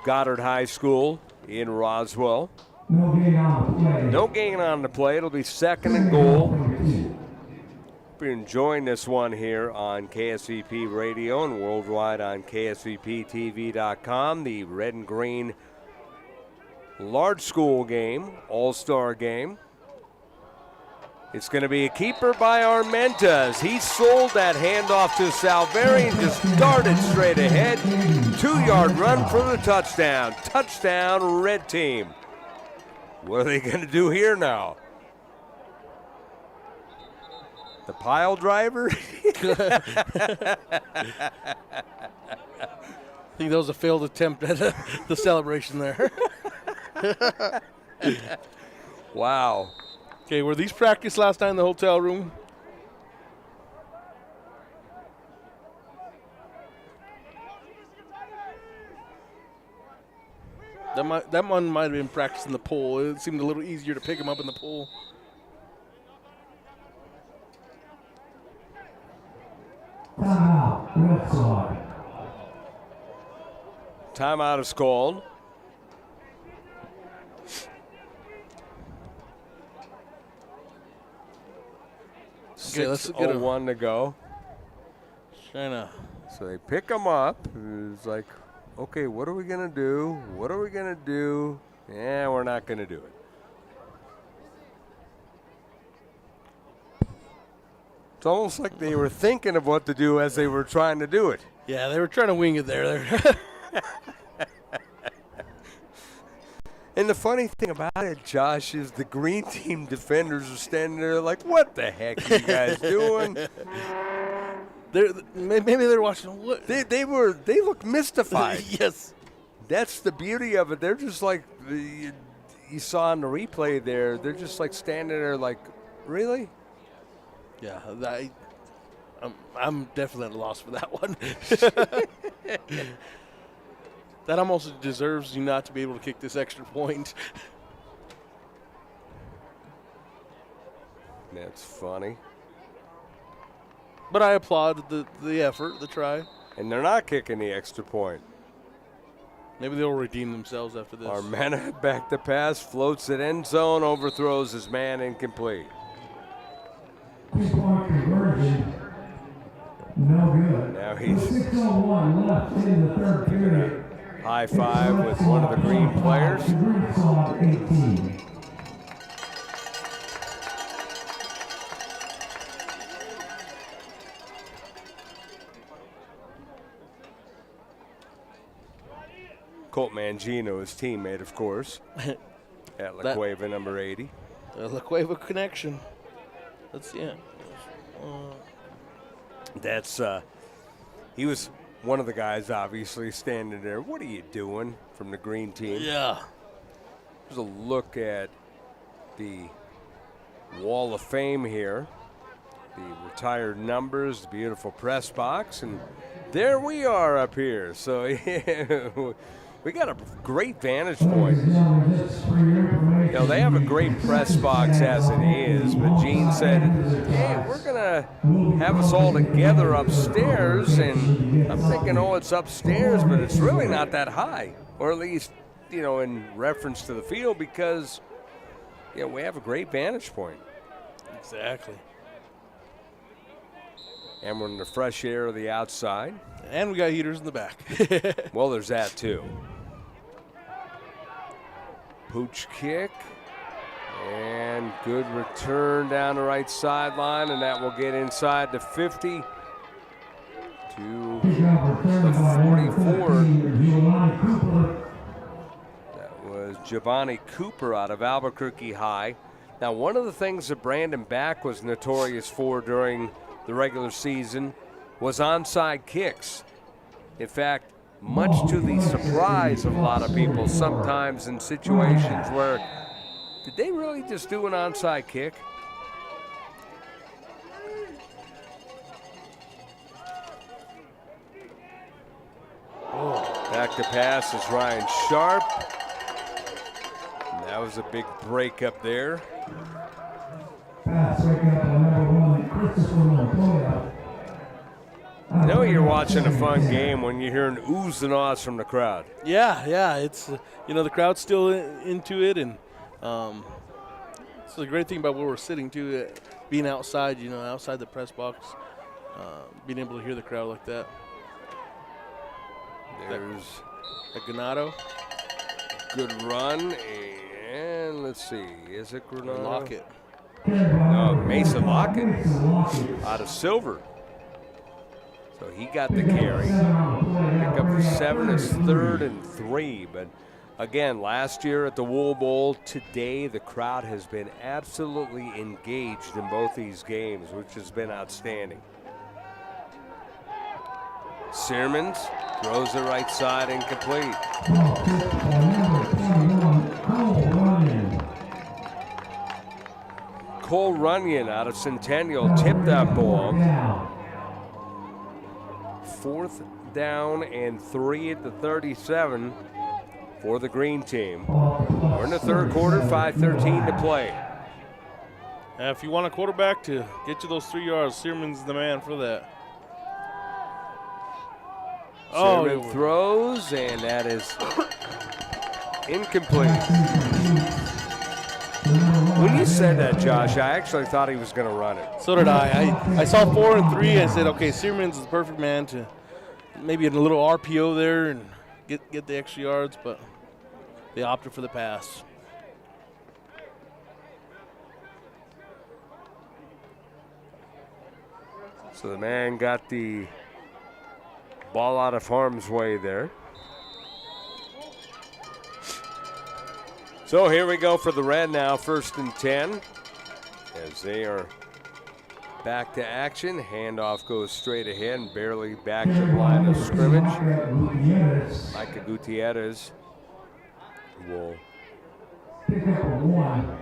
D: Goddard High School in Roswell. No gain on the play. It'll be second and goal. We're enjoying this one here on KSVP Radio and worldwide on KSVPTV.com. The red and green large school game, all-star game. It's going to be a keeper by Armentas. He sold that handoff to Salveri and just darted straight ahead. 2-yard run for the touchdown. Touchdown, red team. What are they going to do here now? The pile driver?
E: I think that was a failed attempt at the celebration there.
D: Wow.
E: Okay, were these practiced last night in the hotel room? That one might have been practiced in the pool. It seemed a little easier to pick him up in the pool.
F: Timeout, red side.
D: Timeout is called.
E: Okay, let's get
D: 6:01 to go.
E: China.
D: So they pick him up. It's like, okay, what are we going to do? What are we going to do? Yeah, we're not going to do it. It's almost like they were thinking of what to do as they were trying to do it.
E: Yeah, they were trying to wing it there.
D: And the funny thing about it, Josh, is the green team defenders are standing there like, what the heck are you guys doing?
E: Maybe they're watching. What?
D: They look mystified.
E: Yes.
D: That's the beauty of it. They're just like, you saw in the replay there, they're just like standing there like, really?
E: Yeah, I'm definitely at a loss for that one. That almost deserves you not to be able to kick this extra point.
D: That's funny.
E: But I applaud the effort, the try.
D: And they're not kicking the extra point.
E: Maybe they'll redeem themselves after this.
D: Armenta back to pass, floats it end zone, overthrows his man, incomplete.
F: 2-point conversion. No good.
D: Now he's
F: 6:01 left in the third period.
D: high five with one of the green players.
F: Green squad 18.
D: Colt Mangino, his teammate, of course, at La Cueva, number 80.
E: The La Cueva connection. That's,
D: That's, he was one of the guys, obviously, standing there. What are you doing from the green team?
E: Yeah.
D: There's a look at the Wall of Fame here. The retired numbers, the beautiful press box, and there we are up here. So, we got a great vantage point. You know, they have a great press box as it is, but Gene said, hey, we're going to have us all together upstairs, and I'm thinking, oh, it's upstairs, but it's really not that high, or at least, you know, in reference to the field, because, you know, we have a great vantage point.
E: Exactly.
D: And we're in the fresh air of the outside.
E: And we got heaters in the back.
D: Well, there's that, too. Pooch kick. And good return down the right sideline, and that will get inside the 50 to the 44. That was Giovanni Cooper out of Albuquerque High. Now, one of the things that Brandon Back was notorious for during the regular season was onside kicks. In fact, much to the surprise of a lot of people, sometimes in situations where, did they really just do an onside kick? Back to pass is Ryan Sharp. And that was a big break up there.
F: Pass breakup on number 1, Christopher Montoya.
D: I know you're watching a fun game when you're hearing oohs and ahs from the crowd.
E: Yeah, it's the crowd's still into it, and it's the great thing about where we're sitting too, being outside, outside the press box, being able to hear the crowd like that.
D: There's
E: a Granado.
D: Good run, and let's see, is it Granado?
E: Lockett.
D: No, Mason Lockett out of Silver. So he got the carry. Pick up for 7, is 3rd and 3. But again, last year at the Wool Bowl, today the crowd has been absolutely engaged in both these games, which has been outstanding. Searmans throws the right side, incomplete. Cole Runyon out of Centennial tipped that ball. 4th down and 3 at the 37 for the green team. We're in the third quarter, 5:13 to play.
E: If you want a quarterback to get you those 3 yards, Searman's the man for that.
D: Searman throws, and that is incomplete. When you said that, Josh, I actually thought he was going to run it.
E: So did I. I saw 4 and 3. I said, okay, Searman's is the perfect man to maybe a little RPO there and get the extra yards, but they opted for the pass.
D: So the man got the ball out of harm's way there. So here we go for the Red now, 1st and 10. As they are back to action. Handoff goes straight ahead and barely back to the line of scrimmage. Micah Gutierrez will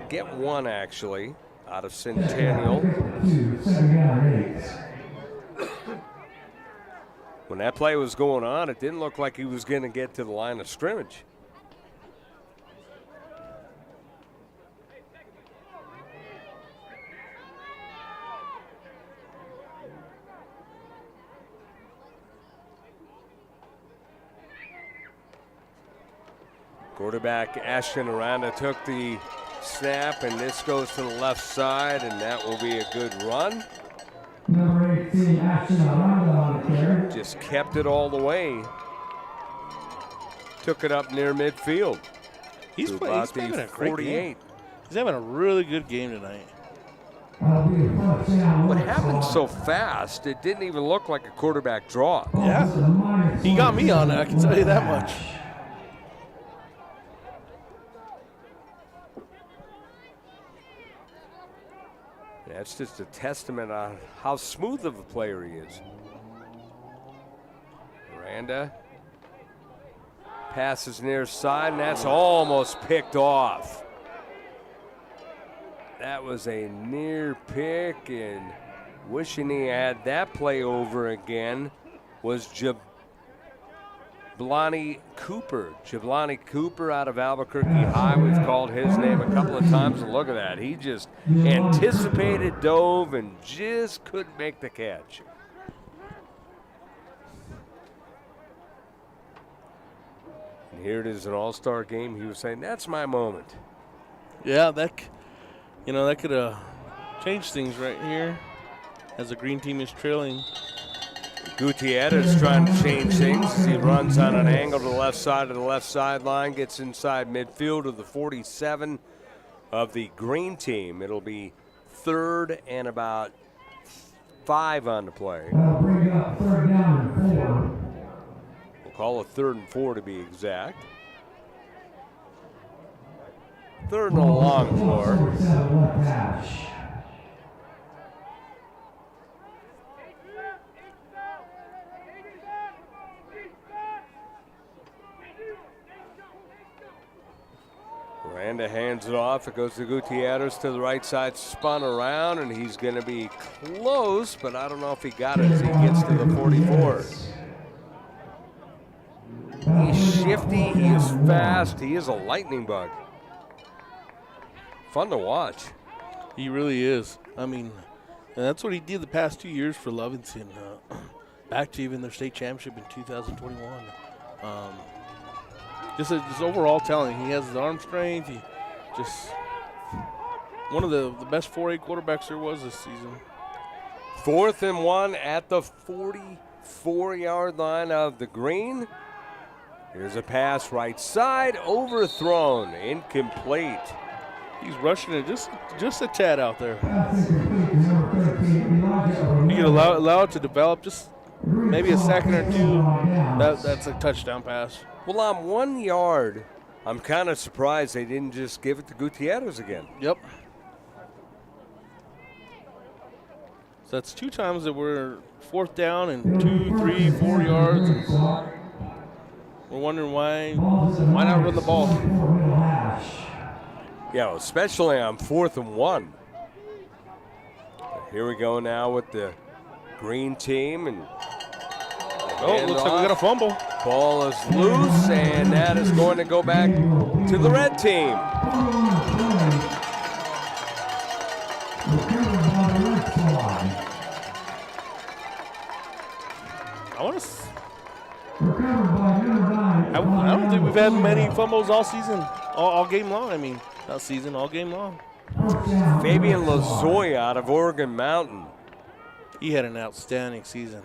D: get 1 actually out of Centennial. When that play was going on, it didn't look like he was going to get to the line of scrimmage. Quarterback Ashton Aranda took the snap, and this goes to the left side, and that will be a good run.
F: Number 18, Ashton Aranda on the carry.
D: Just kept it all the way. Took it up near midfield.
E: He's
D: to
E: having
D: about
E: a great
D: 48.
E: game. He's having a really good game tonight.
D: What happened so fast, it didn't even look like a quarterback draw.
E: Yeah. He got me on it, I can tell you that much.
D: That's just a testament on how smooth of a player he is. Miranda passes near side, and that's almost picked off. That was a near pick, and wishing he had that play over again was Jablani Cooper. Jablani Cooper out of Albuquerque High. We've called his name a couple of times, and look at that. He just anticipated, dove, and just couldn't make the catch. And here it is, an all-star game. He was saying, that's my moment.
E: Yeah, that could have changed things right here as the green team is trailing.
D: Gutierrez trying to change things as he runs on an angle to the left side of the left sideline, gets inside midfield of the 47 of the green team. It'll be 3rd and about 5 on the play.
F: That'll bring it up 3rd down and 4.
D: We'll call it 3rd and 4 to be exact. 3rd and a long 4. Miranda hands it off. It goes to Gutierrez to the right side, spun around, and he's going to be close, but I don't know if he got it as he gets to the 44. He's shifty, he is fast, he is a lightning bug. Fun to watch.
E: He really is. I mean, and that's what he did the past 2 years for Lovinson, back to even their state championship in 2021. Just overall talent. He has his arm strength. He just one of the best 4A quarterbacks there was this season.
D: 4th and 1 at the 44-yard line of the green. Here's a pass right side, overthrown, incomplete.
E: He's rushing it just a tad out there. You can allow it to develop, just maybe a second or two. That's a touchdown pass.
D: Well, on 1 yard, I'm kind of surprised they didn't just give it to Gutierrez again.
E: Yep. So that's 2 times that we're 4th down and 2, 3, 4 yards. We're wondering why not run the ball?
D: Yeah, especially on 4th and 1. Here we go now with the green team, and
E: looks like we got a fumble.
D: Ball is loose, and that is going to go back to the red team.
E: I don't think we've had many fumbles all season, all game long. I mean, not season, all game long.
D: Fabian Lozoya out of Oregon Mountain.
E: He had an outstanding season.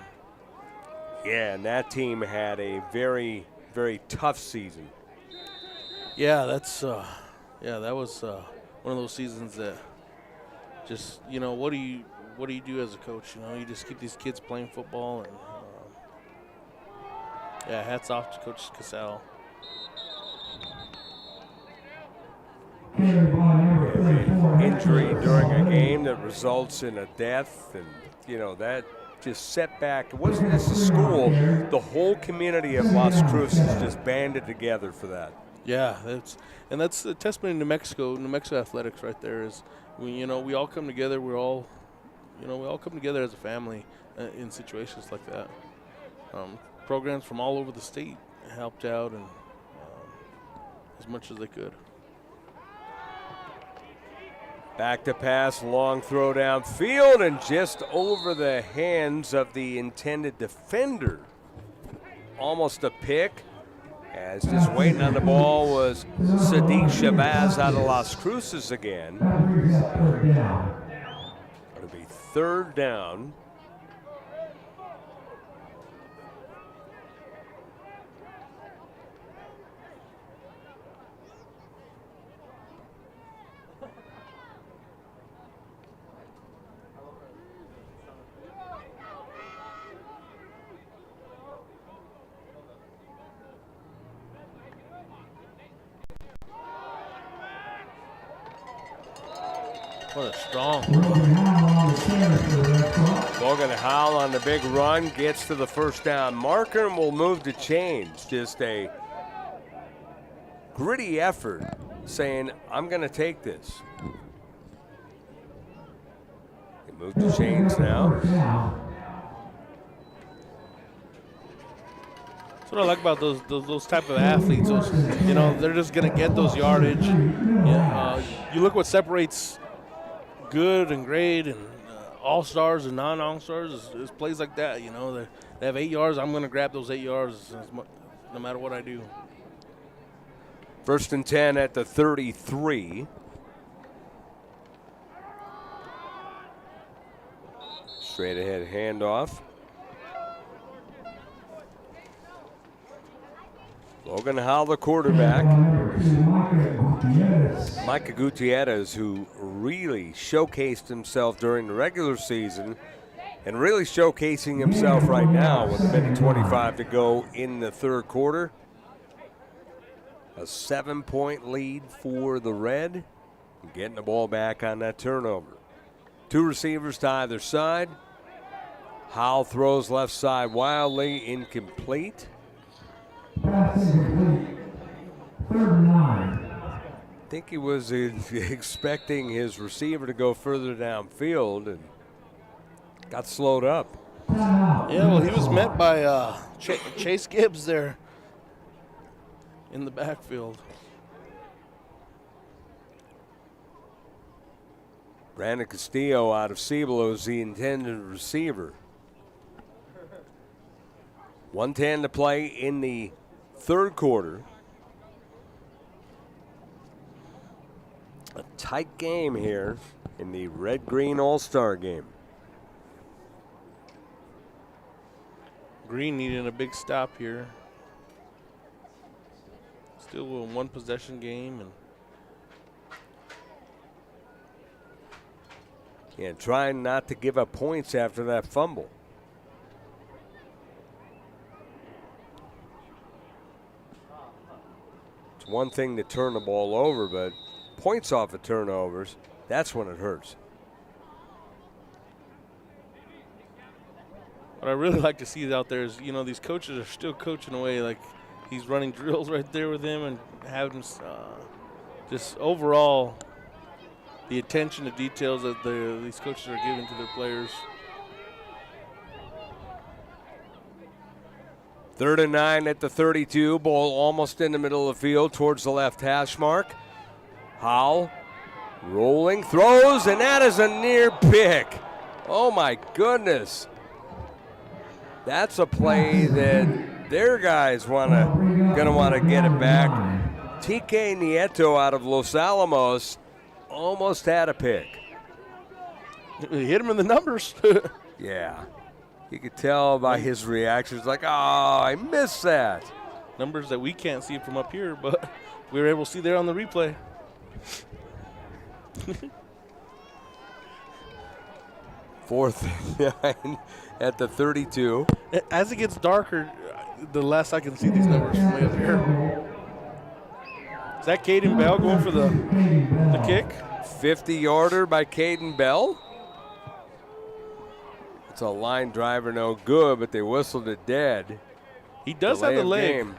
D: Yeah, and that team had a very, very tough season.
E: Yeah, that was one of those seasons that just, what do you do as a coach? You just keep these kids playing football, and hats off to Coach Casal.
D: Injury during a game that results in a death, and that just set back. It wasn't just the school, the whole community of Las Cruces just banded together for that.
E: Yeah, that's a testament to New Mexico athletics right there. Is we all come together. We all come together as a family in situations like that. Programs from all over the state helped out and as much as they could.
D: Back to pass, long throw downfield, and just over the hands of the intended defender. Almost a pick. As just waiting on the ball was Sadiq Shabazz out of Las Cruces again. It'll be third down.
E: What a strong.
D: Logan Howell on the big run gets to the first down marker and will move to chains. Just a gritty effort saying, I'm going to take this. They move to chains now.
E: That's what I like about those type of athletes. They're just going to get those yardage. You look what separates good and great and all-stars and non-all-stars is plays like that. They have 8 yards. I'm going to grab those 8 yards no matter what I do.
D: First and 10 at the 33. Straight ahead handoff. Logan Howell, the quarterback. Micah Gutierrez, who really showcased himself during the regular season and really showcasing himself right now with a minute 25 to go in the third quarter. A 7-point lead for the Red. Getting the ball back on that turnover. 2 receivers to either side. Howell throws left side wildly, incomplete. I think he was expecting his receiver to go further downfield and got slowed up.
E: Yeah, well, he was met by Chase Gibbs there in the backfield.
D: Brandon Castillo out of Cibola is the intended receiver. 1:10 to play in the third quarter. A tight game here in the Red-Green All-Star game.
E: Green needing a big stop here. Still a one-possession game.
D: And trying not to give up points after that fumble. It's one thing to turn the ball over, but points off of turnovers, that's when it hurts.
E: What I really like to see out there is, these coaches are still coaching away. Like, he's running drills right there with him and having just overall the attention to details that these coaches are giving to their players.
D: 3rd and 9 at the 32. Ball almost in the middle of the field towards the left hash mark. Howell rolling, throws, and that is a near pick. Oh my goodness. That's a play that their guys gonna want to get it back. TK Nieto out of Los Alamos almost had a pick.
E: He hit him in the numbers.
D: Yeah. You could tell by his reactions, like, oh, I missed that.
E: Numbers that we can't see from up here, but we were able to see there on the replay.
D: Fourth and 9 at the 32.
E: As it gets darker, the less I can see these numbers from way up here. Is that Caden Bell going for the kick?
D: 50-yarder by Caden Bell. It's a line driver, no good, but they whistled it dead.
E: He does have the leg.
D: Game.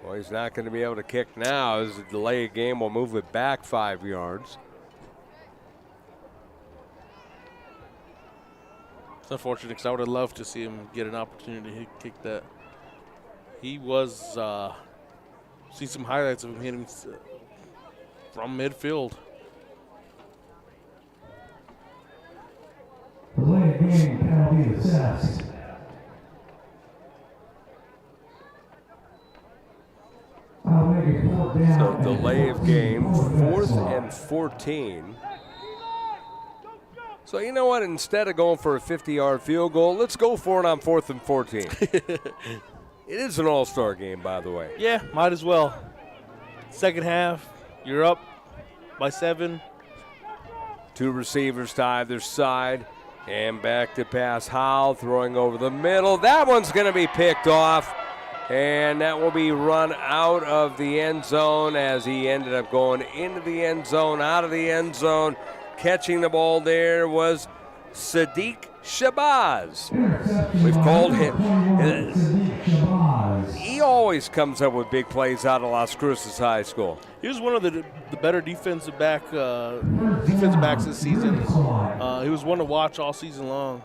D: Well, he's not going to be able to kick now. As a delay of game will move it back 5 yards.
E: It's unfortunate because I would have loved to see him get an opportunity to kick that. He was, see some highlights of him hitting from midfield.
F: Delay game penalty assessed.
D: So delay of game, 4th and 14. So you know what? Instead of going for a 50-yard field goal, let's go for it on 4th and 14. It is an all-star game, by the way.
E: Yeah, might as well. Second half, you're up by 7.
D: 2 receivers to either side. And back to pass. Howell throwing over the middle. That one's going to be picked off. And that will be run out of the end zone as he ended up going into the end zone, out of the end zone. Catching the ball there was Sadiq Shabazz. We've called him. He always comes up with big plays out of Las Cruces High School.
E: He was one of the better defensive backs this season. He was one to watch all season long.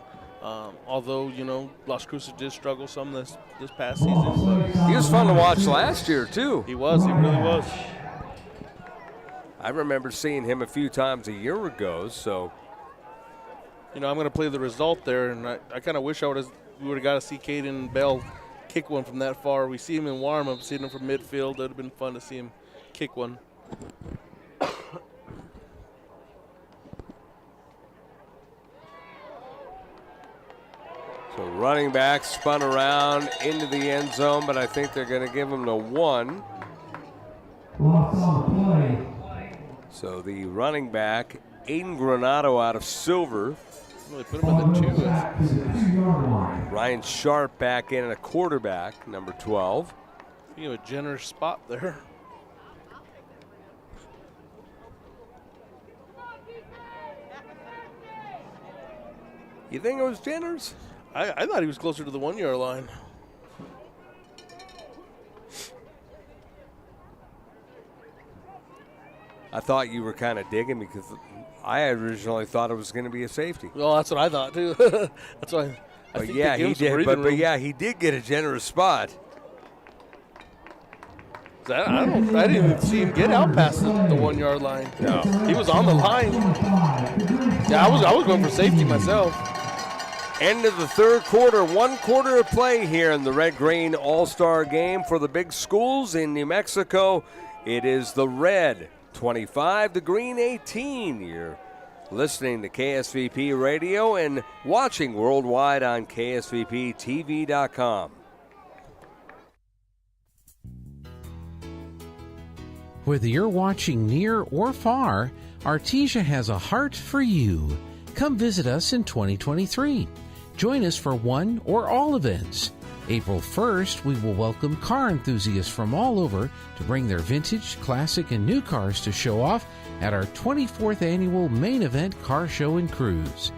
E: Although, Las Cruces did struggle some this past season.
D: He was fun to watch last year, too.
E: He was. He really was.
D: I remember seeing him a few times a year ago, so.
E: I'm going to play the result there, and I kind of wish we would have got to see Caden Bell kick one from that far. We see him in warm-up, seeing him from midfield. It would have been fun to see him kick one.
D: So running back spun around into the end zone, but I think they're going to give him the 1. So the running back, Aiden Granado out of Silver.
E: Well, they put him at the 2.
D: Ryan Sharp back in at a quarterback, number 12.
E: You have a generous spot there.
D: You think it was generous?
E: I thought he was closer to the 1-yard line.
D: I thought you were kind of digging because I originally thought it was going to be a safety.
E: Well, that's what I thought too. That's why.
D: But yeah, he did. But yeah, he did get a generous spot.
E: I didn't even see him get out past the 1-yard line.
D: No,
E: he was on the line. Yeah, I was going for safety myself.
D: End of the third quarter, 1 quarter of play here in the Red-Green All-Star Game for the big schools in New Mexico. It is the Red 25, the Green 18. You're listening to KSVP Radio and watching worldwide on KSVPTV.com.
H: Whether you're watching near or far, Artesia has a heart for you. Come visit us in 2023. Join us for one or all events. April 1st, we will welcome car enthusiasts from all over to bring their vintage, classic, and new cars to show off at our 24th annual main event car show and cruise.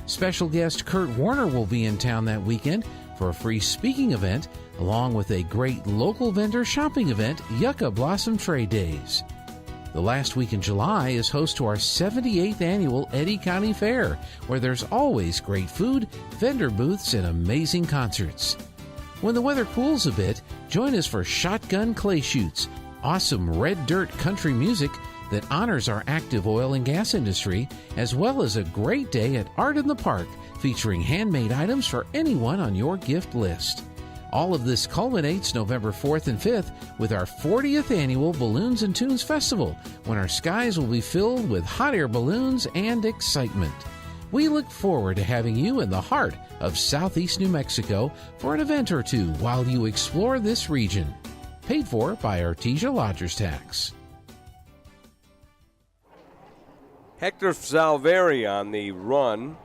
H: Special guest Kurt Warner will be in town that weekend for a free speaking event, along with a great local vendor shopping event, Yucca Blossom Trade Days. The last week in July is host to our 78th annual Eddy County Fair, where there's always great food, vendor booths, and amazing concerts. When the weather cools a bit, join us for Shotgun Clay Shoots, awesome red dirt country music that honors our active oil and gas industry, as well as a great day at Art in the Park, featuring handmade items for anyone on your gift list. All of this culminates November 4th and 5th with our 40th annual Balloons and Tunes Festival, when our skies will be filled with hot air balloons and excitement. We look forward to having you in the heart of Southeast New Mexico for an event or two while you explore this region. Paid for by Artesia Lodgers Tax.
D: Hector Salveri on the run.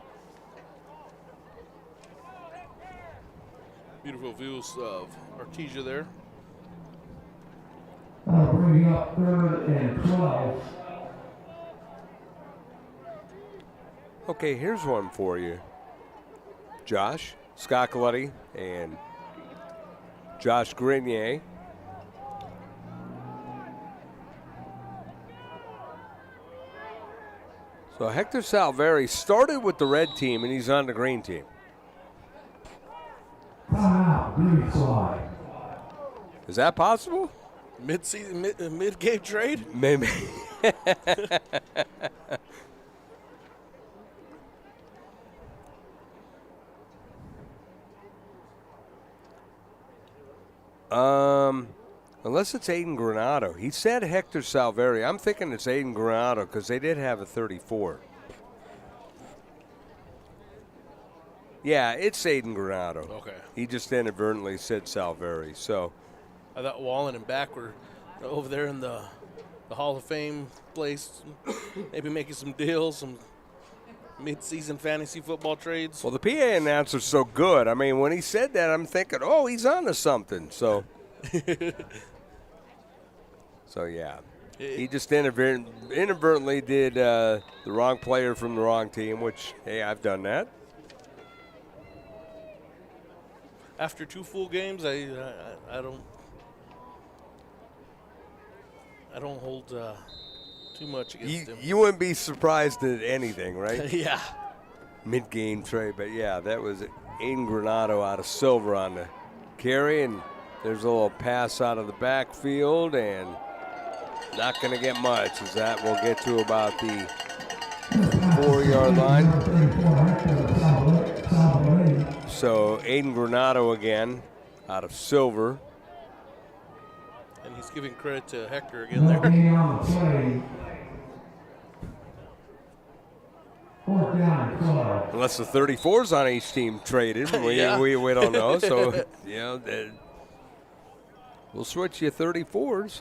E: Beautiful views of Artesia there.
F: Bringing up 3rd and 12.
D: Okay, here's one for you. Josh Scoccoletti and Josh Grenier. So Hector Salveri started with the red team and he's on the green team.
F: Timeout, green side.
D: Is that possible?
E: Mid-season, mid-game trade?
D: Maybe. Unless it's Aiden Granado. He said Hector Salveri. I'm thinking it's Aiden Granado because they did have a 34. Yeah, it's Aiden Granado.
E: Okay.
D: He just inadvertently said Salveri. So
E: I thought Wallen and Back were over there in the Hall of Fame place, maybe making some deals, some mid-season fantasy football trades.
D: well, the PA announcer's so good. I mean, when he said that, I'm thinking, oh, he's on to something. So, yeah. He just inadvertently did the wrong player from the wrong team, which, hey, I've done that.
E: After 2 full games, I don't hold too much against him.
D: You wouldn't be surprised at anything, right?
E: Yeah.
D: Mid-game trade, but yeah, that was Aiden Granado out of Silver on the carry, and there's a little pass out of the backfield, and not going to get much, as that will get to about the 4-yard line. So Aiden Granado again out of Silver.
E: And he's giving credit to Hector again there.
D: Unless the 34's on each team traded, we don't know. So, we'll switch you 34s.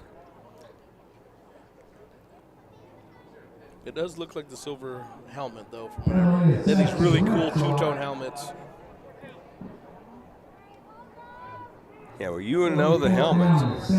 E: It does look like the Silver helmet, though. They're these really cool two-tone helmets.
D: Yeah, well, you know the helmets.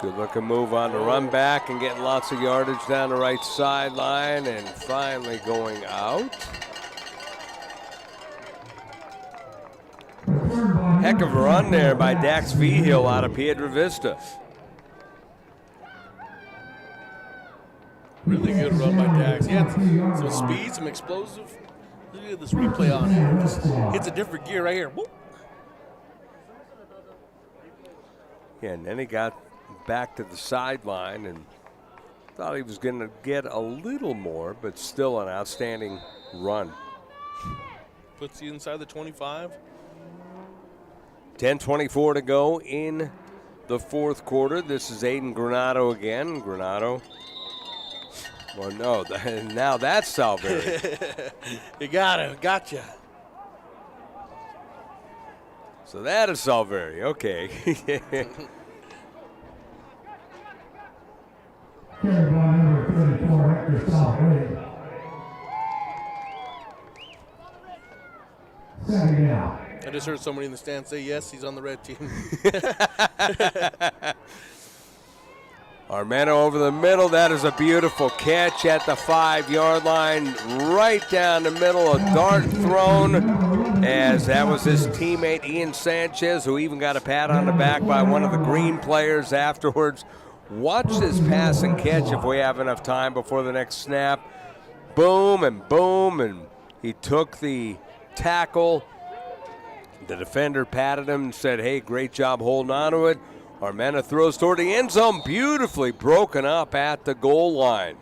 D: Good looking move on the run back and getting lots of yardage down the right sideline and finally going out. Heck of a run there by Dax Vigil out of Piedra Vista.
E: Really good run by Dax. He had some speed, some explosive. Look at this replay on here. It's a different gear right here. Whoop.
D: Yeah, and then he got back to the sideline and thought he was going to get a little more, but still an outstanding run.
E: Puts you inside the 25.
D: 10:24 to go in the fourth quarter. This is Aiden Granado again. Granado. Well, no, now that's Salveri.
E: You got him. Gotcha.
D: So that is Salveri. Okay.
F: Carry by number 34, Hector Salveri. Second down.
E: I just heard somebody in the stand say, yes, he's on the red team.
D: Armeno over the middle. That is a beautiful catch at the 5-yard line. Right down the middle. A dart thrown, as that was his teammate Ian Sanchez, who even got a pat on the back by one of the green players afterwards. Watch this pass and catch if we have enough time before the next snap. Boom, and he took the tackle. The defender patted him and said, hey, great job holding on to it. Armena throws toward the end zone, beautifully broken up at the goal line.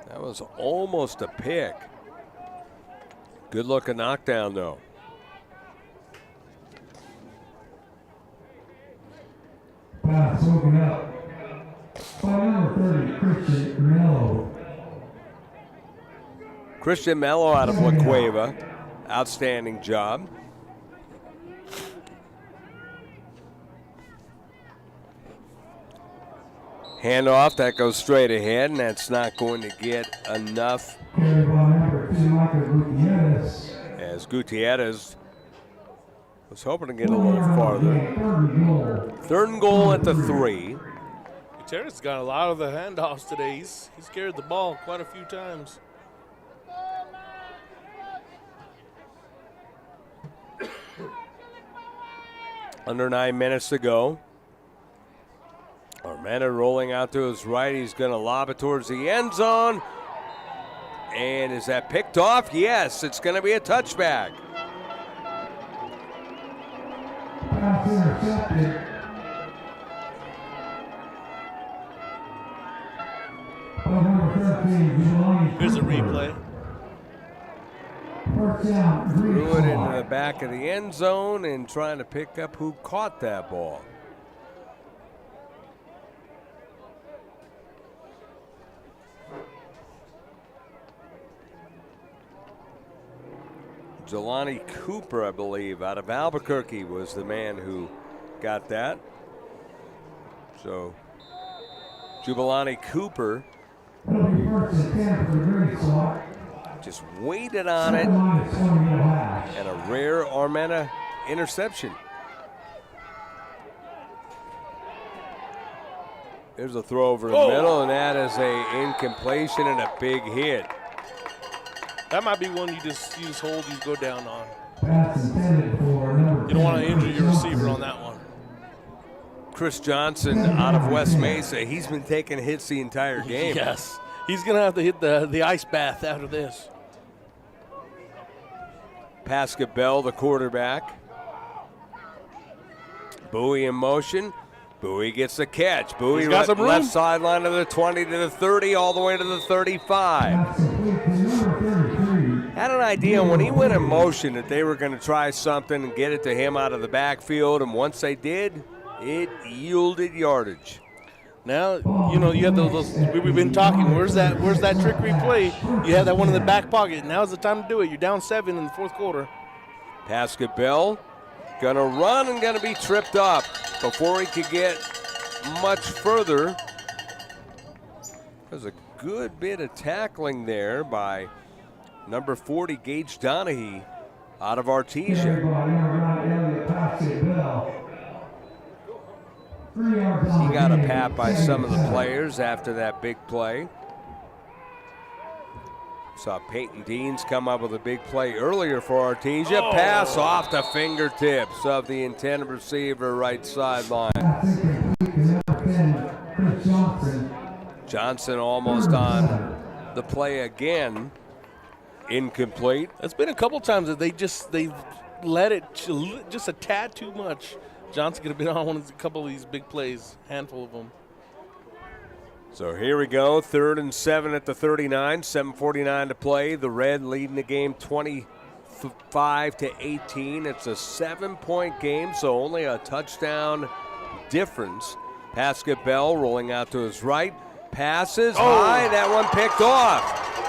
D: That was almost a pick. Good looking knockdown, though.
F: Pass broken up by number 30, Christian Mello.
D: Christian Mello out of La Cueva. Outstanding job. Handoff, that goes straight ahead, and that's not going to get enough. As Gutierrez was hoping to get a little farther. 3rd and goal at the 3.
E: Gutierrez got a lot of the handoffs today. He's carried the ball quite a few times.
D: Under 9 minutes to go. Armena rolling out to his right. He's going to lob it towards the end zone. And is that picked off? Yes, it's going to be a touchback.
E: revisit replay.
F: First down, Green
D: Threw it into
F: Squad.
D: the back of the end zone and trying to pick up who caught that ball. Jelani Cooper, I believe, out of Albuquerque was the man who got that. So, Jubilani Cooper
F: It'll be first and 10 for the Green Squad.
D: just waited on it,
F: Sideline is 20 and a half.
D: and a rare Armenta interception. There's a throw over the middle, and that is a incompletion and a big hit.
E: That might be one you just hold, you go down on.
F: Pass intended for number
E: You don't want to
F: 10,
E: injure your receiver on that one.
D: Chris Johnson out of West Mesa, he's been taking hits the entire game.
E: Yes. He's going to have to hit the ice bath after this.
D: Pascal Bell, the quarterback. Bowie in motion. Bowie gets the catch. Bowie
E: He's got some room.
D: left sideline to the 20 to the 30, all the way to the 35.
F: Pass complete to number 33.
D: Had an idea when he went in motion that they were going to try something and get it to him out of the backfield, and once they did, it yielded yardage.
E: Now, you have those we've been talking. Where's that trickery play? You have that one in the back pocket. Now's the time to do it. You're down 7 in the fourth quarter.
D: Pascal Bell gonna run and gonna be tripped up before he could get much further. There's a good bit of tackling there by number 40, Gage Donahue, out of Artesia.
F: Everybody around Elliott, Pascal Bell. 3 yards on
D: He got a
F: the
D: pat by
F: game.
D: some of the players after that big play. Saw Peyton Deans come up with a big play earlier for Artesia. Pass off the fingertips of the intended receiver, right sideline.
F: Pass incomplete to number 10, Chris Johnson.
D: Johnson almost on the play again. Incomplete.
E: It's been a couple times that they let it just a tad too much. Johnson could have been on a couple of these big plays, handful of them.
D: So here we go, 3rd and 7 at the 39, 7:49 to play. The Red leading the game 25-18. It's a 7-point game, so only a touchdown difference. Pascal Bell rolling out to his right. Passes high, that one picked off.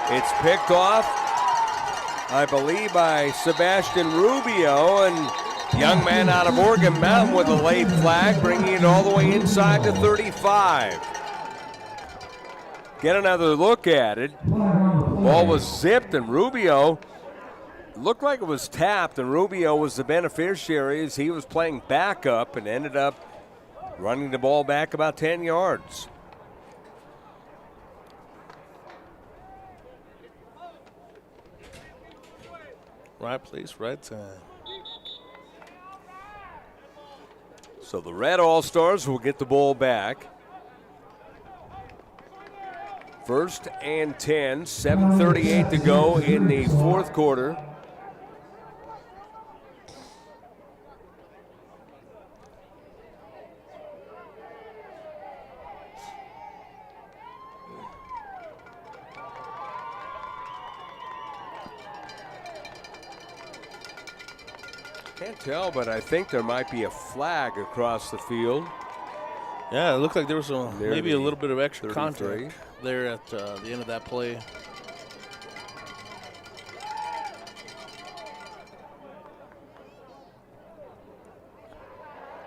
D: It's picked off, I believe, by Sebastian Rubio, and young man out of Oregon Mountain with a late flag, bringing it all the way inside to 35. Get another look at it. Ball was zipped, and Rubio looked like it was tapped, and Rubio was the beneficiary as he was playing backup and ended up running the ball back about 10 yards.
E: Right place, right time.
D: So the Red All-Stars will get the ball back. 1st and 10, 7:38 to go in the fourth quarter. Can't tell, but I think there might be a flag across the field.
E: Yeah, it looked like there was
D: Near
E: maybe a
D: the
E: little bit of extra
D: 33.
E: contact there at the end of that play.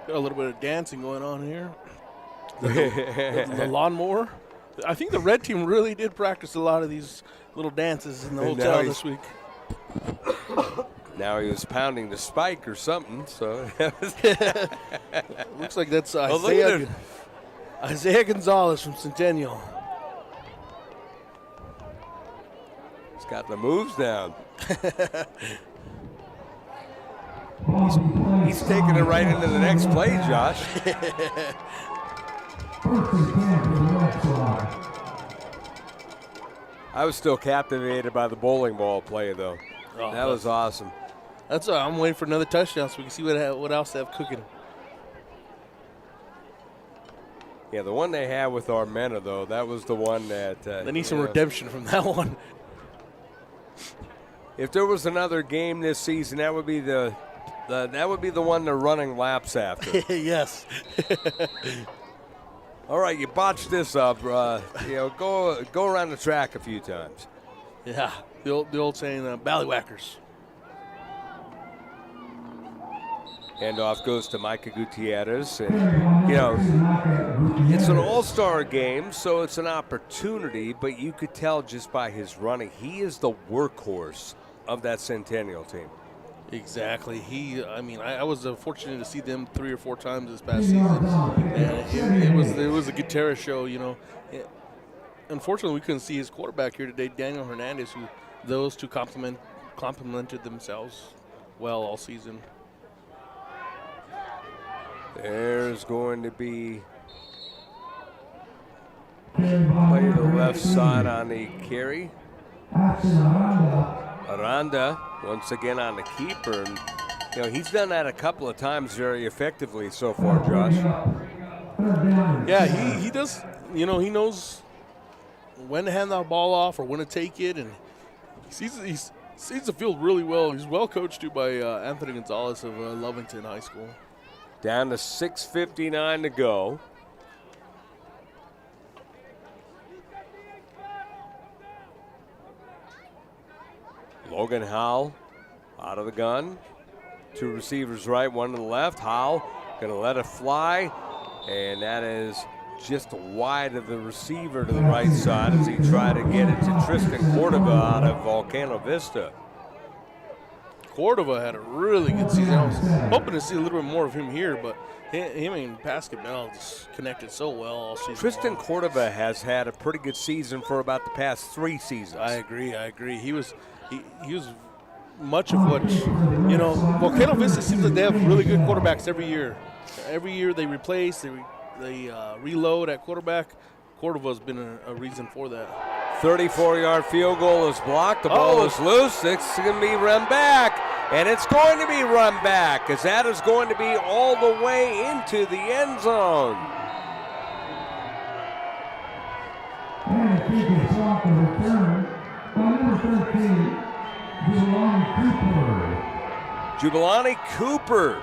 E: Got a little bit of dancing going on here. The lawnmower. I think the red team really did practice a lot of these little dances in the
D: And now
E: hotel
D: he's-
E: this week.
D: Now he was pounding the spike or something, so.
E: Looks like that's
D: Oh, look at it.
E: Isaiah Gonzalez from Centennial.
D: He's got the moves down. He's taking it right into the next play, Josh.
F: 1st and 10 for the Red Squad.
D: I was still captivated by the bowling ball play, though.
E: Oh,
D: That was awesome.
E: That's I'm waiting for another touchdown so we can see what else they have cooking.
D: Yeah, the one they had with Armenta, though, that was the one that.
E: They need some redemption from that one.
D: if there was another game this season, that would be the one they're running laps after.
E: Yes.
D: All right, you botched this up. Go around the track a few times.
E: Yeah, the old saying, ballywhackers.
D: Handoff goes to Micah Gutierrez. And, it's an all-star game, so it's an opportunity, but you could tell just by his running, he is the workhorse of that Centennial team.
E: Exactly. I was fortunate to see them 3 or 4 times this past season, and it was a Gutierrez show. Unfortunately, we couldn't see his quarterback here today, Daniel Hernandez, who those two complemented themselves well all season.
D: There's going to be play to the left side on the carry. Aranda once again on the keeper. And, he's done that a couple of times very effectively so far, Josh.
E: Yeah, he does. He knows when to hand that ball off or when to take it, and he sees the field really well. He's well coached too by Anthony Gonzalez of Lovington High School.
D: Down to 6:59 to go. Logan Howell out of the gun. 2 receivers right, 1 to the left. Howell going to let it fly, and that is just wide of the receiver to the right side as he tried to get it to Tristan Cordova out of Volcano Vista.
E: Cordova had a really good season. I was hoping to see a little bit more of him here, but him and Basketball just connected so well all season.
D: Tristan
E: long.
D: Cordova has had a pretty good season for about the past 3 seasons.
E: I agree. He was much of what, Volcano Vista seems like they have really good quarterbacks every year. Every year they replace, they reload at quarterback. Cordova's been a reason for that.
D: 34-yard field goal is blocked. The ball is loose. It's going to be run back, and it's going to be run back as that is going to be all the way into the end zone.
F: And the kick is off the return by number 13,
D: Jubilani Cooper.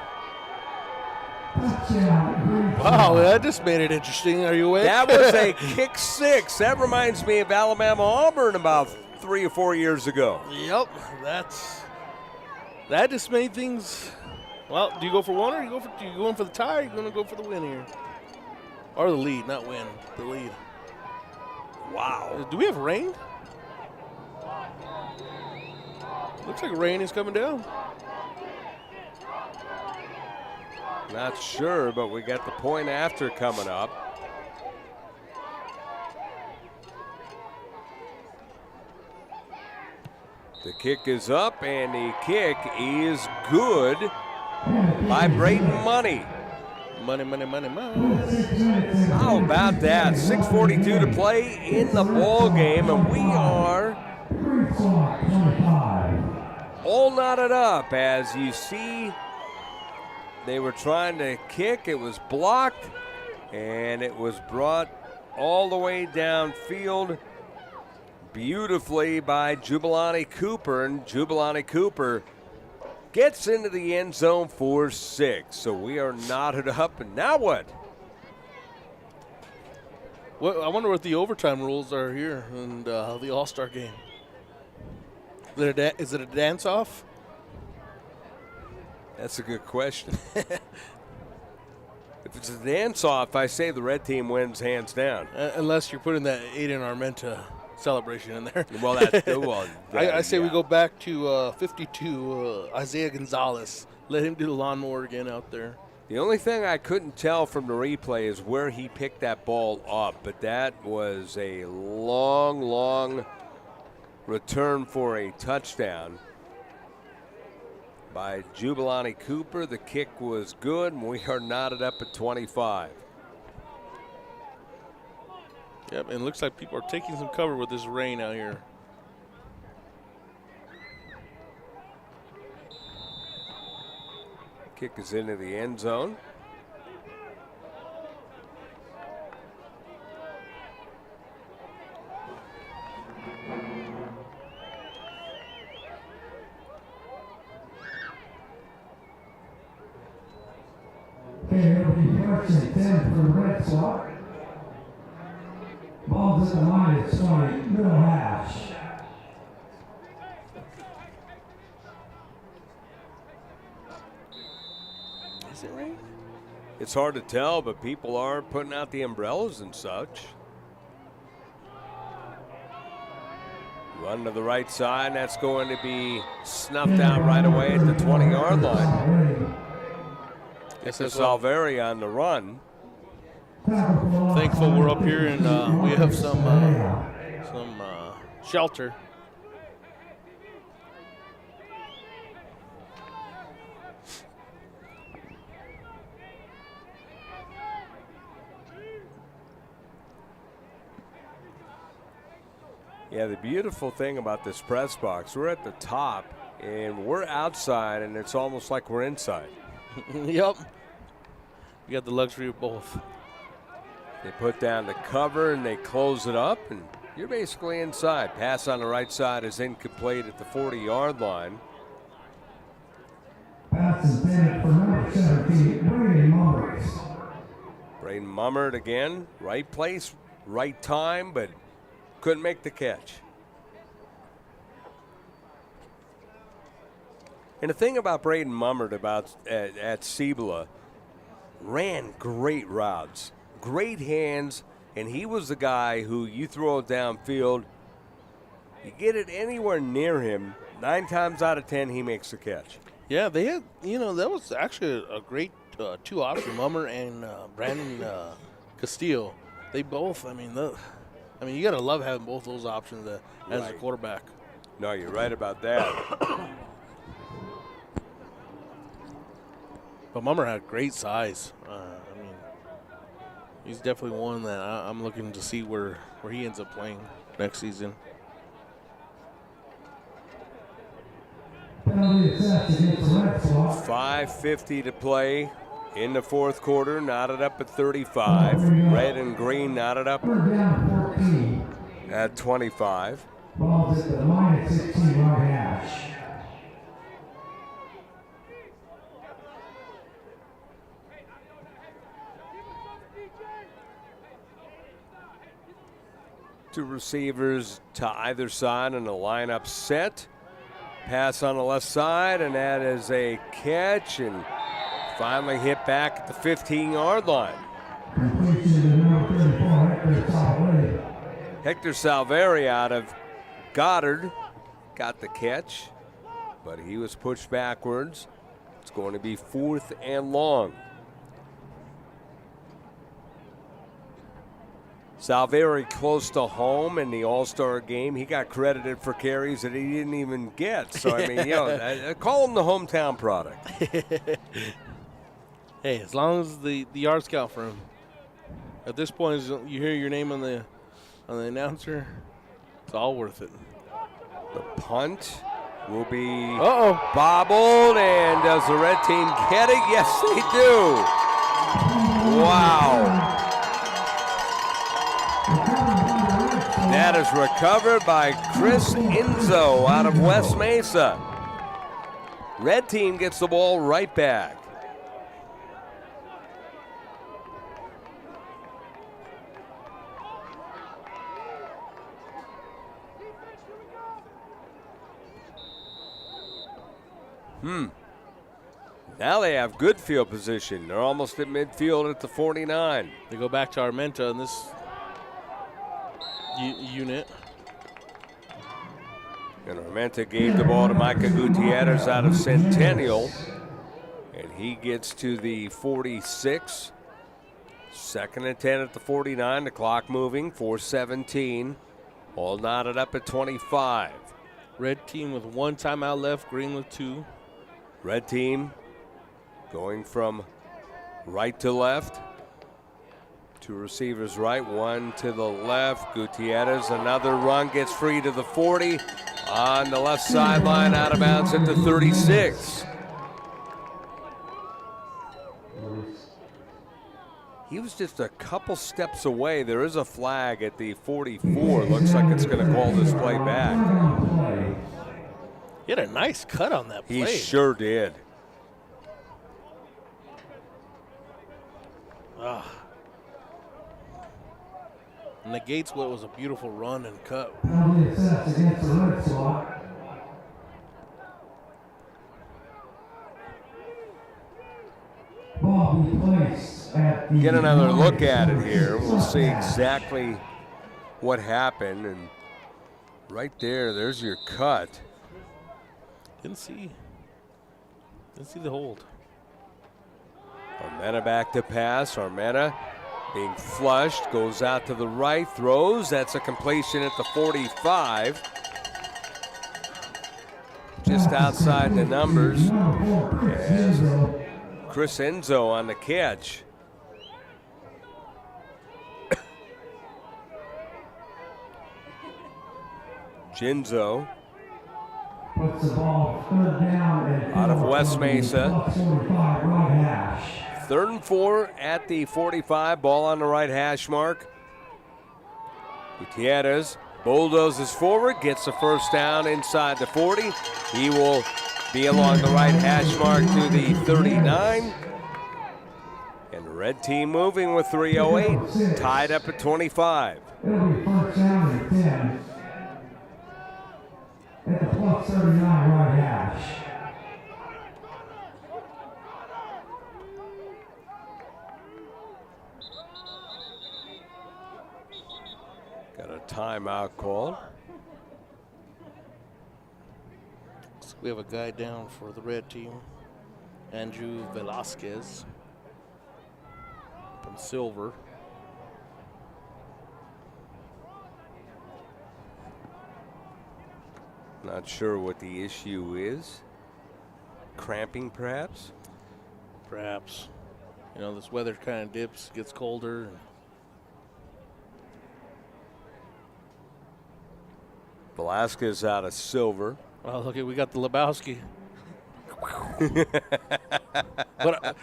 E: Wow, that just made it interesting. Are you awake?
D: That was a kick 6. That reminds me of Alabama-Auburn about 3 or 4 years ago.
E: Yep, that just made things. Well, do you go for one or do you go in for the tie? Or are you going to go for the win here? Or the lead, not win, the lead.
D: Wow.
E: Do we have rain? Looks like rain is coming down.
D: Not sure, but we got the point after coming up. The kick is up, and the kick is good by Braden Money.
E: Money.
D: How about that? 6:42 to play in the ball game, and we are all knotted up. As you see, they were trying to kick. It was blocked, and it was brought all the way downfield beautifully by Jubilani Cooper, and Jubilani Cooper gets into the end zone for 6. So we are knotted up, and now what?
E: Well, I wonder what the overtime rules are here in the All-Star game. Is it a dance-off?
D: That's a good question. If it's a dance-off, I say the red team wins hands down.
E: Unless you're putting that Aiden Armenta celebration in there.
D: Well,
E: I say we go back to 52, Isaiah Gonzalez. Let him do the lawnmower again out there.
D: The only thing I couldn't tell from the replay is where he picked that ball up, but that was a long return for a touchdown by Jubilani Cooper. The kick was good, and we are knotted up at 25.
E: Yep, and it looks like people are taking some cover with this rain out here.
D: Kick is into the end zone.
F: first and 10 for the Red Squad. Ball's at the line at 20, middle hash.
E: Is it right?
D: It's hard to tell, but people are putting out the umbrellas and such. Run to the right side, that's going to be snuffed out right away at the 20-yard line. It's a Salveri on the run.
E: Thankful we're up here and we have some shelter.
D: Yeah, the beautiful thing about this press box, we're at the top and we're outside and it's almost like we're inside.
E: Yep. You got the luxury of both.
D: They put down the cover and they close it up and you're basically inside. Pass on the right side is incomplete at the 40-yard line.
F: Pass intended for number 17, Braden Mummert.
D: Braden Mummert again, right place, right time, but couldn't make the catch. And the thing about Braden Mummert at Cibola, ran great routes, great hands, and he was the guy who you throw it downfield, you get it anywhere near him, 9 times out of 10 he makes the catch.
E: Yeah, they had, that was actually a great two option, Mummert and Brandon Castillo. They both, you got to love having both those options as a quarterback.
D: No, you're right about that.
E: But Mummert had great size. He's definitely one that I'm looking to see where he ends up playing next season.
D: 5:50 to play in the fourth quarter, knotted up at 35. Red and green knotted up at 25.
F: Ball's at the line at 16 right hash.
D: Two receivers to either side and the lineup set. Pass on the left side, and that is a catch, and finally hit back at the 15-yard line. Hector Salveri out of Goddard got the catch, but he was pushed backwards. It's going to be 4th and long. Salveri close to home in the All-Star game. He got credited for carries that he didn't even get. So, I call him the hometown product.
E: Hey, as long as the yards count for him. At this point, you hear your name on the announcer, it's all worth it.
D: The punt will be bobbled, and does the red team get it? Yes, they do. Wow. That is recovered by Chris Enzo out of West Mesa. Red team gets the ball right back. Now they have good field position. They're almost at midfield at the 49.
E: They go back to Armenta in this unit.
D: And Armenta gave the ball to Micah Gutierrez out of Centennial. And he gets to the 46. 2nd and 10 at the 49. The clock moving. 4:17. All knotted up at 25.
E: Red team with 1 timeout left. Green with 2.
D: Red team going from right to left. 2 receivers right, 1 to the left. Gutierrez, another run, gets free to the 40. On the left sideline, out of bounds at the 36. He was just a couple steps away. There is a flag at the 44. Looks like it's going to call this play back.
E: He had a nice cut on that play.
D: He sure did.
E: negates what was a beautiful run and cut.
F: Penalty assessed against the red slot. Ball be placed at the
D: Get another look at it
F: line.
D: here. We'll see exactly what happened. And right there's your cut.
E: Didn't see the hold.
D: Armenta back to pass. Armenta being flushed, goes out to the right, throws. That's a completion at the 45. Just outside the numbers. As Chris Enzo on the catch. Jinzo
F: Puts the ball third down and
D: out of West
F: from the
D: Mesa.
F: plus 45 right hash.
D: 3rd and 4 at the 45. Ball on the right hash mark. Gutierrez bulldozes forward, gets the first down inside the 40. He will be along the right hash mark to the 39. And the red team moving with 3:08, tied up at 25.
F: It'll be first down and 10 at the plus 39 right hash.
D: Got a timeout call.
E: So we have a guy down for the red team, Andrew Velasquez from Silver.
D: Not sure what the issue is. Cramping, perhaps?
E: Perhaps. You know, this weather kind of dips, gets colder.
D: Velasquez out of Silver.
E: Oh, look, we got the Lebowski. But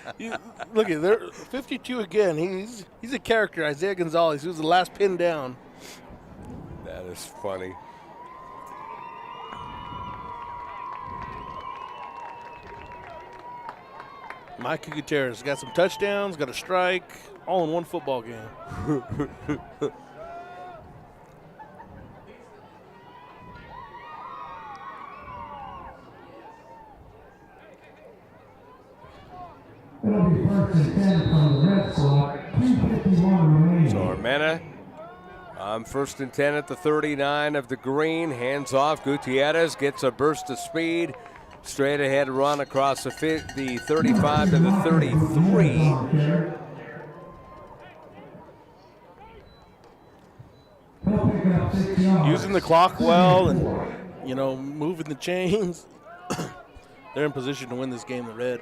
E: look at there, 52 again. He's a character, Isaiah Gonzalez. He was the last pinned down.
D: That is funny.
E: Mikey Gutierrez got some touchdowns, got a strike, all in one football game.
F: It'll be first and 10 from the red slot. 2:51 remaining.
D: So Armenta on 1st and 10 at the 39 of the green. Hands off. Gutierrez gets a burst of speed. Straight ahead run across the 35 to the 33.
E: Using the clock well and, you know, moving the chains. They're in position to win this game, the red.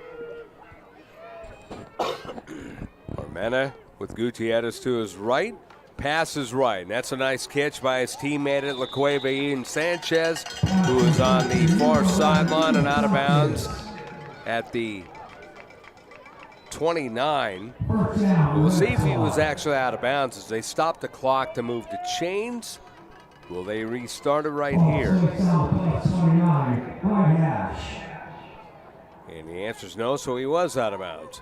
D: Armenta with Gutierrez to his right. Pass is right. And that's a nice catch by his teammate at La Cueva, Ian Sanchez, who is on the far sideline and out of bounds at the 29. We'll see if he was actually out of bounds as they stopped the clock to move the chains. Will they restart it right here? And the answer is no, so he was out of bounds.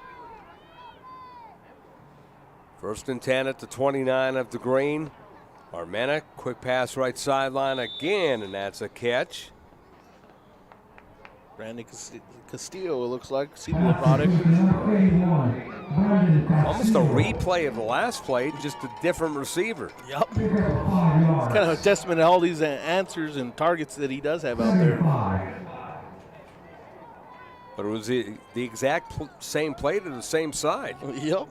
D: 1st and 10 at the 29 of the green. Armenta, quick pass right sideline again, and that's a catch.
E: Brandon Castillo, it looks like, CBO product.
D: Almost a replay of the last play, just a different receiver.
E: Yep. It's kind of a testament to all these answers and targets that he does have out there.
D: But it was the exact same play to the same side.
E: Yep.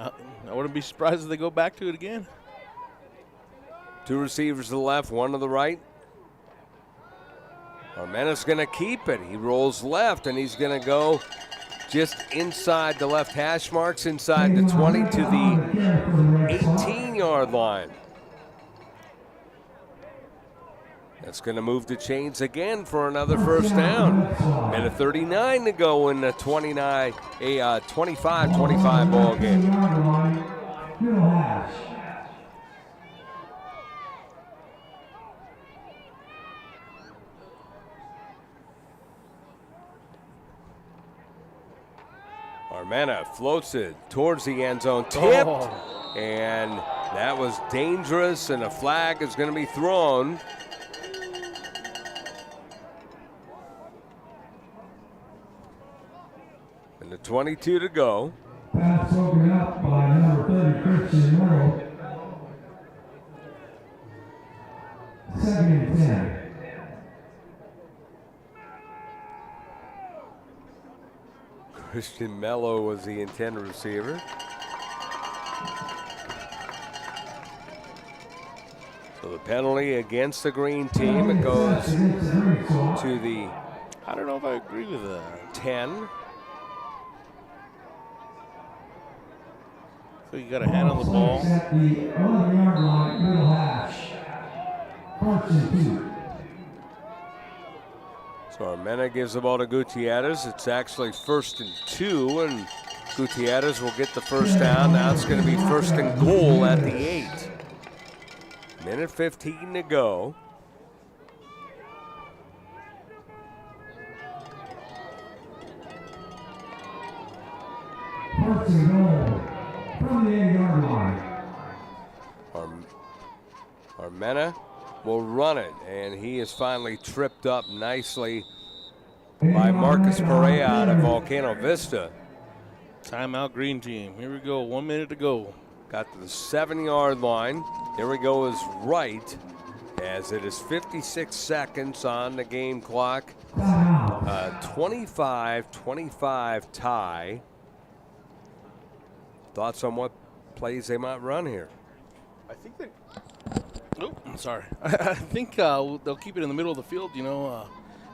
E: I wouldn't be surprised if they go back to it again.
D: 2 receivers to the left, 1 to the right. Armenta's going to keep it. He rolls left, and he's going to go just inside the left hash marks, inside the 20 to the 18-yard line. That's going to move the chains again for another first down. Minute 39 to go in the 25-25 ball game. Armenta floats it towards the end zone. Tipped. And that was dangerous, and a flag is going to be thrown. And the 22 to go.
F: Pass broken up by number 30, Christian Merle. Second and 10.
D: Christian Mello was the intended receiver. So the penalty against the green team, it goes to the,
E: I don't know if I agree with that.
D: 10.
E: So you got a hand on the ball.
F: At the 11-yard line, middle hash. First and 2.
D: So Armena gives the ball to Gutierrez. It's actually 1st and 2, and Gutierrez will get the first down. Now it's going to be 1st and goal at the 8. Minute 15 to go.
F: First and goal from the 8-yard line.
D: Armena will run it, and he is finally tripped up nicely by Marcus Perea out of Volcano Vista.
E: Timeout, green team. Here we go. 1 minute to go.
D: Got to the 7-yard line. Here we go is right, as it is 56 seconds on the game clock. 25-25 tie. Thoughts on what plays they might run here?
E: I think they. Oh, I'm sorry. I think they'll keep it in the middle of the field. You know,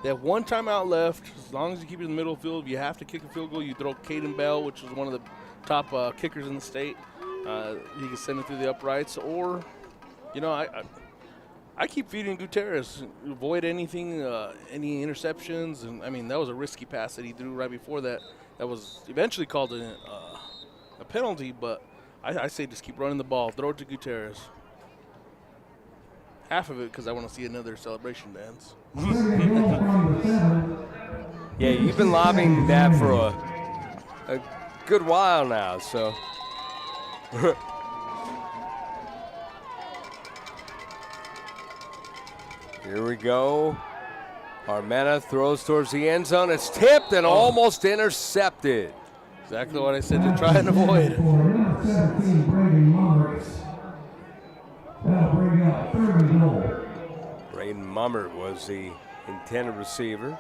E: they have one timeout left. As long as you keep it in the middle of the field, if you have to kick a field goal, you throw Caden Bell, which is one of the top kickers in the state. You can send it through the uprights, or, you know, I keep feeding Gutierrez. Avoid anything, any interceptions, and I mean that was a risky pass that he threw right before that. That was eventually called a penalty, but I say just keep running the ball. Throw it to Gutierrez. Half of it because I want to see another celebration dance.
D: Yeah, you've been lobbing that for a good while now, so. Here we go. Armena throws towards the end zone. It's tipped and almost intercepted.
E: Exactly what I said to try and avoid.
D: Braden Mummert was the intended receiver.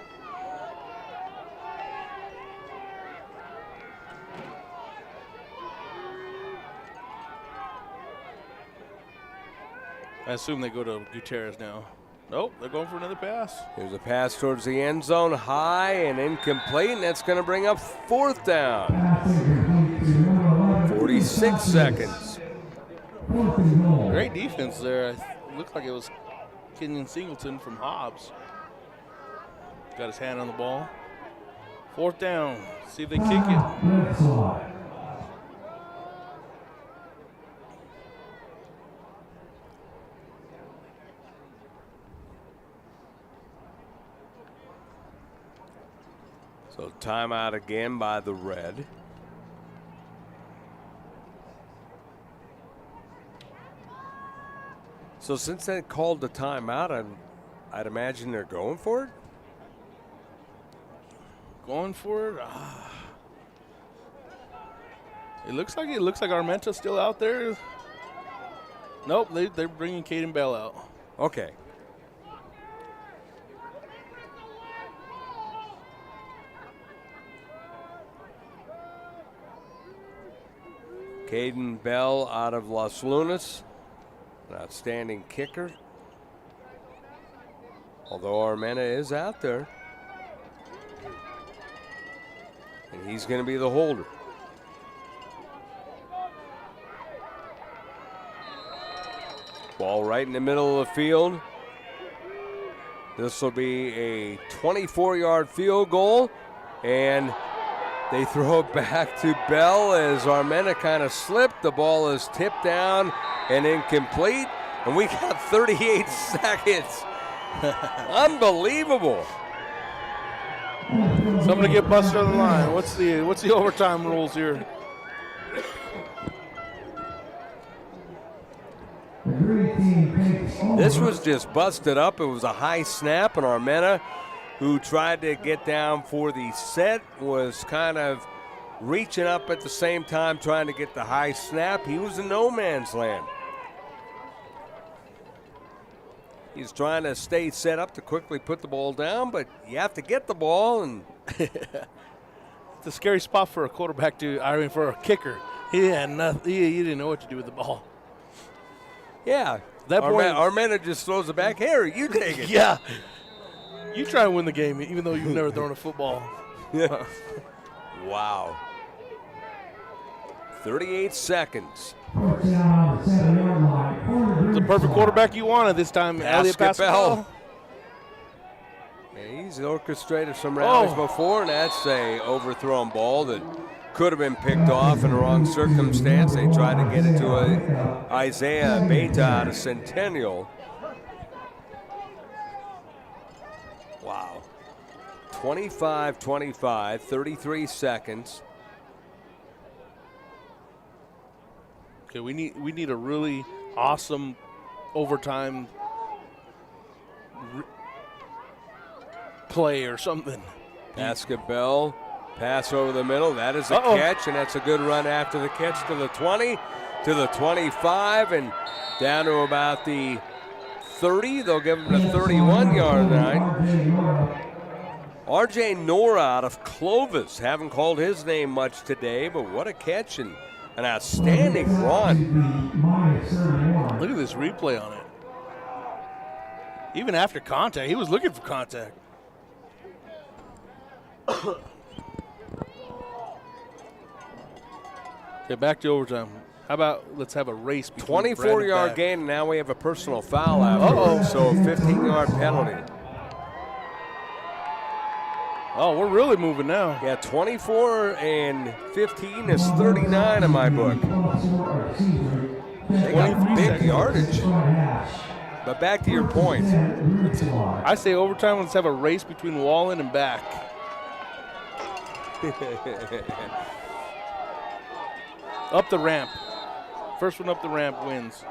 E: I assume they go to Gutierrez now. Nope, they're going for another pass.
D: Here's a pass towards the end zone, high and incomplete, and that's going to bring up 4th down. 46 seconds.
E: Great defense there. It looked like it was Kenyon Singleton from Hobbs. Got his hand on the ball. 4th down. See if they kick it.
D: So timeout again by the Red. So since they called the timeout, I'd imagine they're going for it?
E: Going for it? It looks like Armenta's still out there. Nope, they're bringing Caden Bell out.
D: Okay. Caden Bell out of Los Lunas, an outstanding kicker. Although Armena is out there. And he's going to be the holder. Ball right in the middle of the field. This will be a 24-yard field goal, and they throw it back to Bell as Armena kind of slipped. The ball is tipped down and incomplete, and we got 38 seconds. Unbelievable.
E: Somebody get busted on the line. What's the overtime rules here?
D: This was just busted up. It was a high snap, and Armenta, who tried to get down for the set, was kind of reaching up at the same time trying to get the high snap. He was in no man's land. He's trying to stay set up to quickly put the ball down, but you have to get the ball. And
E: it's a scary spot for a quarterback for a kicker. He didn't know what to do with the ball.
D: Yeah. Armenta just throws it back. Here, you take it.
E: Yeah. You try and win the game, even though you've never thrown a football.
D: Yeah. Wow. 38 seconds.
E: The perfect quarterback you wanted this time, Elliot Pascal.
D: Yeah, he's orchestrated some rallies before, and that's a overthrown ball that could have been picked off in the wrong circumstance. They tried to get it to Isaiah Beta out of Centennial. Wow. 25-25, 33 seconds.
E: Okay, we need a really awesome overtime play or something.
D: Basketball, pass over the middle. That is a catch, and that's a good run after the catch to the 20, to the 25, and down to about the 30. They'll give him the 31-yard line. R.J. Nora out of Clovis. Haven't called his name much today, but what a catch and an outstanding run.
E: Look at this replay on it. Even after contact, he was looking for contact. Okay, back to overtime. How about let's have a race between
D: 24-yard gain, and now we have a personal foul afterwards, so 15-yard penalty.
E: Oh, we're really moving now.
D: Yeah, 24 and 15 is 39 in my book. They got big yardage. But back to your point.
E: I say overtime, let's have a race between Wallen and back. Up the ramp. First one up the ramp wins.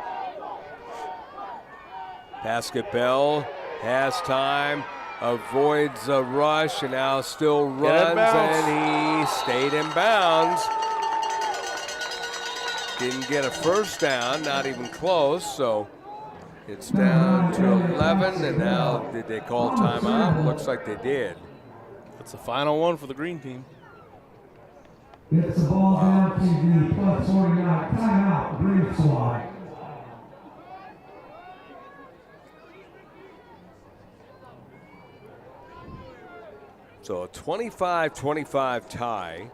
D: Basketball has time, avoids a rush, and now still runs, and he stayed in bounds. Didn't get a first down, not even close, so it's down to 11, and now did they call timeout? Looks like they did.
E: That's the final one for the green team.
F: It's the ball down to the plus 49 timeout, green squad.
D: So a 25-25 tie.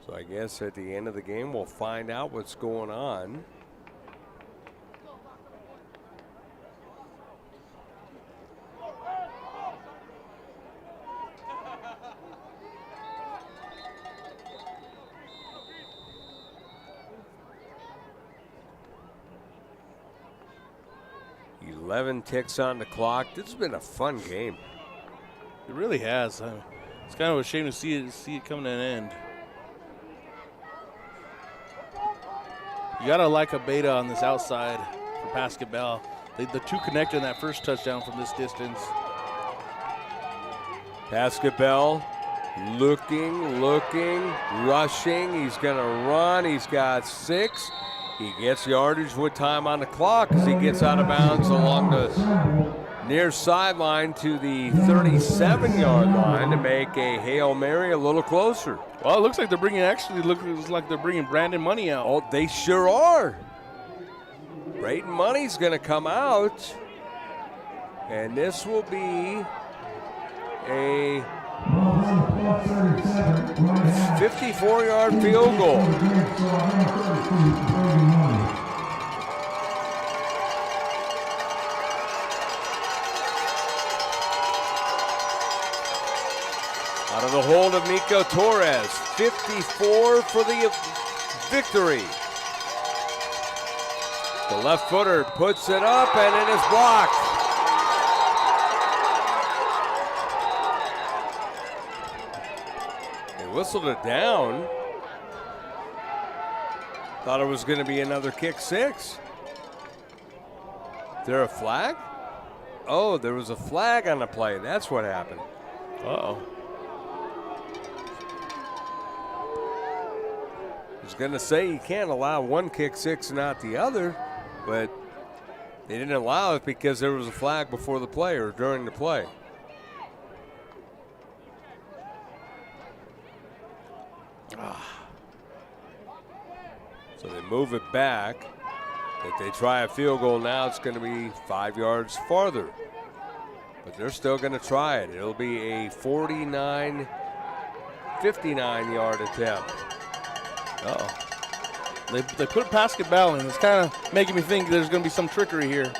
D: So I guess at the end of the game, we'll find out what's going on. Eleven ticks on the clock. This has been a fun game.
E: It really has. It's kind of a shame to see it coming to an end. You gotta like a Beta on this outside for Basketball. The two connected in that first touchdown from this distance.
D: Basketball looking, rushing. He's gonna run. He's got 6. He gets yardage with time on the clock as he gets out of bounds along the near sideline to the 37-yard line to make a Hail Mary a little closer.
E: Well, it looks like they're bringing Brandon Money out.
D: Oh, they sure are. Braden Money's going to come out, and this will be a 54-yard field goal. Out of the hold of Nico Torres, 54 for the victory. The left footer puts it up, and it is blocked. They whistled it down. Thought it was going to be another kick six. Is there a flag? Oh, there was a flag on the play. That's what happened.
E: Uh-oh.
D: I was going to say you can't allow one kick six and not the other, but they didn't allow it because there was a flag before the play or during the play. So they move it back. If they try a field goal now, it's going to be 5 yards farther. But they're still going to try it. It'll be a 59-yard attempt.
E: Uh-oh. They put basketball in. It's kind of making me think there's going to be some trickery here.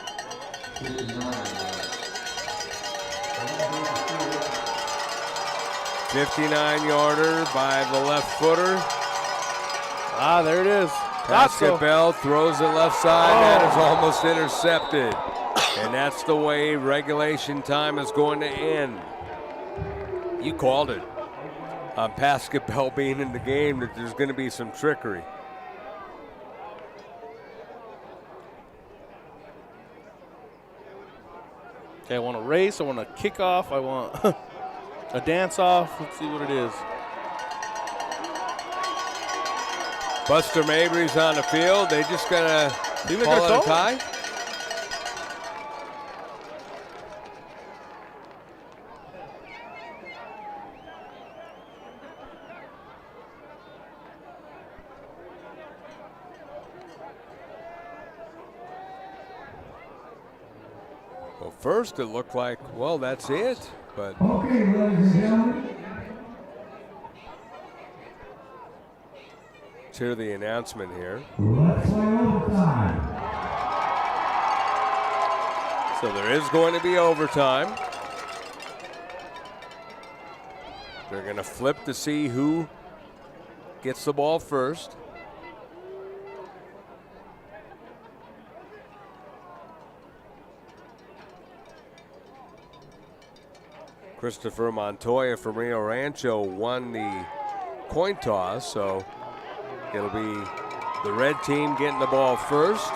D: 59-yarder by the left footer.
E: Ah, there it is.
D: Basketball throws it left side.
E: Oh.
D: That is almost intercepted. And that's the way regulation time is going to end. You called it on basketball being in the game that there's going to be some trickery.
E: Okay, I want a race. I want a kickoff. I want a dance off. Let's see what it is.
D: Buster Mabry's on the field. They just gonna call it a tie. Well, first it looked like, well, that's it, but.
F: Okay, ladies and gentlemen.
D: Hear the announcement here.
F: Let's play overtime.
D: So there is going to be overtime. They're going to flip to see who gets the ball first. Christopher Montoya from Rio Rancho won the coin toss, so it'll be the red team getting the ball first.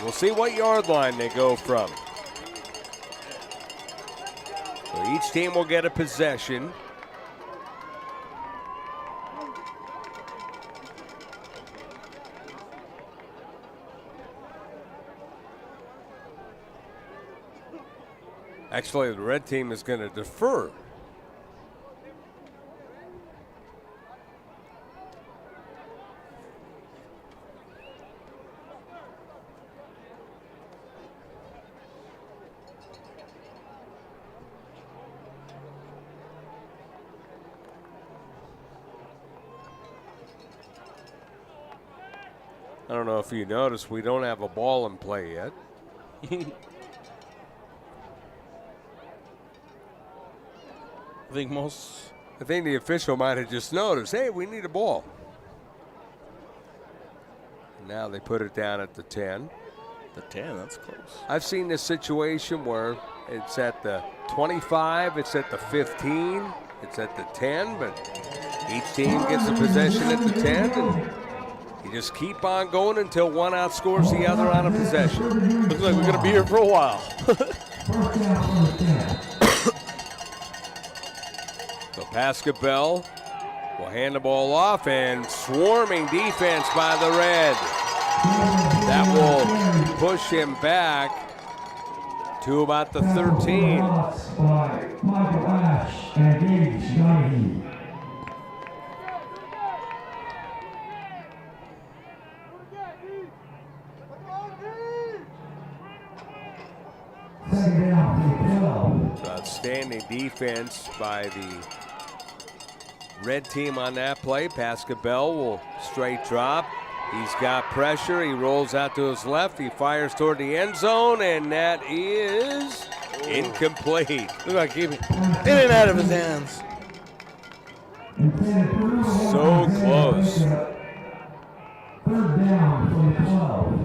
D: We'll see what yard line they go from. So each team will get a possession. Actually, the red team is going to defer. I don't know if you noticed, we don't have a ball in play yet.
E: I
D: think the official might have just noticed, hey, we need a ball. Now they put it down at the 10.
E: The 10, that's close.
D: I've seen this situation where it's at the 25, it's at the 15, it's at the 10, but each team gets a possession at the 10, and you just keep on going until one outscores the other on a possession.
E: Looks like we're going to be here for a while.
D: So Basketball will hand the ball off, and swarming defense by the red. That will push him back to about the 13.
F: Michael Ash and Gage Donahue. Second down to 12.
D: So outstanding defense by the red team on that play. Basketball will straight drop. He's got pressure. He rolls out to his left. He fires toward the end zone, and that is incomplete.
E: Look like he in and out of his hands.
D: So close.
F: third down from the 12.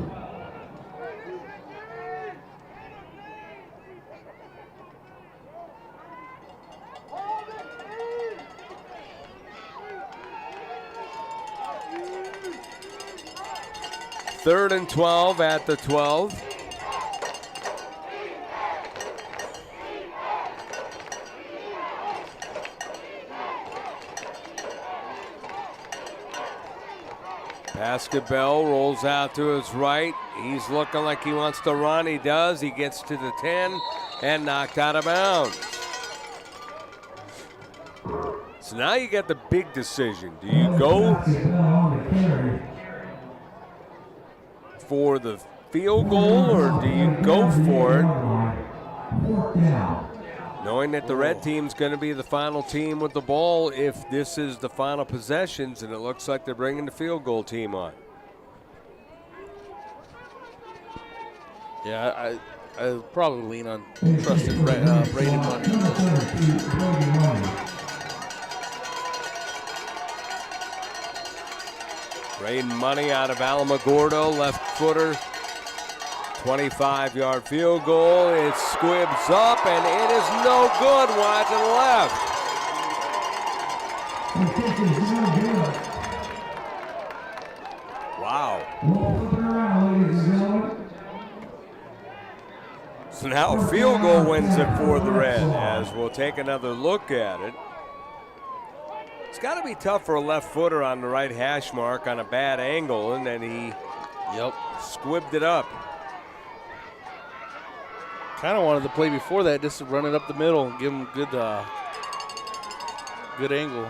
D: Third and 12 at the 12. Basketball rolls out to his right. He's looking like he wants to run. He does. He gets to the 10 and knocked out of bounds. So now you got the big decision. Do you go for the field goal or do you go for it, knowing that the red team's going to be the final team with the ball if this is the final possessions, and it looks like they're bringing the field goal team on?
E: Yeah, I probably lean on trusting Braden Money.
D: Braden Money out of Alamogordo, left footer, 25-yard field goal. It squibs up, and it is no good wide to the left. Wow. So now a field goal wins it for the Red, as we'll take another look at it. It's got to be tough for a left footer on the right hash mark on a bad angle, and then he squibbed it up.
E: Kind of wanted to play before that, just to run it up the middle and give him good angle.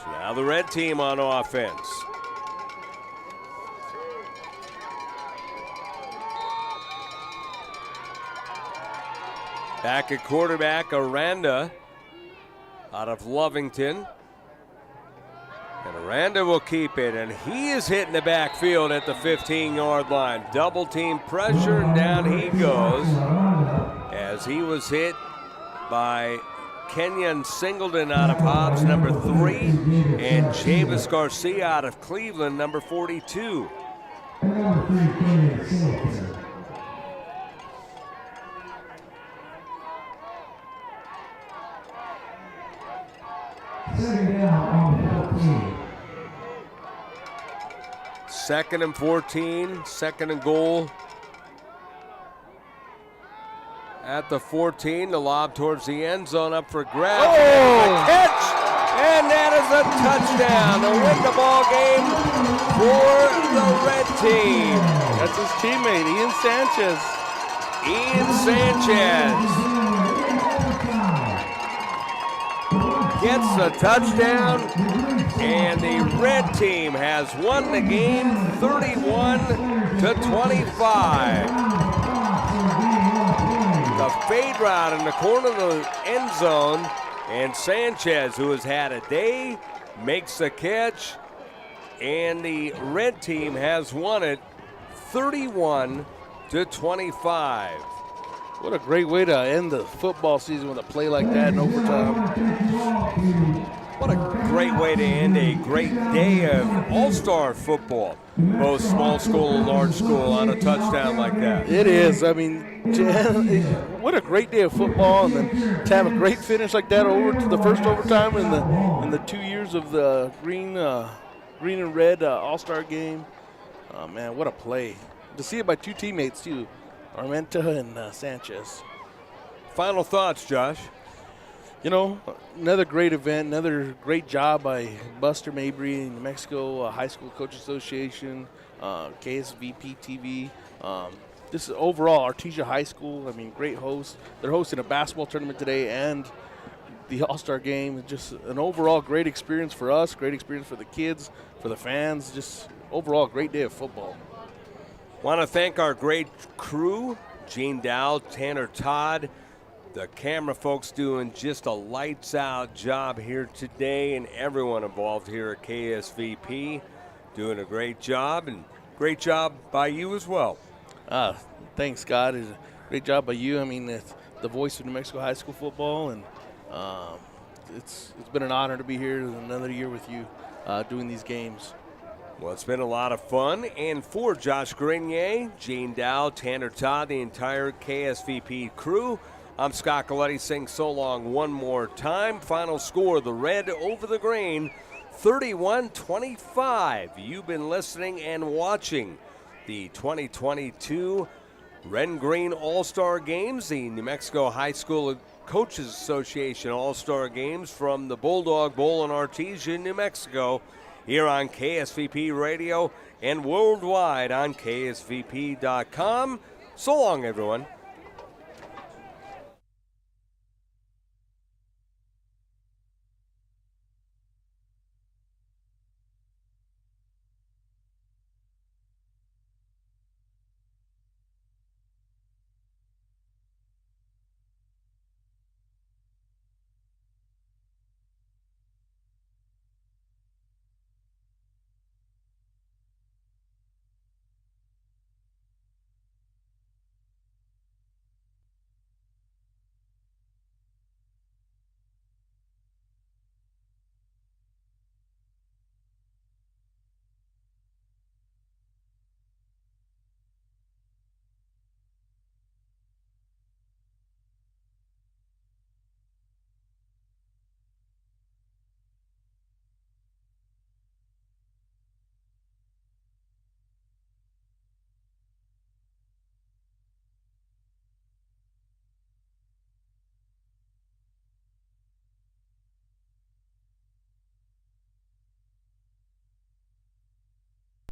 D: So now the red team on offense. Back at quarterback, Aranda out of Lovington. And Aranda will keep it, and he is hitting the backfield at the 15-yard line. Double team pressure, and down he goes as he was hit by Kenyon Singleton out of Hobbs, number 3, and Javis Garcia out of Cleveland, number 42. Second and 14, second and goal. At the 14, the lob towards the end zone, up for grabs. Oh! Catch! And that is a touchdown to win the ball game for the red team.
E: That's his teammate, Ian Sanchez.
D: Ian Sanchez gets the touchdown, and the red team has won the game 31-25. The fade route in the corner of the end zone, and Sanchez, who has had a day, makes the catch, and the red team has won it 31-25.
E: What a great way to end the football season with a play like that in overtime.
D: What a great way to end a great day of all-star football, both small school and large school, on a touchdown like that.
E: It is. I mean, what a great day of football, and then to have a great finish like that over to the first overtime in the 2 years of the green and red all-star game. Oh, man, what a play. To see it by two teammates, too, Armenta and Sanchez.
D: Final thoughts, Josh?
E: You know, another great event, another great job by Buster Mabry and New Mexico High School Coach Association, KSVP TV. This is overall Artesia High School. I mean, great host. They're hosting a basketball tournament today and the All-Star game. Just an overall great experience for us, great experience for the kids, for the fans. Just overall great day of football.
D: Want to thank our great crew, Gene Dow, Tanner Todd, the camera folks doing just a lights-out job here today, and everyone involved here at KSVP doing a great job, and great job by you as well.
E: Thanks, Scott. It's a great job by you. I mean, it's the voice of New Mexico high school football, and it's been an honor to be here another year with you doing these games.
D: Well, it's been a lot of fun. And for Josh Grenier, Gene Dow, Tanner Todd, the entire KSVP crew, I'm Scott Galletti saying so long one more time. Final score, the red over the green, 31-25. You've been listening and watching the 2022 Red and Green All-Star Games, the New Mexico High School Coaches Association All-Star Games from the Bulldog Bowl in Artesia, New Mexico, here on KSVP Radio and worldwide on KSVP.com. So long, everyone.